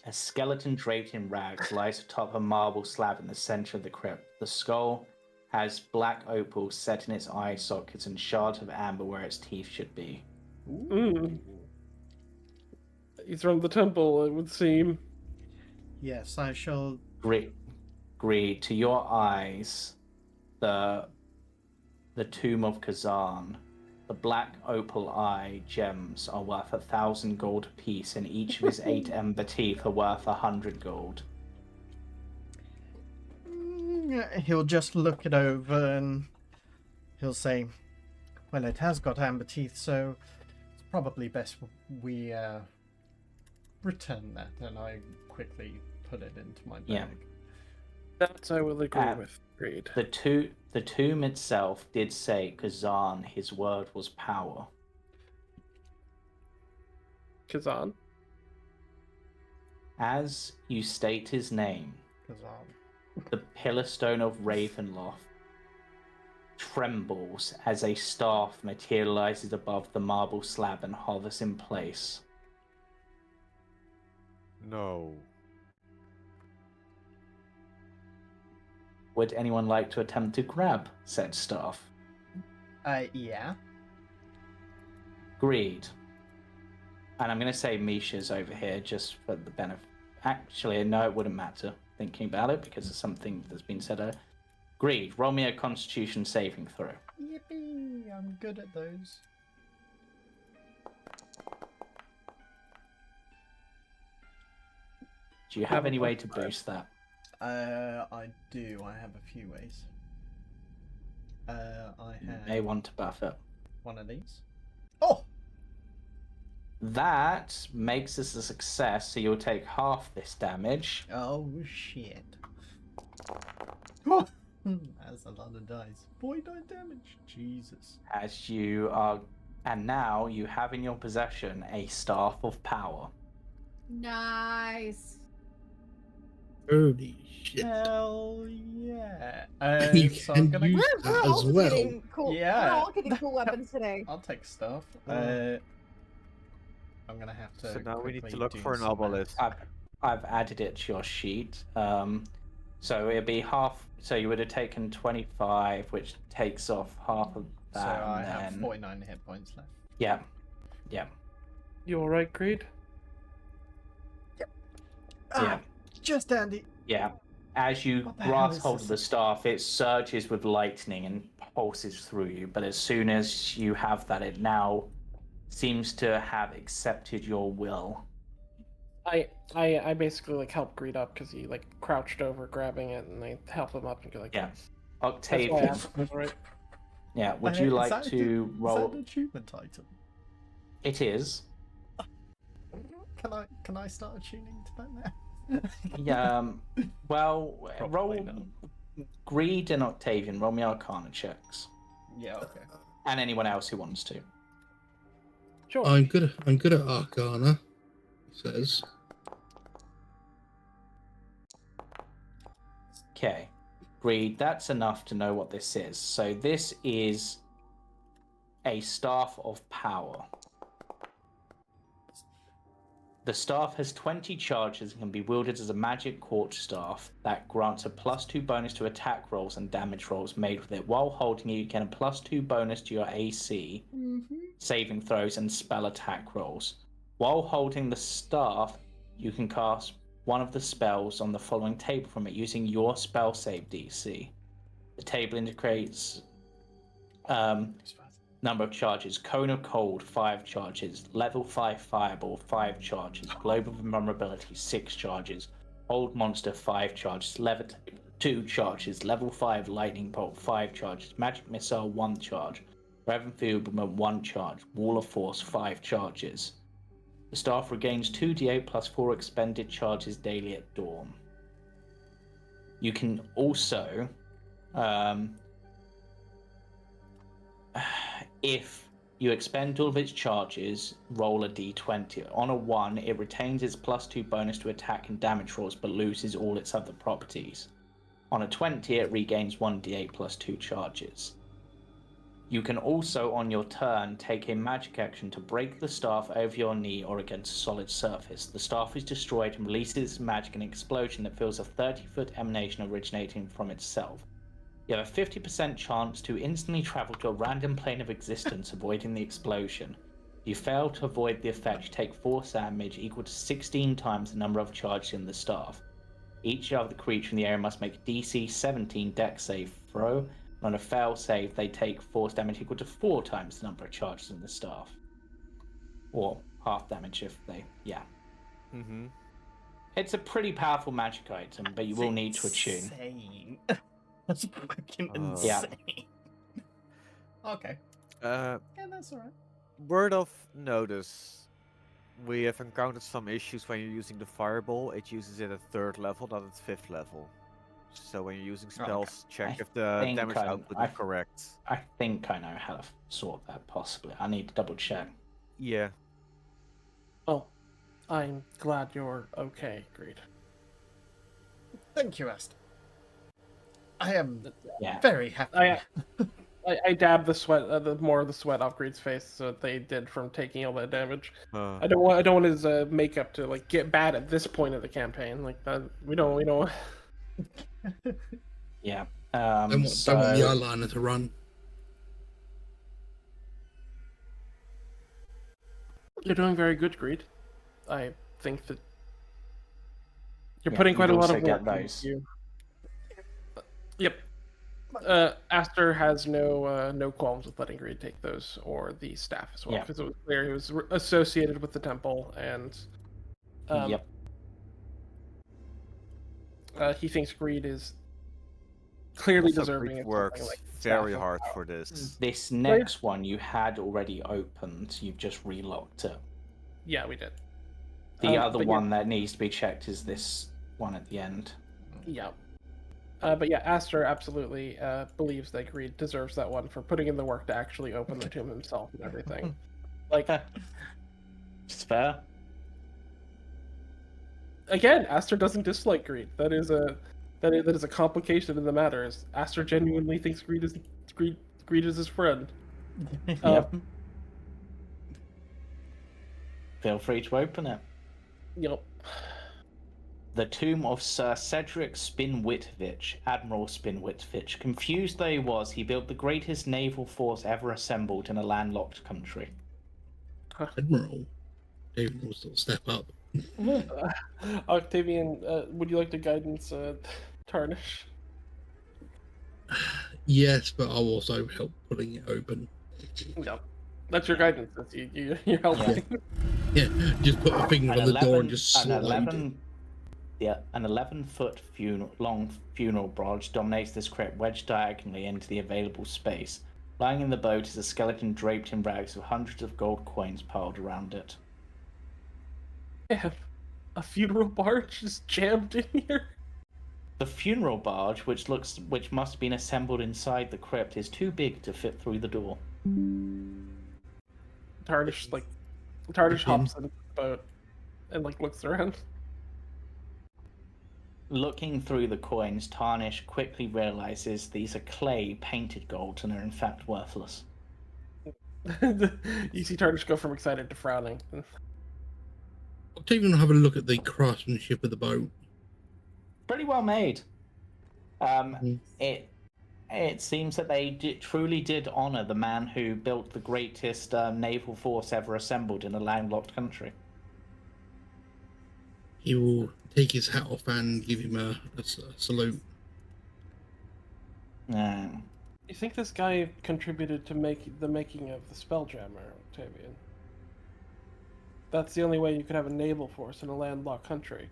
A skeleton draped in rags lies atop a marble slab in the center of the crypt. The skull has black opals set in its eye sockets and shards of amber where its teeth should be. Mm. He's from the temple, it would seem. Yes, I shall. Greed, to your eyes, the tomb of Kazan The black opal eye gems are worth 1,000 gold apiece, and each of his 8 ember teeth are worth 100 gold. He'll just look it over and he'll say, well, it has got amber teeth, so it's probably best we return that. And I quickly put it into my bag. Yeah. That I will agree with. Agreed. The tomb itself did say Kazan, his word was power. Kazan? As you state his name, the pillar stone of Ravenloft trembles as a staff materializes above the marble slab and hovers in place. No. Would anyone like to attempt to grab said staff? Yeah. Agreed. And I'm going to say Misha's over here just for the benefit. Actually, no, it wouldn't matter thinking about it because it's something that's been said earlier. Agreed. Roll me a Constitution saving throw. Yippee! I'm good at those. Do you have any way to boost that? I do. I have a few ways. I You have may want to buff it. one of these. Oh! That makes this a success, so you'll take half this damage. Oh, shit. Oh! That's a lot of dice. 49 damage. Jesus. As you are, and now you have in your possession a staff of power. Nice. Holy shit. Hell yeah. You So can I'm gonna... use We're that all as well. getting cool. Yeah. We're all getting cool weapons today. I'll take stuff. I'm gonna have to. So now we need to quickly look do for an some obelisk. I've added it to your sheet. So it'd be half. So you would have taken 25, which takes off half of So that. I and have then... 49 hit points left. Yeah, yeah, You alright, Greed? yeah, Just Andy. yeah. As you What the hell grasp is hold this? of the staff, it surges with lightning and pulses through you. But as soon as you have that, it now seems to have accepted your will. I basically like help Greed up because he like crouched over grabbing it, and I help him up and go like, Yeah. That's why I Octavian, asked. That's right. yeah, would you Is like that to roll? Is that an achievement item? It is. Can I start attuning to that now? Yeah, well, Probably roll not. Greed and Octavian, roll me Arcana checks. Yeah, okay. And anyone else who wants to. Sure. I'm good at Arcana, it says. Okay. Greed, that's enough to know what this is. So this is a staff of power. The staff has 20 charges and can be wielded as a magic quarterstaff that grants a +2 bonus to attack rolls and damage rolls made with it. While holding it, you get a +2 bonus to your AC, saving throws, and spell attack rolls. While holding the staff, you can cast one of the spells on the following table from it using your spell save DC. The table indicates number of charges: Cone of Cold, 5 charges; Level 5 Fireball, 5 charges; Globe of Invulnerability, 6 charges; Old Monster, 5 charges; Levitate, 2 charges; Level 5 Lightning Bolt, 5 charges; Magic Missile, 1 charge; Rev Enfeeblement, 1 charge; Wall of Force, 5 charges. The staff regains 2d8 plus 4 expended charges daily at dawn. You can also, if you expend all of its charges, roll a d20. On a 1, it retains its +2 bonus to attack and damage rolls, but loses all its other properties. On a 20, it regains 1d8 plus 2 charges. You can also, on your turn, take a magic action to break the staff over your knee or against a solid surface. The staff is destroyed and releases its magic in an explosion that feels a 30-foot emanation originating from itself. You have a 50% chance to instantly travel to a random plane of existence, avoiding the explosion. If you fail to avoid the effect, you take force damage equal to 16 times the number of charges in the staff. Each other creature in the area must make a DC 17 Dex save throw, On a fail save, they take force damage equal to 4 times the number of charges in the staff. Or half damage if they, yeah. Mm-hmm. It's a pretty powerful magic item, but you will need to attune. Insane. That's fucking Yeah. insane. Okay. Uh, Yeah, that's alright. word of notice. We have encountered some issues when you're using the fireball. It uses it at 3rd level, not at 5th level. So when you're using spells, check I if the think damage output is correct. I think I know how to sort that, possibly. I need to double check. Yeah. Well, I'm glad you're okay, Greed. Thank you, Aster. I am Yeah. very happy. I dabbed the sweat, more of the sweat off Greed's face, so they did from taking all that damage. I don't want his makeup to like get bad at this point of the campaign. Like that, we don't. Yeah. Don't want the eyeliner to run. You're doing very good, Greed. I think that you're Yeah, putting quite a you'd lot of also get work those. into. Yep. Aster has no qualms with letting Greed take those or the staff as well, Yeah. because it was clear he was associated with the temple, and Yep. he thinks Greed is clearly Also, deserving Greed of works something like very staff. hard for this. This next one you had already opened. You've just relocked it. Yeah, we did. The other but one that needs to be checked is this one at the end. Yeah. But yeah, Aster absolutely believes that Greed deserves that one for putting in the work to actually open the tomb himself and everything. Like, It's fair. again, Aster doesn't dislike Greed. That is a complication in the matter. Is Aster genuinely thinks Greed is his friend. Yep. Feel free to open it. Yep. The tomb of Sir Cedric Spinwitvich, Admiral Spinwitvich. Confused though he was, he built the greatest naval force ever assembled in a landlocked country. Admiral. David will still step up. Octavian, would you like to guidance Tarnish? Yes, but I'll also help putting it open. Yep. That's your guidance. You're helping. Yeah, just put a finger on the door and just slide. An 11-foot long funeral barge dominates this crypt, wedged diagonally into the available space. Lying in the boat is a skeleton draped in rags with hundreds of gold coins piled around it. Yeah, a funeral barge just jammed in here. The funeral barge, which must have been assembled inside the crypt, is too big to fit through the door. Tarnish hops into the boat and looks around. Looking through the coins, Tarnish quickly realizes these are clay painted gold and are in fact worthless. You see Tarnish go from excited to frowning. Octavian will have a look at the craftsmanship of the boat. Pretty well made. It seems that they truly did honor the man who built the greatest naval force ever assembled in a landlocked country. He will take his hat off and give him a salute. You think this guy contributed to the making of the Spelljammer, Octavian? That's the only way you could have a naval force in a landlocked country.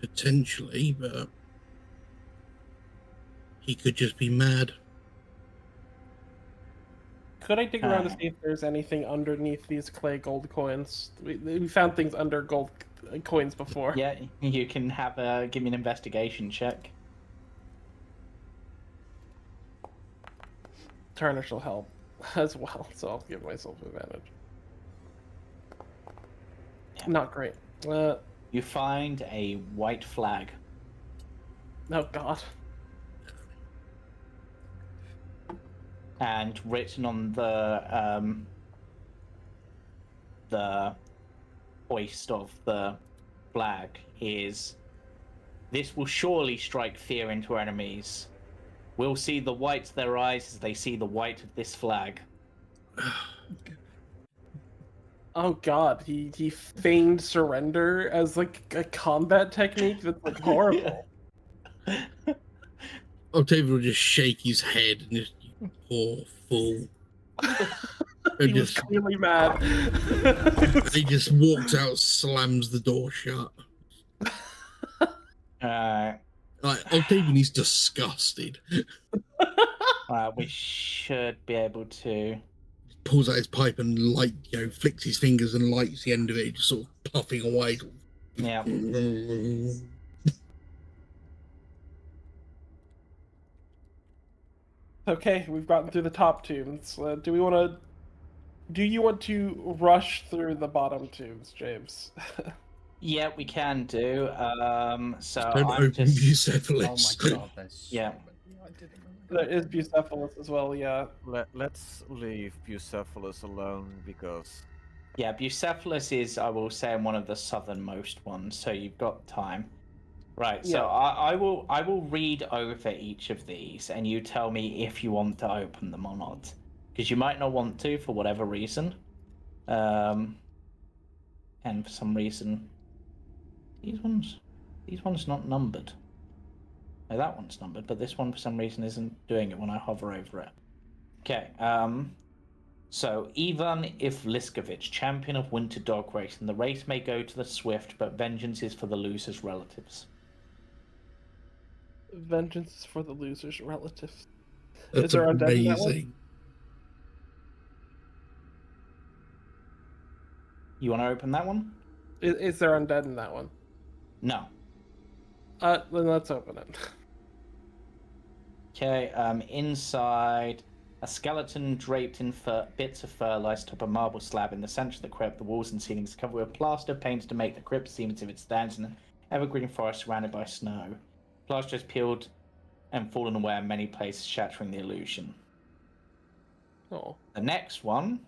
Potentially, but he could just be mad. Could I dig around to see if there's anything underneath these clay gold coins? We found things under gold coins before. Yeah, you can give me an investigation check. Tarnish will help as well, so I'll give myself advantage. Yeah. Not great. You find a white flag. Oh god. And written on the hoist of the flag is, "This will surely strike fear into our enemies. We'll see the whites of their eyes as they see the white of this flag." Oh god, he feigned surrender as a combat technique. That's horrible. Octavian will just shake his head and just, "You poor fool." He was just, clearly mad. he just walks out, slams the door shut. Like, Octavian is disgusted. We should be able to. Pulls out his pipe and flicks his fingers and lights the end of it, just sort of puffing away. Yeah. Okay, we've gotten through the top tombs. Do you want to rush through the bottom tombs, James? Yeah, we can do. So Don't I'm open just. Bucephalus. Oh my god, there's Yeah. I didn't There is Bucephalus as well, yeah. Let's leave Bucephalus alone because Yeah, Bucephalus is, I will say, one of the southernmost ones, so you've got time. Right, so Yeah. I will read over each of these, and you tell me if you want to open them or not, because you might not want to for whatever reason, and for some reason, these ones not numbered. No, that one's numbered, but this one for some reason isn't doing it when I hover over it. Okay, so Ivan Ivliskovich, champion of Winter Dog Racing. The race may go to the swift, but vengeance is for the loser's relatives. Vengeance is for the loser's relatives. That's Is there undead in that one? amazing. You want to open that one? Is there undead in that one? No. Then let's open it. Okay, inside, a skeleton draped in bits of fur lies atop a marble slab in the center of the crypt. The walls and ceilings are covered with plaster painted to make the crypt seem as if it stands in an evergreen forest surrounded by snow. Plaster is peeled and fallen away in many places, shattering the illusion. Oh. The next one,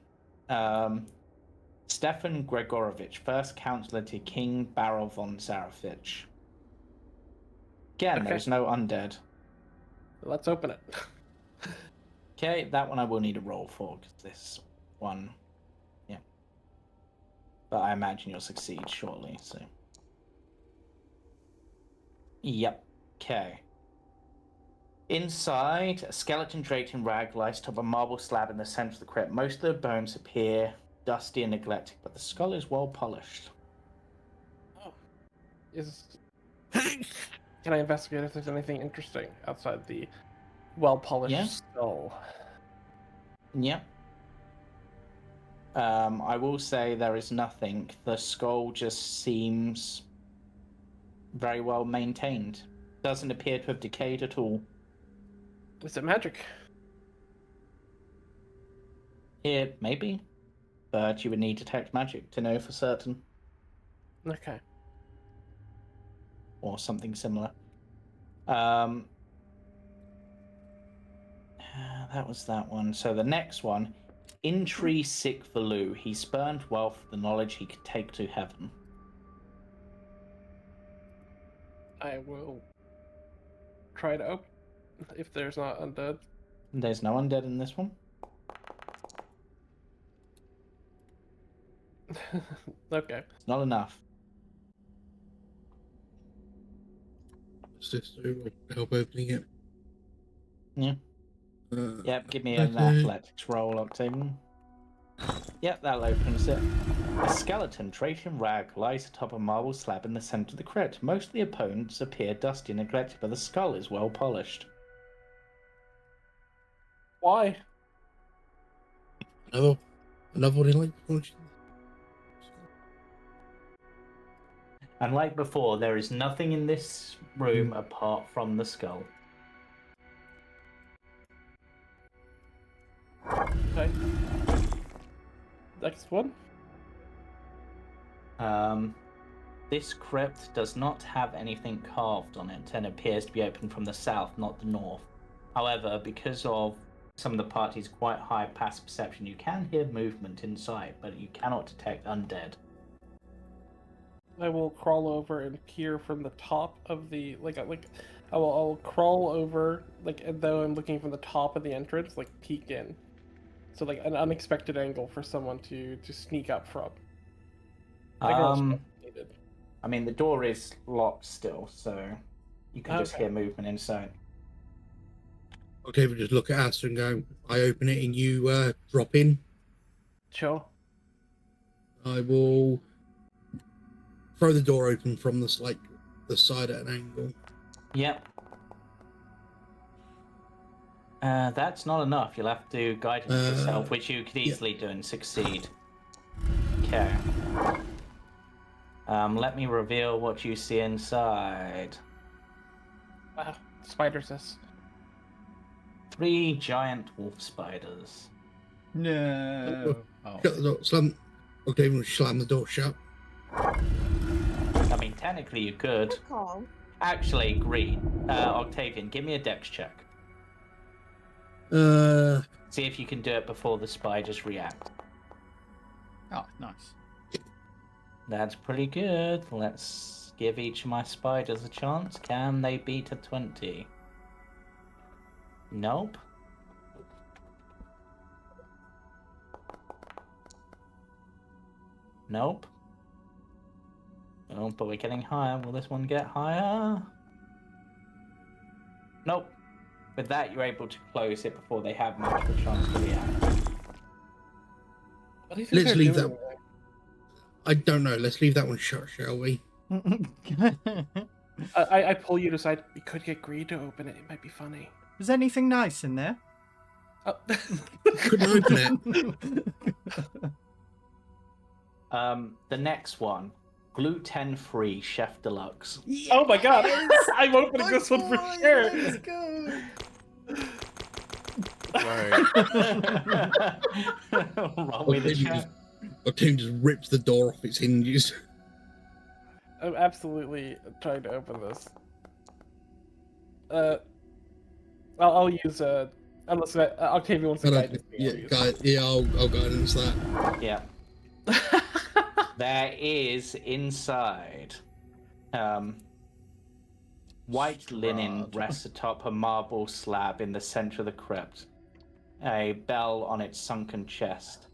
Stefan Gregorovich, first counselor to King Barrel von Zarevich. Again, Okay. there's no undead. Let's open it. Okay, that one I will need a roll for, because this one, yeah. But I imagine you'll succeed shortly, so. Yep, okay. Inside, a skeleton draped in rag lies atop a marble slab in the center of the crypt. Most of the bones appear dusty and neglected, but the skull is well polished. Oh. Can I investigate if there's anything interesting outside the well-polished skull? Yep. I will say there is nothing. The skull just seems very well maintained. Doesn't appear to have decayed at all. Is it magic? It may be, but you would need detect magic to know for certain. Okay. Or something similar. That was that one. So the next one, Intri Sick Valu. He spurned wealth for the knowledge he could take to heaven. I will try to open if there's not undead. There's no undead in this one. Okay. It's not enough. Sister will help opening it. Yeah. Yep, give me an athletics roll, Octavian. Yep, that opens it. A skeleton draped in rag lies atop a marble slab in the center of the crypt. Most of the opponents appear dusty and neglected, but the skull is well polished. Why? Another one in like. And like before, there is nothing in this room apart from the skull. Okay. Next one. This crypt does not have anything carved on it and appears to be open from the south, not the north. However, because of some of the party's quite high passive perception, you can hear movement inside, but you cannot detect undead. I will crawl over and peer from the top of the I will crawl over and though I'm looking from the top of the entrance, peek in. So an unexpected angle for someone to sneak up from. I mean the door is locked still, so you can just Okay. hear movement inside. Octavian just look at Aster and go, I open it and you drop in. Sure. I will throw the door open from the side at an angle. Yep. That's not enough. You'll have to guidance yourself, which you could easily do and succeed. Okay. Let me reveal what you see inside. Spiders. 3 giant wolf spiders. No. Oh. Shut the door. Slam. Octavian will slam the door shut. I mean, technically you could. Calm. Actually, Green. Octavian, give me a dex check. See if you can do it before the spiders react. Oh, nice. That's pretty good. Let's give each of my spiders a chance. Can they beat a 20? Nope. Nope. Oh, but we're getting higher. Will this one get higher? Nope. With that, you're able to close it before they have much of a chance to react. What do you think Let's they're leave doing that. I don't know. Let's leave that one shut, shall we? I pull you to the side. We could get Greed to open it. It might be funny. Is anything nice in there? Oh. Couldn't open it. The next one, gluten-free Chef Deluxe. Oh my god! I'm opening this one for sure. Let's go. Right. Roll me the check. Octavian just rips the door off its hinges. I'm absolutely trying to open this. I'll use unless Octavian wants to guide me. I'll guidance that. Yeah. There is inside. White linen rests atop a marble slab in the center of the crypt. A bell on its sunken chest.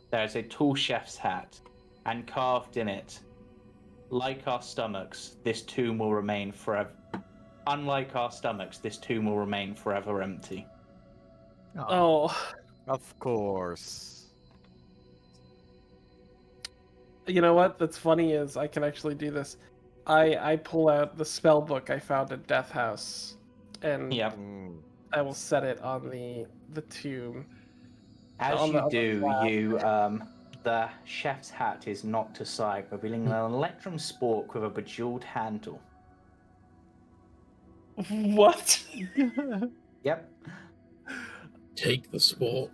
There is a tall chef's hat, and carved in it, like our stomachs, this tomb will remain forever. Unlike our stomachs, this tomb will remain forever empty. Oh. Of course. You know what? That's funny is I can actually do this. I pull out the spell book I found at Death House, and Yep. I will set it on the tomb. As you do, the chef's hat is knocked aside, revealing an electrum spork with a bejeweled handle. What? Yep. Take the spork.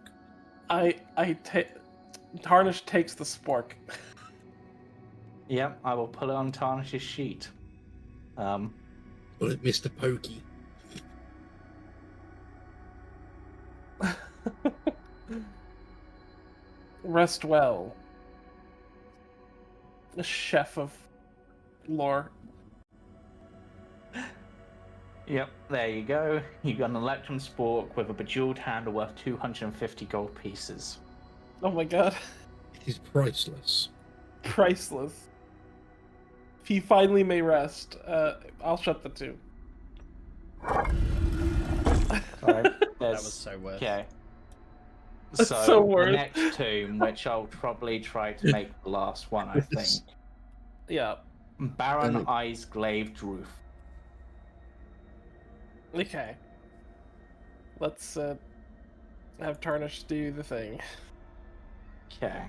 Tarnish takes the spork. Yep, I will put it on Tarnish's sheet. Well, it Mr. Pokey. Rest well. The chef of lore. Yep, there you go. You got an electrum spork with a bejeweled handle worth 250 gold pieces. Oh my god. It is priceless. Priceless. If he finally may rest, I'll shut the tomb. Alright, That was so worth. Okay. That's So, so the worth. next tomb, which I'll probably try to make the last one, I think. Yeah. Baron Eyes Glazed Roof. Okay. Let's have Tarnish do the thing. Okay.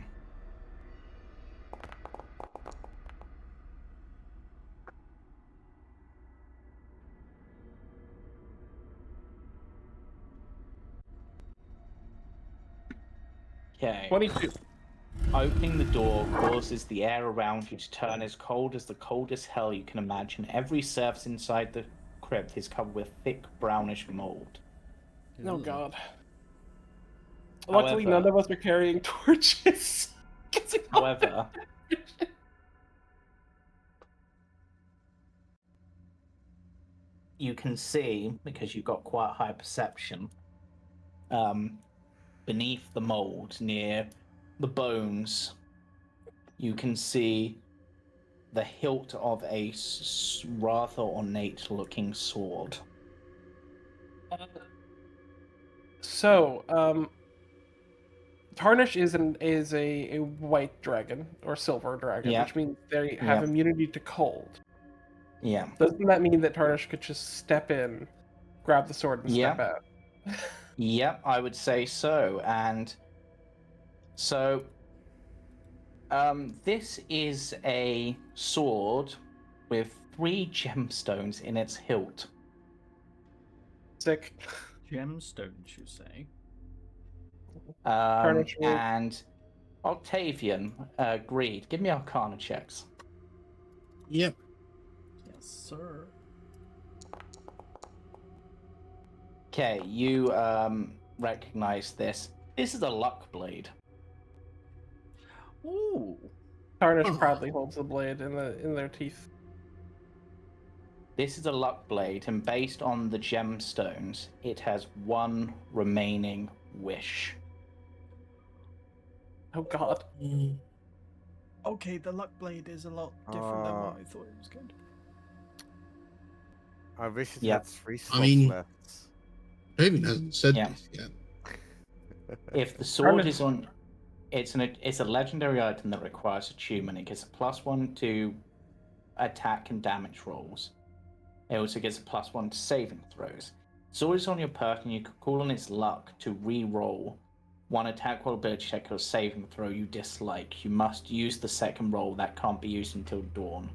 Okay. 22. Opening the door causes the air around you to turn as cold as the coldest hell you can imagine. Every surface inside the crypt is covered with thick brownish mold. Oh god. Luckily, none of us are carrying torches. However, you can see, because you've got quite high perception, beneath the mold, near the bones, you can see the hilt of a rather ornate-looking sword. So, Tarnish is a white dragon or silver dragon, Yeah. which means they have Yeah. immunity to cold. Yeah. Doesn't that mean that Tarnish could just step in, grab the sword, and step out? Yep, I would say so. And so, this is a sword with 3 gemstones in its hilt. Sick. Gemstones, you say? Tarnish will- And Octavian, Greed, give me Arcana checks. Yep. Yes, sir. Okay, you recognize this. This is a luck blade. Ooh. Tarnish Oh. proudly holds the blade in their teeth. This is a luck blade, and based on the gemstones, it has 1 remaining wish. Oh god. Okay, the luck blade is a lot different than what I thought it was going to be. I wish it Yep. had 3 I slots mean- left. David hasn't said Yeah. this yet. If the sword Tarnish- is on, it's a legendary item that requires attunement. It gets a +1 to attack and damage rolls. It also gets a +1 to saving throws. Sword is on your person. You could call on its luck to re-roll 1 attack roll, ability check, or saving throw you dislike. You must use the second roll. That can't be used until dawn.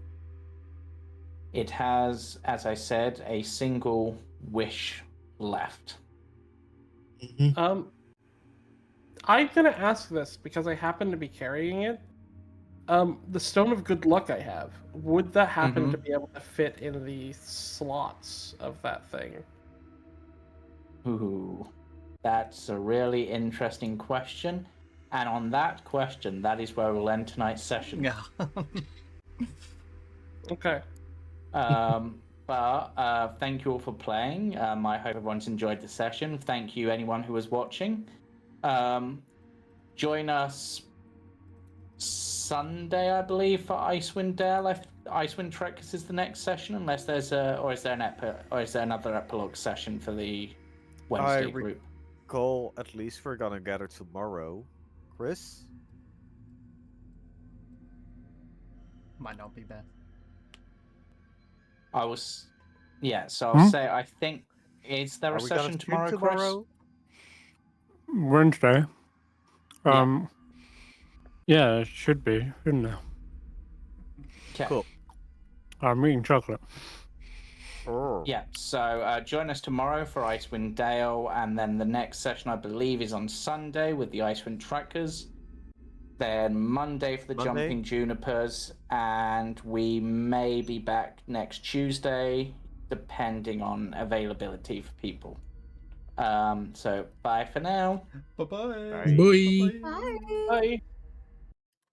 It has, as I said, a single wish left. Mhm. I'm gonna ask this because I happen to be carrying it. The Stone of Good Luck I have, would that happen to be able to fit in the slots of that thing? Ooh, that's a really interesting question. And on that question, that is where we'll end tonight's session. Yeah. Okay. But thank you all for playing. I hope everyone's enjoyed the session. Thank you, anyone who was watching. Join us Sunday, I believe, for Icewind Dale. Icewind Trekkers is the next session, unless there's is there another epilogue session for the Wednesday group? Cole, at least we're gonna gather tomorrow. Chris? Might not be there. So I'll say, I think, is there Are a we gonna session stream tomorrow, tomorrow? Wednesday. Yeah. Yeah, it should be, shouldn't it? Okay. Cool. I'm eating chocolate. Oh. Yeah, so join us tomorrow for Icewind Dale, and then the next session, I believe, is on Sunday with the Icewind Trackers. Then Monday for the Jumping Junipers, and we may be back next Tuesday, depending on availability for people. So bye for now. Bye-bye. Bye. Bye. Bye.